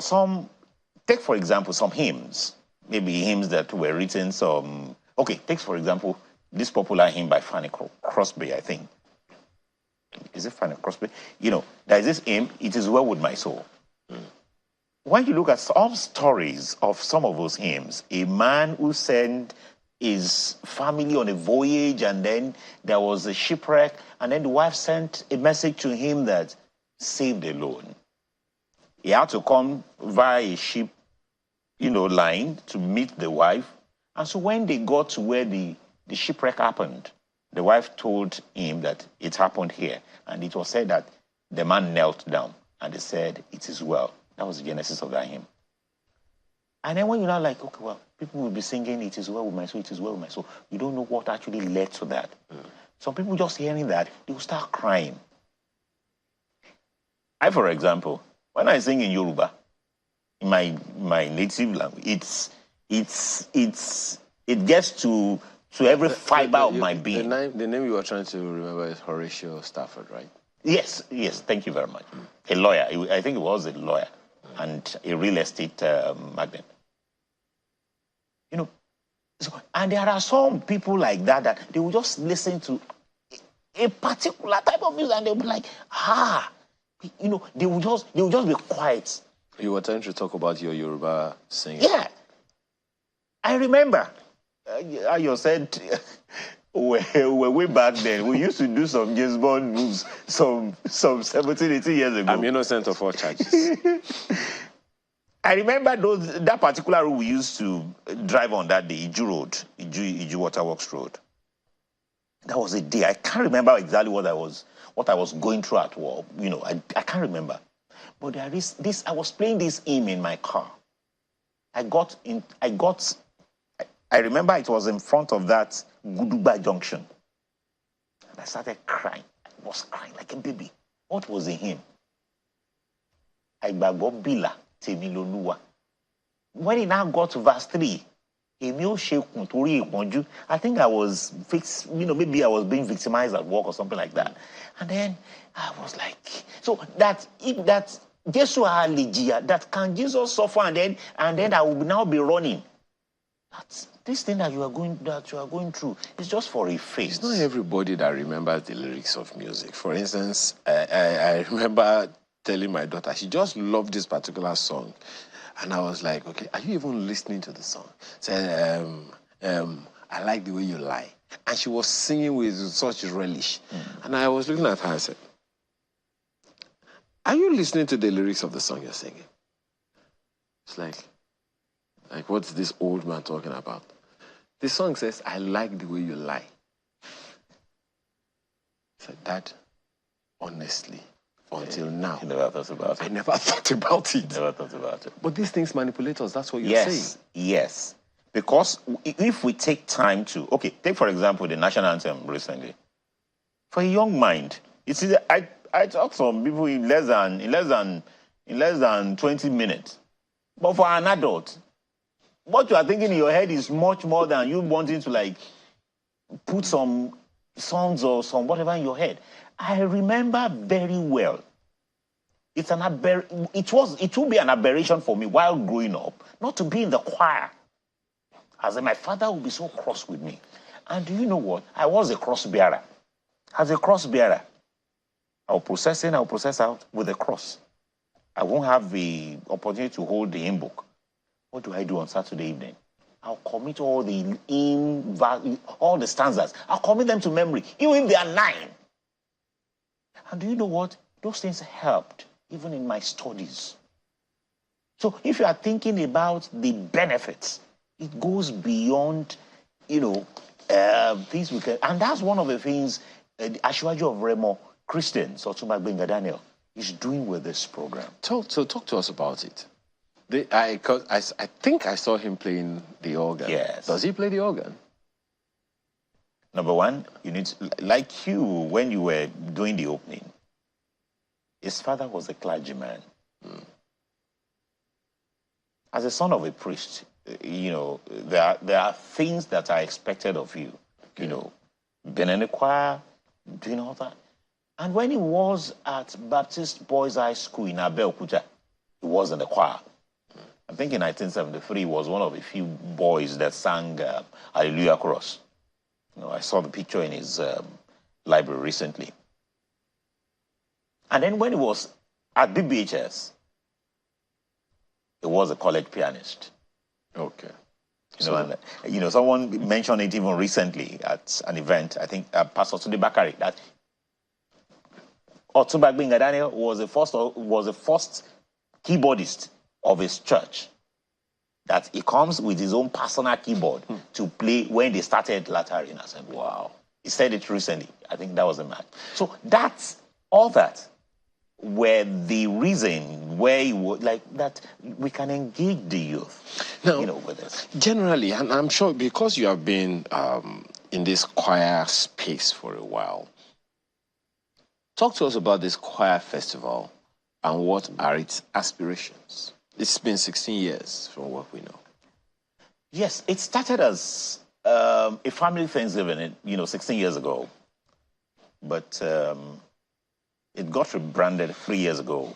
example some hymns. Maybe hymns that were written take for example this popular hymn by Fanny Crosby, I think. Is it Fanny Crosby? You know, there is this hymn, It Is Well With My Soul. When you look at some stories of some of those hymns, a man who sent his family on a voyage and then there was a shipwreck and then the wife sent a message to him that saved alone. He had to come via a ship, line to meet the wife. And so when they got to where the shipwreck happened, the wife told him that it happened here. And it was said that the man knelt down and they said, it is well. That was the genesis of that hymn. And then when you're not like, okay, well, people will be singing, it is well with my soul, it is well with my soul. You don't know what actually led to that. Some people just hearing that, they will start crying. For example, when I sing in Yoruba, in my native language, it gets to every fiber of my being. The name you were trying to remember is Horatio Stafford, right? Yes, thank you very much. A lawyer, I think he was a lawyer and a real estate magnate. And there are some people like that they will just listen to a particular type of music and they'll be like, they will just be quiet. You were trying to talk about your Yoruba singing. Yeah. I remember, you said, way back then, we used to do some James Bond moves some 17, 18 years ago. I'm innocent of all charges. I remember that particular road we used to drive on that day, Iju Road, Iju Waterworks Road. That was a day. I can't remember exactly what I was going through at war. I can't remember. But there is this. I was playing this hymn in my car. I remember it was in front of that Guduba Junction. And I started crying. I was crying like a baby. What was the hymn? Aigbagbọ́ Bìlà Tèmi Lolúwa. When it now got to verse 3, I think I was maybe I was being victimized at work or something like that. And then I was like, so that can Jesus suffer and then I will now be running. This thing that you are going through is just for a phase. It's not everybody that remembers the lyrics of music. For instance, I remember telling my daughter, she just loved this particular song. And I was like, okay, are you even listening to the song? Said, I like the way you lie. And she was singing with such relish. And I was looking at her and said, are you listening to the lyrics of the song you're singing? It's like what's this old man talking about? The song says, I like the way you lie. I said, Dad, honestly, until now. You never thought about it. I never thought about it. Never thought about it. But these things manipulate us. That's what you're saying. Yes. Because if we take time to, okay, take for example the national anthem recently. For a young mind, you see, I talk to some people in less than 20 minutes. But for an adult, what you are thinking in your head is much more than you wanting to like put some songs or some whatever in your head. I remember very well. It will be an aberration for me while growing up not to be in the choir. As my father would be so cross with me. And do you know what? I was a cross bearer. As a cross bearer, I'll process in, I'll process out with a cross. I won't have the opportunity to hold the hymn book. What do I do on Saturday evening? I'll commit all the stanzas. I'll commit them to memory, even if they are 9. And do you know what? Those things helped, even in my studies. So if you are thinking about the benefits, it goes beyond, things we can. And that's one of the things Ashwaju of Remo, Christians, Otumba Gbenga Daniel, is doing with this program. Talk to us about it. I think I saw him playing the organ. Yes. Does he play the organ? Number one, you need to, like you, when you were doing the opening, his father was a clergyman. As a son of a priest, there are things that are expected of you. Being in the choir, doing all that. And when he was at Baptist Boys High School in Abeokuta, he was in the choir. I think in 1973 he was one of the few boys that sang Hallelujah Chorus. I saw the picture in his library recently. And then when he was at BBHS, he was a college pianist. Okay. Someone mentioned it even recently at an event. I think Pastor Tunde Bakari, that Otumba Gbenga Daniel was the first keyboardist of his church. That he comes with his own personal keyboard to play when they started Latter in Assembly. Wow. He said it recently. I think that was a match. So that's all that were the reason where you would like that we can engage the youth. Now, with this. Generally, and I'm sure because you have been in this choir space for a while, talk to us about this choir festival and what are its aspirations. It's been 16 years from what we know. Yes, it started as a family Thanksgiving, 16 years ago. But it got rebranded 3 years ago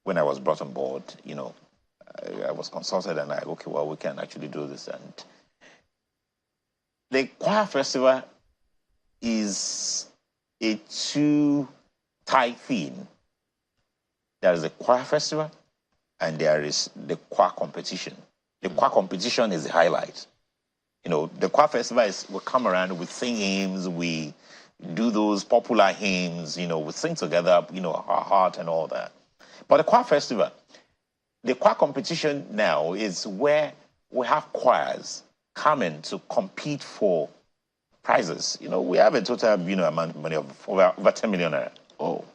when I was brought on board. I was consulted and we can actually do this. And the choir festival is a two-type theme. There is a choir festival and there is the choir competition. The choir competition is the highlight. The choir festival we come around, we sing hymns, we do those popular hymns, we sing together, our heart and all that. But the choir festival, the choir competition now is where we have choirs coming to compete for prizes. We have a total, amount of money of over 10 million naira. Oh.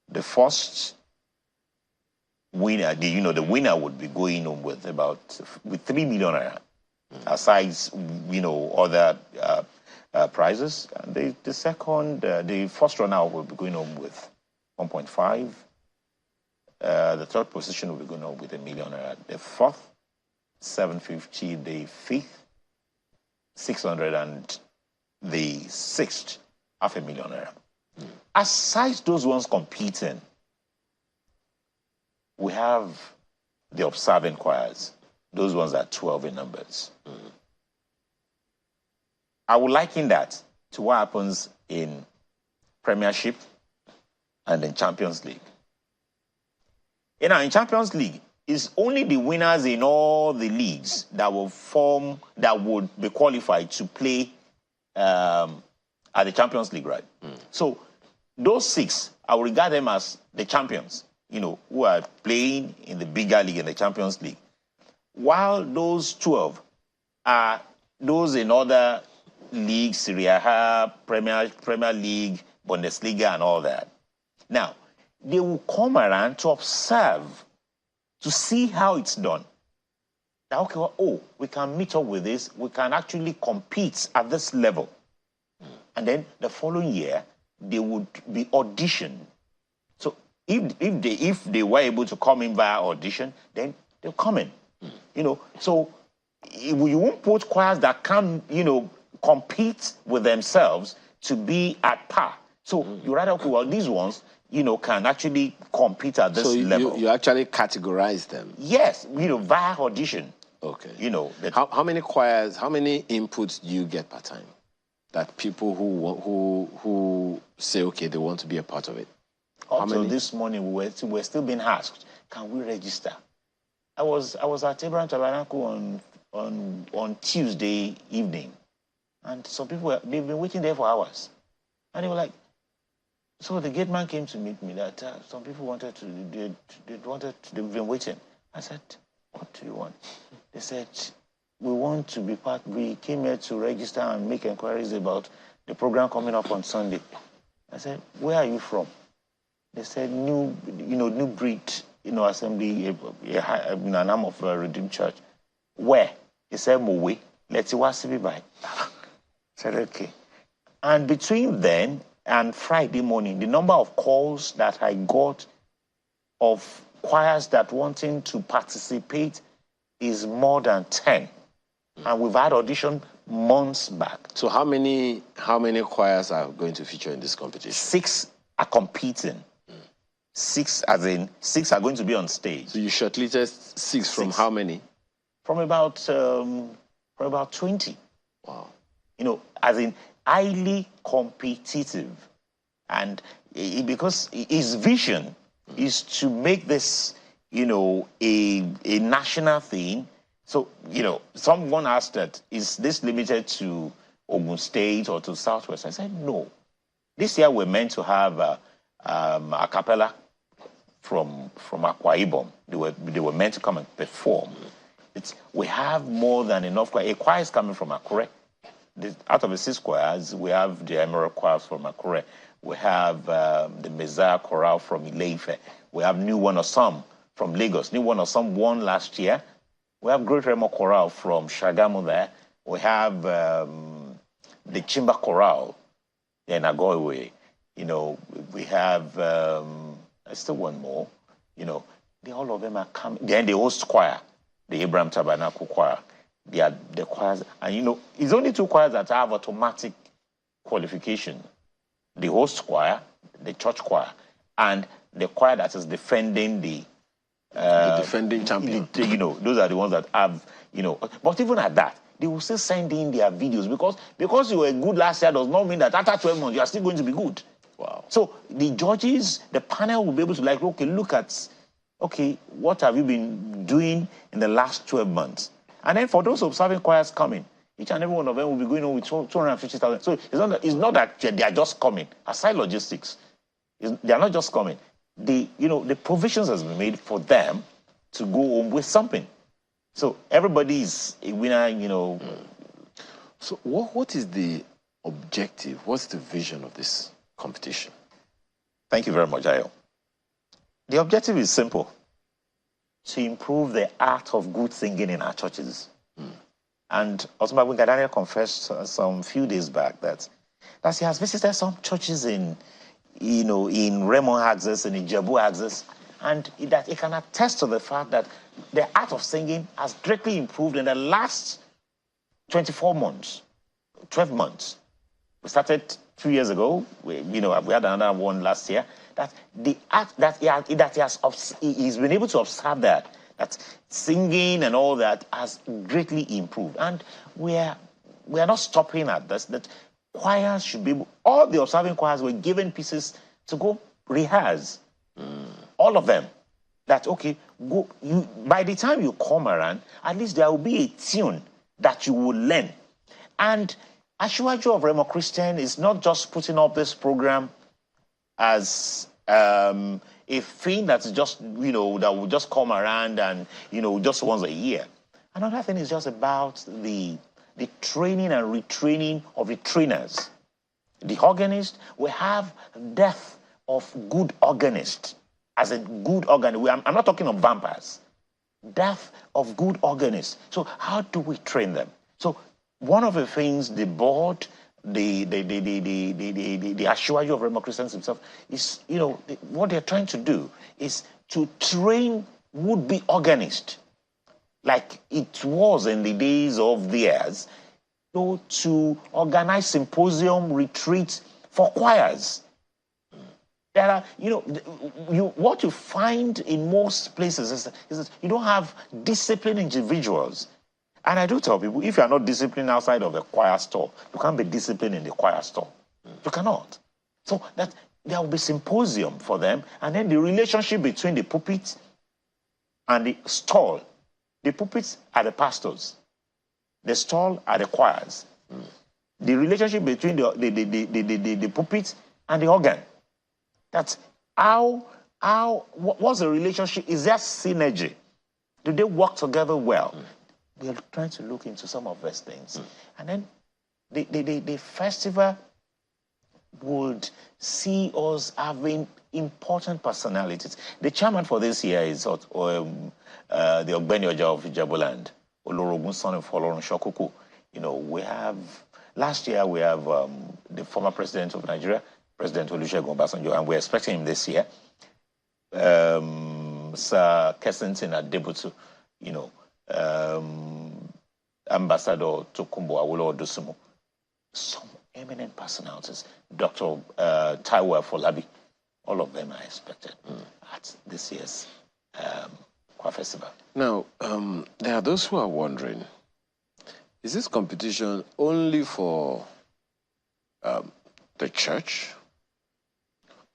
The first winner, the winner would be going home with 3 million naira. Aside, other prizes. And the first runner will be going home with 1.5. The third position will be going home with 1 million. The fourth, 750. The fifth, 600, and the sixth, 500,000 naira. Aside those ones competing, we have the observing choirs. Those ones are 12 in numbers. I would liken that to what happens in Premiership and in Champions League. In Champions League, it's only the winners in all the leagues that would be qualified to play at the Champions League, right? So those 6, I would regard them as the champions, who are playing in the bigger league, in the Champions League. While those 12 are those in other leagues, Serie A, Premier League, Bundesliga and all that. Now, they will come around to observe, to see how it's done. Now, okay, well, oh, we can meet up with this. We can actually compete at this level. And then the following year, they would be auditioned. So if they were able to come in via audition, then they'll come in. You know, so you won't put choirs that can, you know, compete with themselves to be at par. So you rather, okay, well, these ones, you know, can actually compete at this level. So you actually categorize them? Yes, you know, via audition. Okay. You know. How many choirs, how many inputs do you get per time? That people who say, okay, they want to be a part of it? Until this morning, we're still being asked, can we register? I was at Abraham Tabernacle on Tuesday evening, and some people, they've been waiting there for hours. And they were like, so the gate man came to meet me that some people wanted to, they've been waiting. I said, what do you want? They said, we want to be part, we came here to register and make inquiries about the program coming up on Sunday. I said, where are you from? They said, New Breed, Assembly, an arm of Redeemed Church. Where? They said, Mowe. Let's see what's to be by. I said, okay. And between then and Friday morning, the number of calls that I got of choirs that wanting to participate is more than 10. And we've had audition months back. So how many choirs are going to feature in this competition? 6 are competing. 6 are going to be on stage. So you shortlisted 6 from how many? From about 20. Wow. You know, as in highly competitive. And because his vision is to make this, you know, a national thing. So, you know, someone asked that, is this limited to Ogun State or to Southwest? I said, no. This year we're meant to have a cappella from Akwa Ibom. They were meant to come and perform. We have more than enough choir. A choir is coming from Akure. Out of the 6 choirs, we have the Emerald Choir from Akure. We have the Messiah Chorale from Ile-Ife. We have New One Osam from Lagos. New One Osam won last year. We have Great Remo Chorale from Shagamu there. We have the Chimba Chorale in Agoiwe. You know, we have still one more. You know, all of them are coming. Then the host choir, the Abraham Tabernacle Choir. They are the choirs, and you know, it's only 2 choirs that have automatic qualification. The host choir, the church choir, and the choir that is defending the defending champion. You know, those are the ones that have, you know. But even at that, they will still send in their videos because you were good last year does not mean that after 12 months you are still going to be good. Wow. So the judges, the panel will be able to like, okay, look at, okay, what have you been doing in the last 12 months? And then for those observing choirs coming, each and every one of them will be going on with 250,000. So it's not that they are just coming. Aside logistics, they are not just coming. The provisions has been made for them to go home with something. So everybody is a winner, you know. So what is the objective? What's the vision of this competition? Thank you very much, Ayo. The objective is simple: to improve the art of good singing in our churches. And Osman Daniel confessed some few days back that he has visited some churches in Raymond Axis and in Jebu Axis, and that he can attest to the fact that the art of singing has greatly improved in the last 12 months. We started 2 years ago. We had another one last year. That the art he's been able to observe that singing and all that has greatly improved, and we are not stopping at this. That choirs should be able, all the observing choirs were given pieces to go rehearse, all of them. That okay, by the time you come around, at least there will be a tune that you will learn. And Ashiwaju of Remo Christian is not just putting up this program as a thing that's just, that will just come around and, just once a year. Another thing is just about the training and retraining of the trainers. the organist, we have death of good organist. As a good organist, I'm not talking of vampires. Death of good organists. So how do we train them? So one of the things the board, the Ashwaju of Remo Christians himself is, what they're trying to do is to train would-be organists, like it was in the days of theirs, to organize symposium retreats for choirs. There are, what you find in most places is that you don't have disciplined individuals. And I do tell people, if you are not disciplined outside of the choir store, you can't be disciplined in the choir store. You cannot. So that there will be symposium for them, and then the relationship between the pulpit and the stall. The pulpits are the pastors. The stall are the choirs. The relationship between the pulpit and the organ. That's what's the relationship? Is there synergy? Do they work together well? We are trying to look into some of those things. And then the festival would see us having important personalities. The chairman for this year is the Ogbeni Oja of Ijebuland, Olorogun son of Olorun Shokuku. We have, last year we have the former president of Nigeria, President Olusegun Obasanjo, and we're expecting him this year. Sir Kensington Adebutu, Ambassador Tokumbo Awolowo Dosunmu. Some eminent personalities, Dr. Taiwo Afolabi, all of them are expected at this year's choir festival. Now, there are those who are wondering, is this competition only for the church?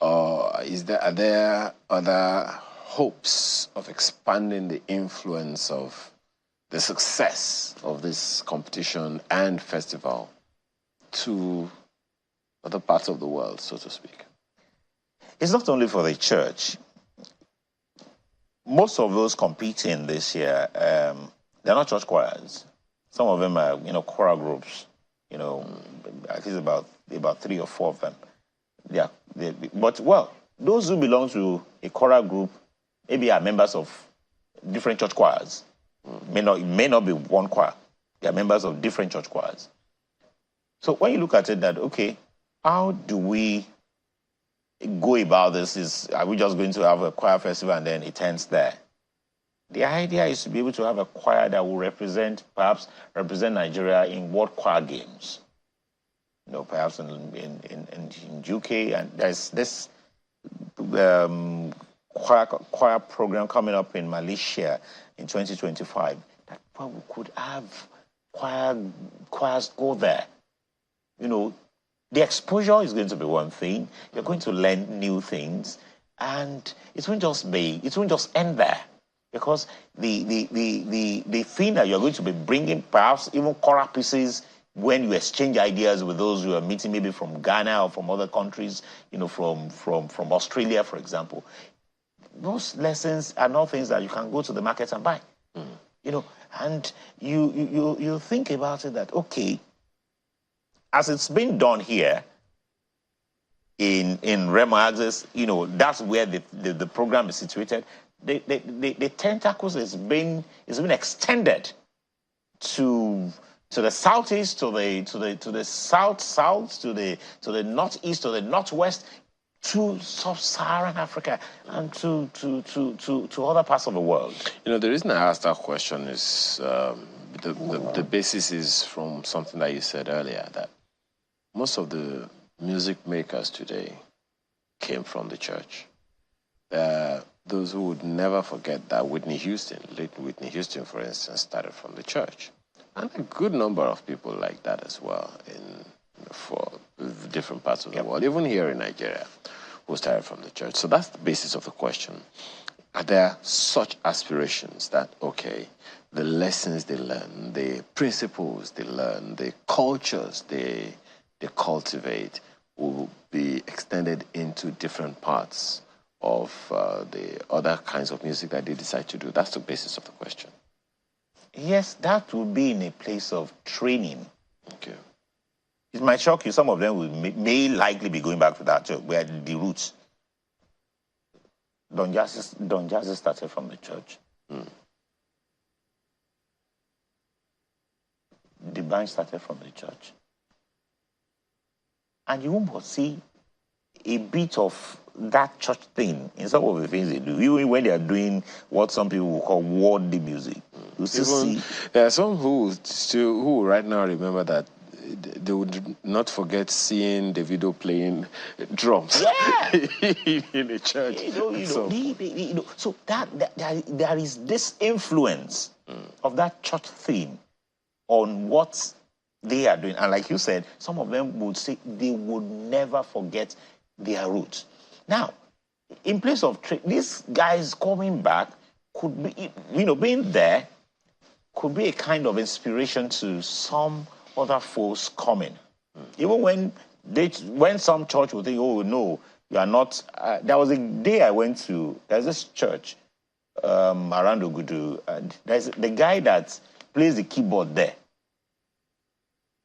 Or are there other hopes of expanding the influence of the success of this competition and festival to other parts of the world, so to speak? It's not only for the church. Most of those competing this year, they're not church choirs. Some of them are, choral groups. At least about 3 or 4 of them. But those who belong to a choral group maybe are members of different church choirs. It may not be one choir. They are members of different church choirs. So when you look at it, that okay, how do we go about this? Are we just going to have a choir festival and then it ends there? The idea is to be able to have a choir that will represent Nigeria in World Choir Games. Perhaps in UK, and there's this choir program coming up in Malaysia in 2025. That we could have choirs go there. The exposure is going to be one thing. You're going to learn new things, and it won't just end there, because the thing that you're going to be bringing, perhaps even choral pieces, when you exchange ideas with those who are meeting, maybe from Ghana or from other countries, from Australia, for example, those lessons are not things that you can go to the market and buy. And you think about it that, okay, as it's been done here in Remo Access, that's where the program is situated. The tentacles is being extended to the southeast, to the south, to the northeast, to the northwest, to sub-Saharan Africa, and to other parts of the world. The reason I asked that question is the basis is from something that you said earlier, that most of the music makers today came from the church. Those who would never forget that late Whitney Houston, for instance, started from the church. And a good number of people like that as well for different parts of the world, even here in Nigeria, who started from the church. So that's the basis of the question. Are there such aspirations that, okay, the lessons they learn, the principles they learn, the cultures they cultivate will be extended into different parts of the other kinds of music that they decide to do? That's the basis of the question. Yes, that would be in a place of training. Okay. It might shock you. Some of them may likely be going back to that church where the roots. Don Jazzy started from the church. The band started from the church. And you won't see a bit of that church thing in some of the things they do, even when they are doing what some people will call worldly music. You still see. There are some who right now remember that they would not forget seeing Davido playing drums in a church. So there is this influence of that church thing on what they are doing. And like you said, some of them would say they would never forget their roots. Now, in place of these guys coming back could be, being there could be a kind of inspiration to some other folks coming. Even when some church would think, oh no, you are not. There was a day I went to. There's this church around Ogudu, and there's the guy that plays the keyboard there.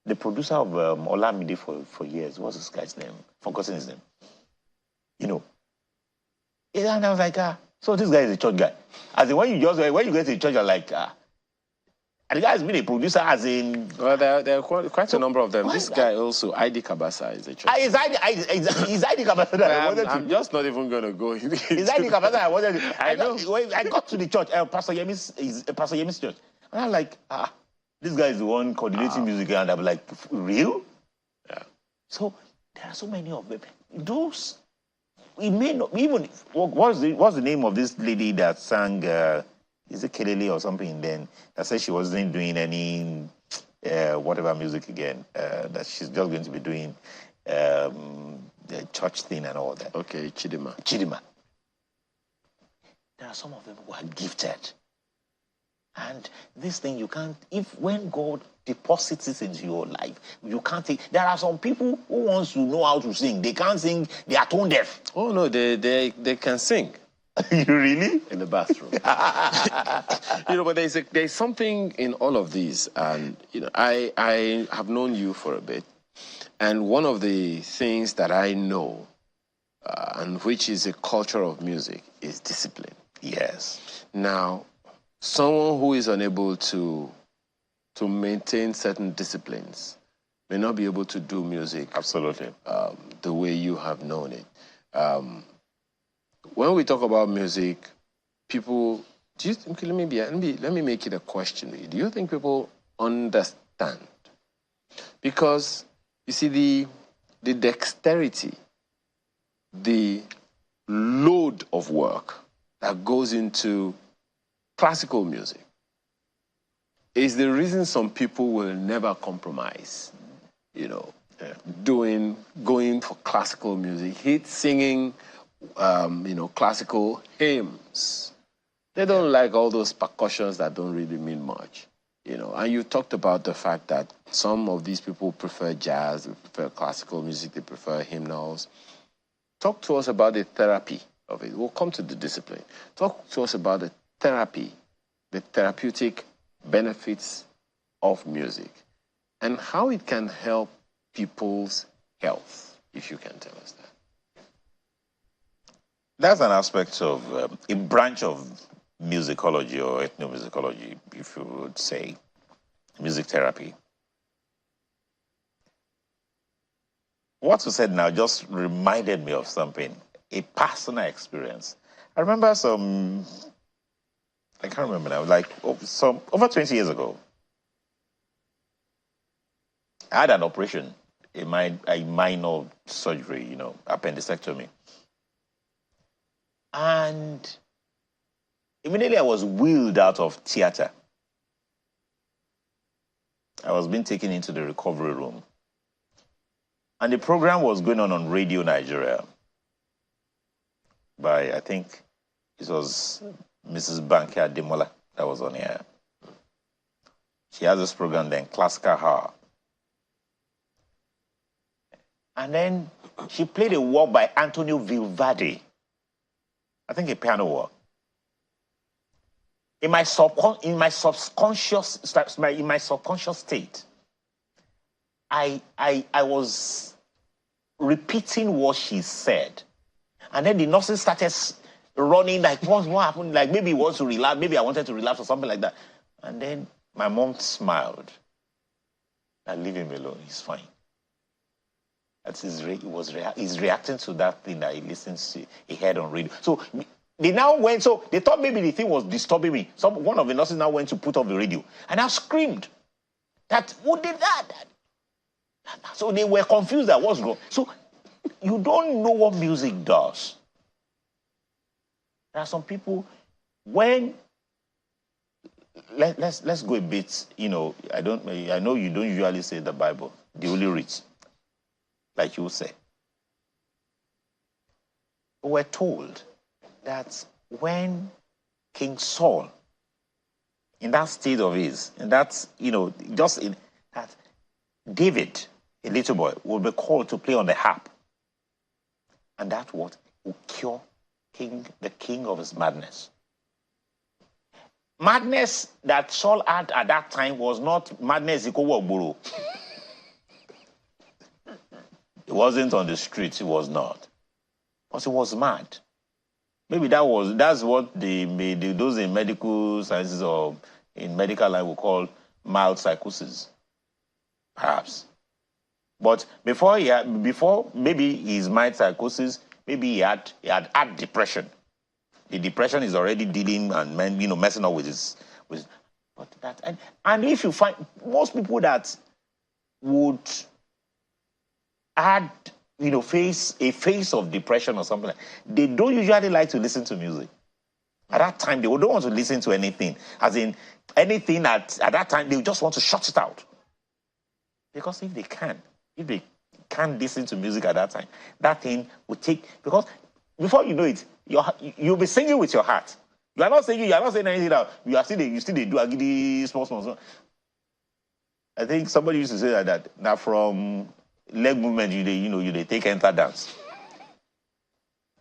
The producer of Olamide for years. What's this guy's name? Forgotten his name. And I was like, so this guy is a church guy. As in, when you get to the church, you're like, and the guy has been a producer, as in. Well, there are quite a number of them. This guy also, Eid-el-Kabir is a church. Is Eid-el-Kabir that I'm just not even going to go. Is Eid-el-Kabir that I wanted to. I know. I got to the church, Pastor Yemi's church. And I'm like, this guy is the one coordinating music, and I'm like, real? Yeah. So there are so many of them. Those, it may not even. What's the name of this lady that sang? Is it Kelele or something? Then that said she wasn't doing any whatever music again. That she's just going to be doing the church thing and all that. Okay, Chidima. There are some of them who are gifted. And this thing you can't, when God deposits it into your life, you can't take. There are some people who wants to know how to sing. They can't sing, they are tone deaf. Oh no, they can sing. You really? In the bathroom. But there's something in all of these. And I have known you for a bit. And one of the things that I know, and which is a culture of music, is discipline. Yes. Now, someone who is unable to maintain certain disciplines may not be able to do music absolutely the way you have known it. When we talk about music, people, do you think? Let me make it a question. Do you think people understand? Because you see, the dexterity, the load of work that goes into classical music is the reason some people will never compromise, going for classical music, singing, classical hymns. They don't like all those percussions that don't really mean much, And you talked about the fact that some of these people prefer jazz, they prefer classical music, they prefer hymnals. Talk to us about the therapy of it. We'll come to the discipline. Talk to us about the therapy, the therapeutic benefits of music, and how it can help people's health, if you can tell us that. That's an aspect of a branch of musicology or ethnomusicology, if you would say, music therapy. What you said now just reminded me of something, a personal experience. I remember I can't remember now, like over 20 years ago, I had an operation, a minor surgery, appendectomy. And immediately I was wheeled out of theater. I was being taken into the recovery room. And the program was going on Radio Nigeria by, I think, it was Mrs. Banky Ademola that was on here. She has this program then, Classical Hour. And then she played a work by Antonio Vivaldi. I think a piano work. In my subconscious state, I was repeating what she said. And then the nurses started running, like, what happened? Like, maybe he wants to relapse, maybe I wanted to relapse or something like that. And then my mom smiled. And leave him alone, he's fine. That's he's reacting to that thing that he listens to, he heard on radio. So they now went, so they thought maybe the thing was disturbing me. One of the nurses now went to put off the radio. And I screamed that, who did that? So they were confused at what's wrong. So you don't know what music does. There are some people, when, let's go a bit, you know, I know you don't usually say the Bible, the Holy Writ, like you say. We're told that when King Saul, in that state of his, and that's, you know, just in that, David, a little boy, will be called to play on the harp. And that's what will cure the king of his madness. Madness that Saul had at that time was not madness Ikowo. It wasn't on the streets, it was not. But he was mad. Maybe that's what those in medical sciences or in medical life will call mild psychosis. Perhaps. But before maybe his mild psychosis, maybe he had depression. The depression is already dealing and messing up with that. And if you find most people that would face a phase of depression or something like that, they don't usually like to listen to music. At that time, they don't want to listen to anything. As in anything at that time, they just want to shut it out. Because if they can't listen to music at that time, that thing will take, because before you know it, you'll be singing with your heart. You are not saying anything that you still do agidi small. I think somebody used to say that now from leg movement you take enter dance.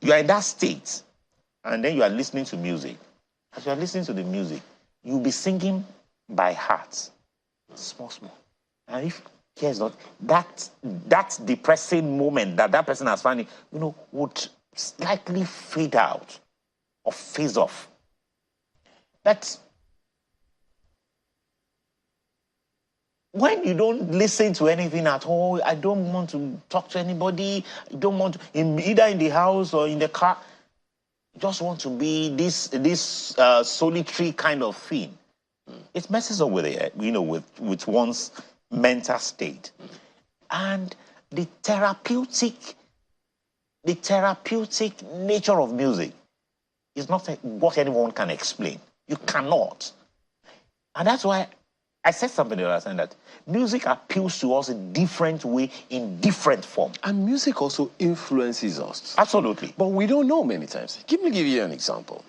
You are in that state, and then you are listening to music. As you are listening to the music, you'll be singing by heart, small. And if here's not that depressing moment that person has found, would likely fade out or phase off. That's when you don't listen to anything at all. I don't want to talk to anybody. I don't want to, either in the house or in the car. You just want to be this solitary kind of thing. It messes up with it, with one's mental state. And the therapeutic nature of music is not what anyone can explain. You cannot. And that's why I said something the last time, that music appeals to us in different way, in different form. And music also influences us. Absolutely. But we don't know many times. Let me give you an example.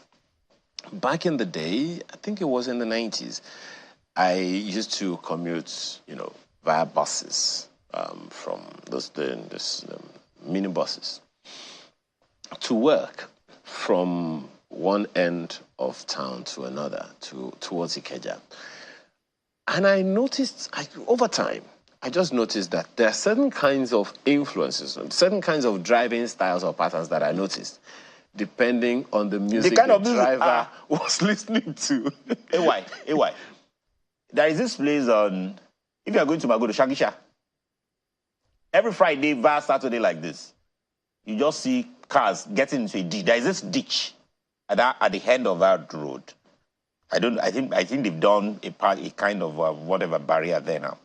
Back in the day, I think it was in the 90s, I used to commute, via buses from those minibuses to work from one end of town to another, towards Ikeja. And I noticed, over time, I just noticed that there are certain kinds of influences, certain kinds of driving styles or patterns that I noticed, depending on the music the driver was listening to. AY. There is this place on, if you are going to Magodo, Shagisha, every Friday, via Saturday like this, you just see cars getting into a ditch. There is this ditch at the end of that road. I think they've done a kind of whatever barrier there now.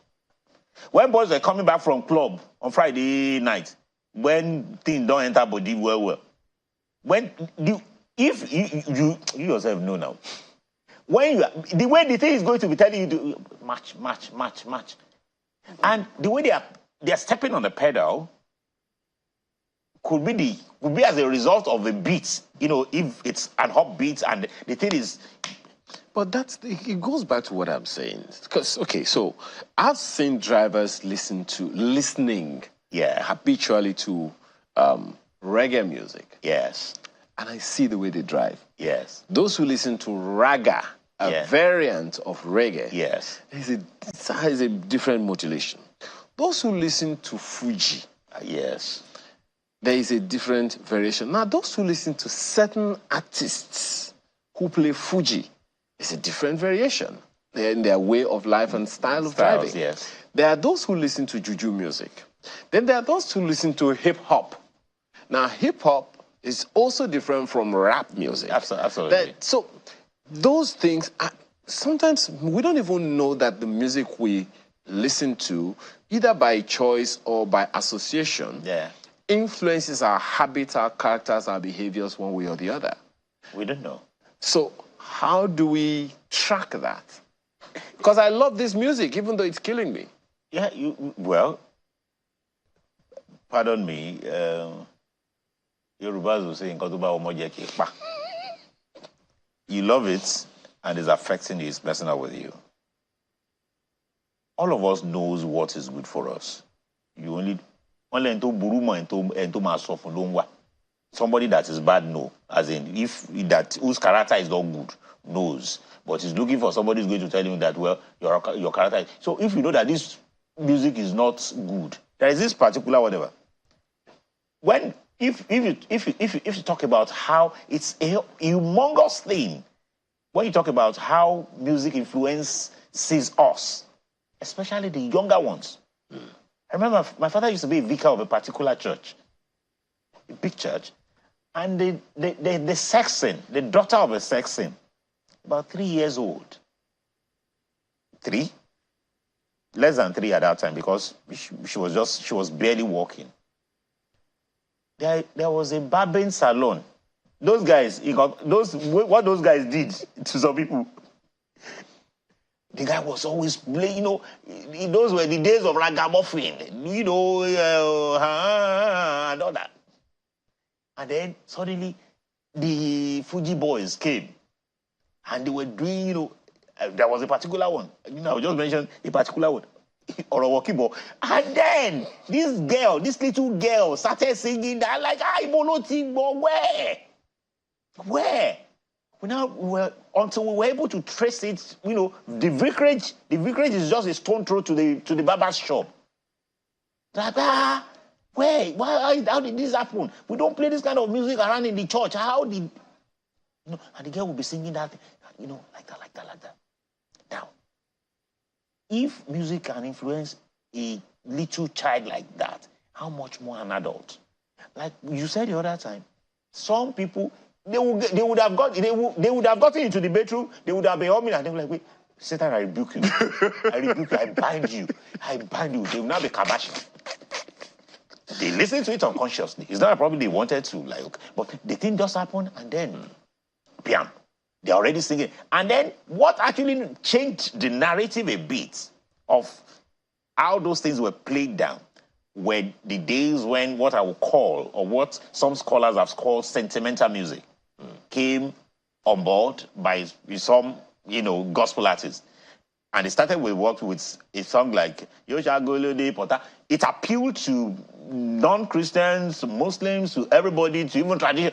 When boys are coming back from club on Friday night, when things don't enter body well, if you yourself know now, the way the thing is going to be telling you to match, and the way they are stepping on the pedal could be as a result of the beat. If it's an hot beat and the thing is. But it goes back to what I'm saying. Because, so I've seen drivers listening habitually to reggae music. Yes. And I see the way they drive. Yes. Those who listen to raga, a variant of reggae. Yes. It has a different modulation. those who listen to Fuji, yes, there is a different variation. Now, those who listen to certain artists who play Fuji, it's a different variation. They're in their way of life and style of driving. Yes. There are those who listen to juju music. Then there are those who listen to hip-hop. Now, hip-hop is also different from rap music. Absolutely. So those things, sometimes we don't even know that the music we listen to, either by choice or by association, influences our habits, our characters, our behaviors one way or the other. We don't know. So how do we track that? Because I love this music, even though it's killing me. Yeah, well, pardon me, Yorubas will say, you love it, and it's affecting you, it's messing up with you. All of us knows what is good for us. You only somebody that is bad, no. As in, if that whose character is not good, knows. But he's looking for somebody who's going to tell him that, well, your character. So if you know that this music is not good, there is this particular whatever. When if you talk about how it's a humongous thing, when you talk about how music influences us, especially the younger ones. I remember my father used to be a vicar of a particular church, a big church, and the sexton, the daughter of a sexton, about 3 years old. 3? Less than 3 at that time, because she was barely walking. There was a barbering salon. Those guys, what those guys did to some people. The guy was always playing, those were the days of ragamuffin, and all that. And then suddenly the Fuji boys came and they were doing, there was a particular one. I just mentioned a particular one. And then this little girl started singing that like, where? Until we were able to trace it, the vicarage is just a stone throw to the barber's shop. Like, where? How did this happen? We don't play this kind of music around in the church. How did, and the girl will be singing that, like that. Now, if music can influence a little child like that, how much more an adult? Like you said the other time, some people, they would have gotten into the bedroom, they would have been humming, and they were like, wait, Satan, I rebuke you. I bind you. They will now be kabashing. They listen to it unconsciously. It's not a problem they wanted to, but the thing just happened, and then, bam, they're already singing. And then, what actually changed the narrative a bit of how those things were played down were the days when what I would call, or what some scholars have called sentimental music, came on board by some, gospel artists. And it started with a song like Yoshagolode Pota. It appealed to non-Christians, Muslims, to everybody, to even tradition.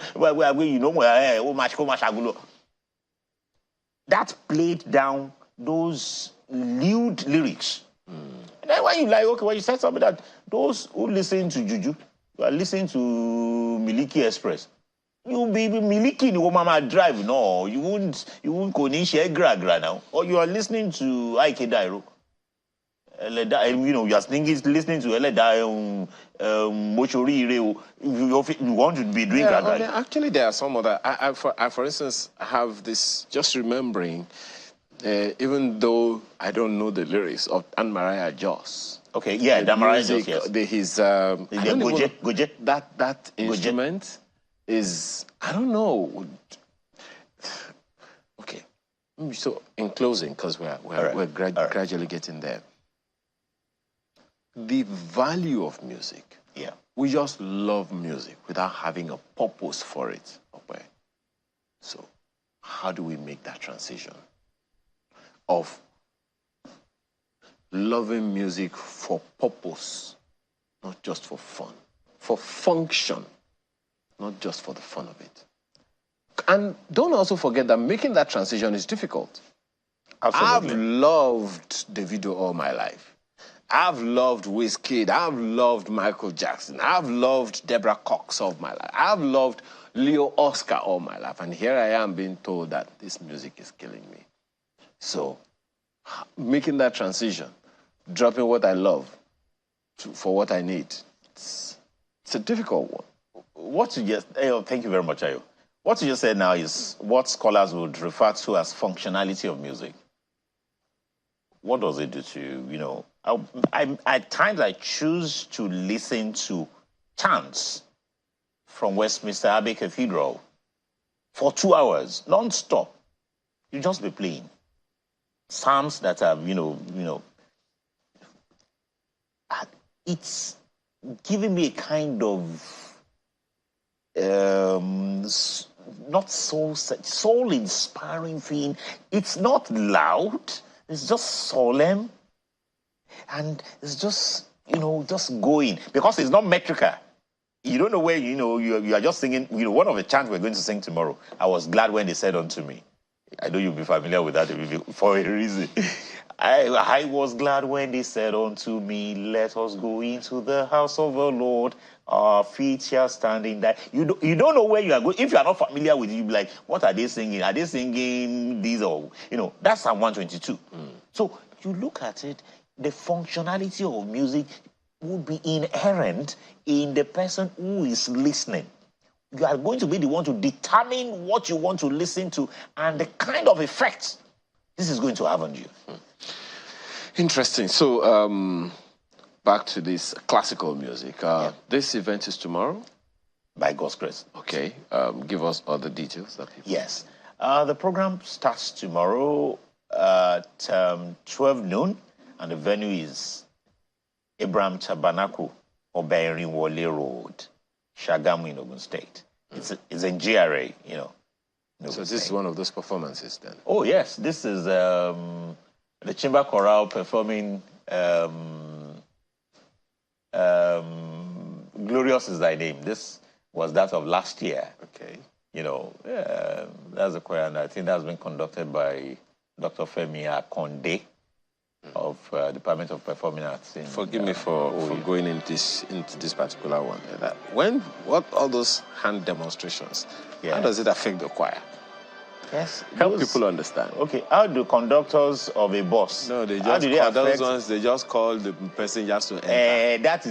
That played down those lewd lyrics. And then when you said something that those who listen to Juju, you are listening to Miliki Express. You'll be Miliki the Mama Drive. No, you wouldn't Konishi Gra now. Or you are listening to Ike Dairo. You are listening to Eleda Mochori. You want to be doing Gra. Actually, there are some other. I, for instance, have this, just remembering, even though I don't know the lyrics of Anne Mariah Joss. Okay, yeah, Dan Mariah Joss, yes. Goje. That instrument is, I don't know. Okay, so in closing, because we're gradually getting there. The value of music. Yeah. We just love music without having a purpose for it. Okay. So how do we make that transition of loving music for purpose, not just for fun, for function, not just for the fun of it? And don't also forget that making that transition is difficult. Absolutely. I've loved Davido all my life. I've loved Wizkid. I've loved Michael Jackson. I've loved Deborah Cox all my life. I've loved Leo Oscar all my life. And here I am being told that this music is killing me. So, making that transition, dropping what I love for what I need, it's a difficult one. What you just, thank you very much, Ayo. What you just said now is what scholars would refer to as functionality of music. What does it do to you? You know, at times I choose to listen to chants from Westminster Abbey Cathedral for 2 hours, non-stop. You just be playing psalms that are, it's giving me a kind of not soul-inspiring thing. It's not loud. It's just solemn, and it's just, just going, because it's not metrical. You don't know where, you are just singing, one of the chants we're going to sing tomorrow. I was glad when they said unto me. I know you'll be familiar with that for a reason. I was glad when they said unto me, let us go into the house of the Lord. Our feet shall stand in that. You don't know where you are going. If you are not familiar with it, you'll be like, what are they singing? Are they singing these or, that's Psalm 122. So you look at it, the functionality of music would be inherent in the person who is listening. You are going to be the one to determine what you want to listen to and the kind of effect this is going to have on you. Interesting. So, back to this classical music. This event is tomorrow? By God's grace. Okay. Give us all the details. Yes. The program starts tomorrow at 12 noon, and the venue is Abraham Tabernacle, Obeirin Wole Road, Shagamu in Ogun State. It's in GRA, So this is one of those performances then? Oh, yes. This is the Chamber Chorale performing Glorious is Thy Name. This was that of last year. Okay. That's a choir, and I think that's been conducted by Dr. Femi Akonde of Department of Performing Arts. Forgive me for going into this particular one. What all those hand demonstrations, how does it affect the choir? Yes. Help people understand. Okay, how do conductors of a bus? No, they just call those ones, they just call the person just to enter. That's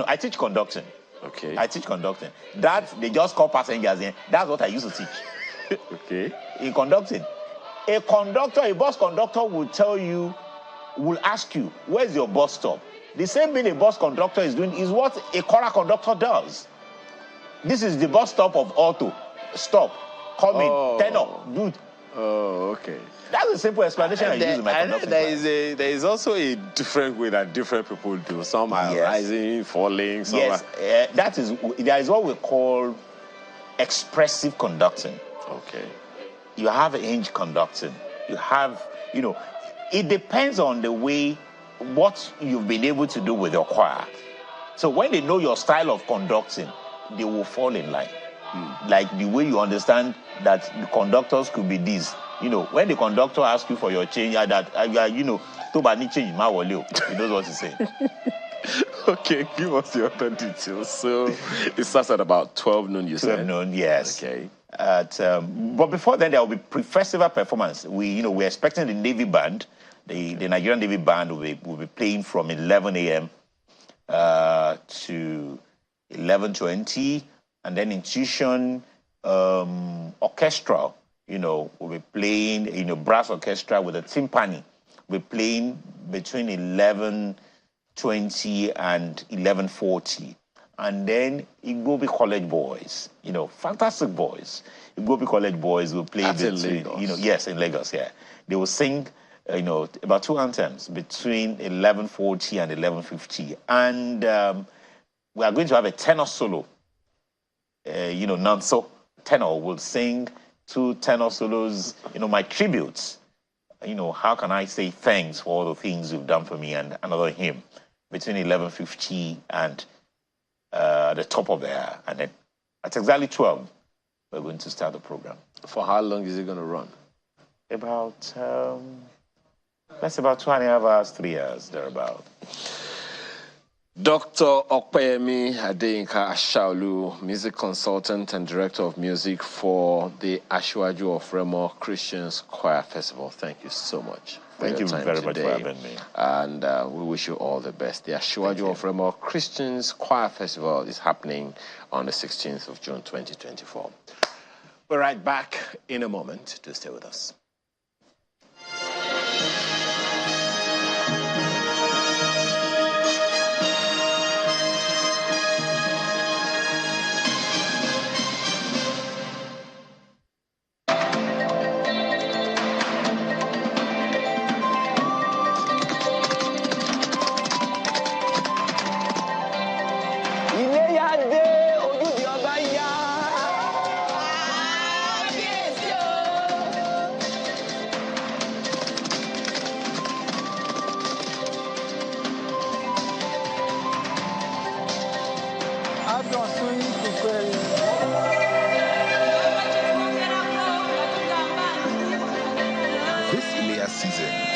I teach conducting. Okay. I teach conducting. That they just call passengers in. That's what I used to teach. Okay. In conducting, a bus conductor will ask you, where's your bus stop? The same thing a bus conductor is doing is what a choral conductor does. This is the bus stop of auto. Stop. Come in. Turn up. Dude. Oh, okay. That's a simple explanation I use in my conducting class. There is also a different way that different people do. Some are rising, falling. Some are... there is what we call expressive conducting. Okay. You have hinge conducting. You have, it depends on the way, what you've been able to do with your choir. So when they know your style of conducting, they will fall in line. Like the way you understand that the conductors could be this. When the conductor asks you for your change, Tobani change, he knows what he's saying. Okay, give us the other details. So it starts at about 12 noon, you said? 12 noon, yes. Okay. But before then, there will be pre-festival performance. We're expecting the Navy Band, the Nigerian Navy Band will be playing from 11 a.m. To 11:20, and then Intuition Orchestra, will be playing, brass orchestra with a timpani. We're playing between 11:20 and 11:40. And then Igbobi College Boys, fantastic boys. Igbobi College Boys will play between, yes, in Lagos, yeah. They will sing, about 2 anthems between 11:40 and 11:50. And we are going to have a tenor solo. Nanso tenor will sing 2 tenor solos, my tributes. How can I say thanks for all the things you've done for me, and another hymn between 11:50 and the top of the hour. And then at exactly 12, we're going to start the program. For how long is it going to run? About That's about 2.5 hours, 3 hours, thereabout. Dr. Okpeyemi Adeyinka Ashaolu, music consultant and director of music for the Asiwaju of Remo Christians Choir Festival. Thank you so much. Thank you very much for having me. And we wish you all the best. The Asiwaju of Remo Christians Choir Festival is happening on the 16th of June, 2024. We're right back in a moment. To stay with us.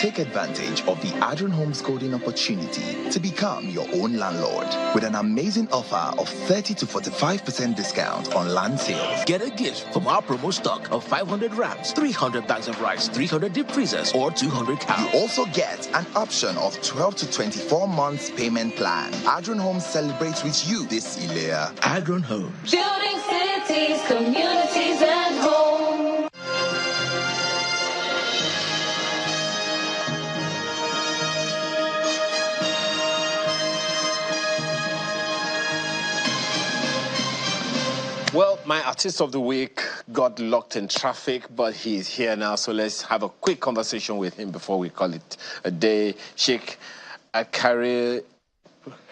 Take advantage of the Adron Homes golden opportunity to become your own landlord with an amazing offer of 30 to 45% discount on land sales. Get a gift from our promo stock of 500 rams, 300 bags of rice, 300 deep freezers, or 200 cows. You also get an option of 12 to 24 months payment plan. Adron Homes celebrates with you this Ilea. Adron Homes. Building cities, communities, and homes. Well, my artist of the week got locked in traffic, but he's here now, so let's have a quick conversation with him before we call it a day. Sheikh Akari,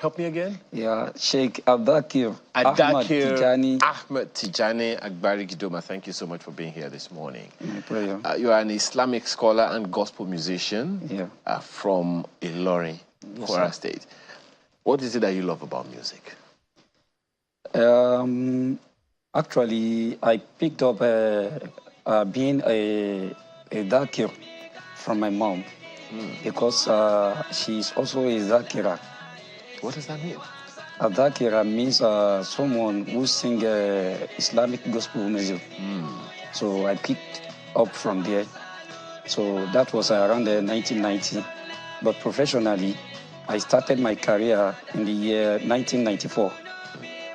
help me again? Yeah, Sheikh Adakir Ahmed Tijani Agbari Gidoma, thank you so much for being here this morning. My pleasure. You are an Islamic scholar and gospel musician from Ilorin, Kwara State. What is it that you love about music? Actually, I picked up being a Dakir from my mom because she's also a Zakira. What does that mean? A Zakira means someone who sings Islamic gospel music. So I picked up from there. So that was around 1990. But professionally, I started my career in the year 1994.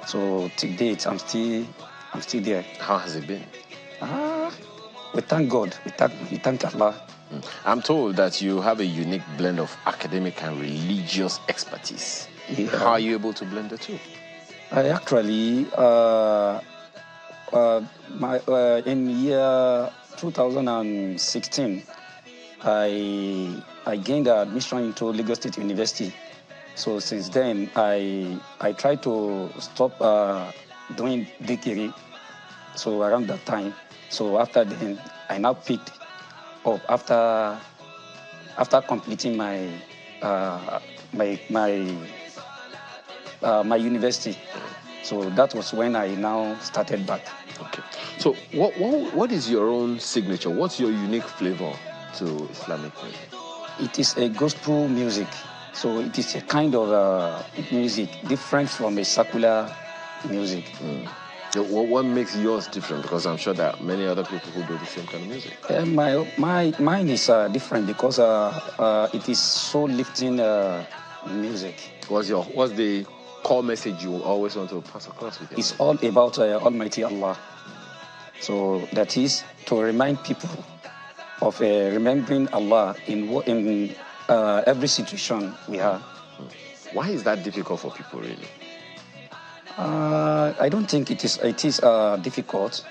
So to date, I'm still there. How has it been? We thank God. We thank Allah. I'm told that you have a unique blend of academic and religious expertise. Yeah. How are you able to blend the two? I actually, in year 2016, I gained admission into Lagos State University. So since then, I tried to stop doing dikiri. So around that time, so after then, I now picked up after completing my my university. So that was when I now started back. Okay. So what is your own signature? What's your unique flavor to Islamic music? It is a gospel music. So it is a kind of music different from a secular music. So what makes yours different? Because I'm sure that many other people who do the same kind of music. Mine is different because it is so lifting music. What's the core message you always want to pass across with you? It's all about Almighty Allah. So that is to remind people of remembering Allah in every situation we have. Why is that difficult for people, really? I don't think it is difficult.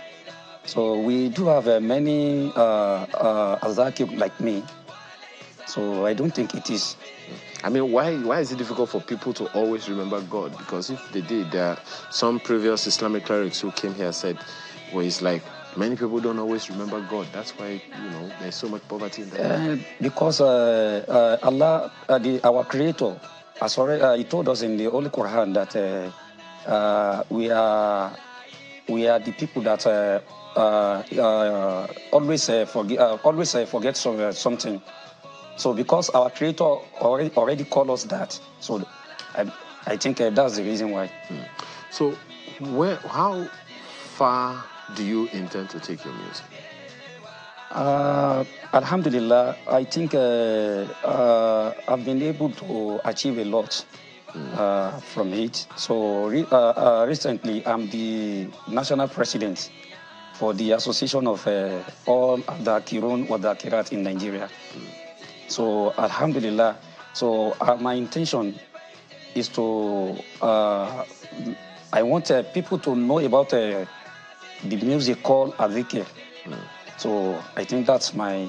So we do have many Azakir like me. So I don't think it is. I mean, why is it difficult for people to always remember God? Because if they did, there are some previous Islamic clerics who came here and said, well, it's like many people don't always remember God. That's why, there's so much poverty in there. Because Allah, our Creator, he told us in the Holy Quran that we are the people that always forget something. So because our creator already called us that, so I think that's the reason why. So how far do you intend to take your music? Alhamdulillah, I think I've been able to achieve a lot from it. So recently, I'm the national president for the Association of all Adakirun or Dakirat in Nigeria. So Alhamdulillah, so my intention is to, I want people to know about the music called Adhikir. So I think that's my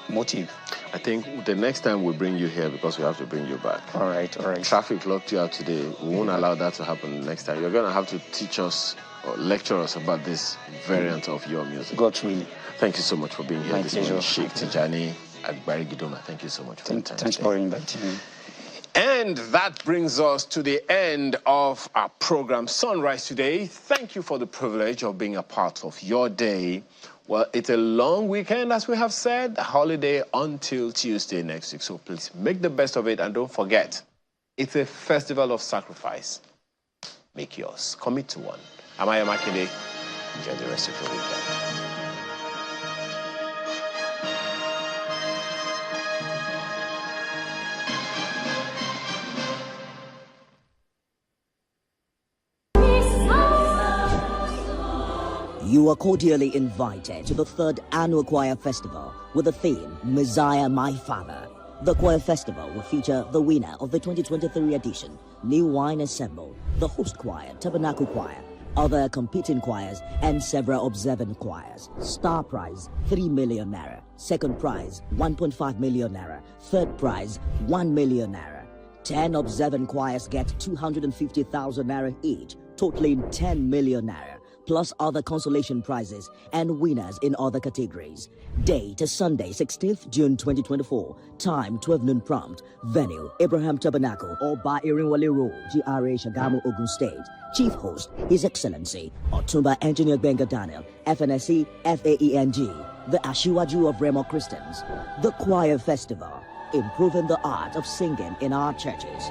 motive. I think the next time we bring you here, because we have to bring you back. All right. Traffic locked you out today. We won't allow that to happen next time. You're going to have to teach us or lecture us about this variant of your music. God really. Thank you so much for being here My this pleasure. morning. Sheikh Tijani Agbari Gidoma. Thank you so much for your time. Thanks for inviting me. And that brings us to the end of our program, Sunrise Today. Thank you for the privilege of being a part of your day. Well, it's a long weekend, as we have said, a holiday until Tuesday next week. So please make the best of it, and don't forget, it's a festival of sacrifice. Make yours. Commit to one. Amaya Makinde. Enjoy the rest of your weekend. You are cordially invited to the 3rd Annual Choir Festival with the theme, Messiah My Father. The Choir Festival will feature the winner of the 2023 edition, New Wine Assemble, the host choir, Tabernacle Choir, other competing choirs, and several observant choirs. Star prize, 3 million naira. Second prize, 1.5 million naira. Third prize, 1 million naira. 10 observant choirs get 250,000 naira each, totaling 10 million naira. Plus other consolation prizes and winners in other categories. Date is Sunday, 16th June 2024. Time 12 noon prompt. Venue Abraham Tabernacle, Oba Irinwale Road, GRA Shagamu, Ogun State. Chief host His Excellency Otumba Engineer Benga Daniel, FNSC FAENG, the Ashiwaju of Remo Christians. The Choir Festival, improving the art of singing in our churches.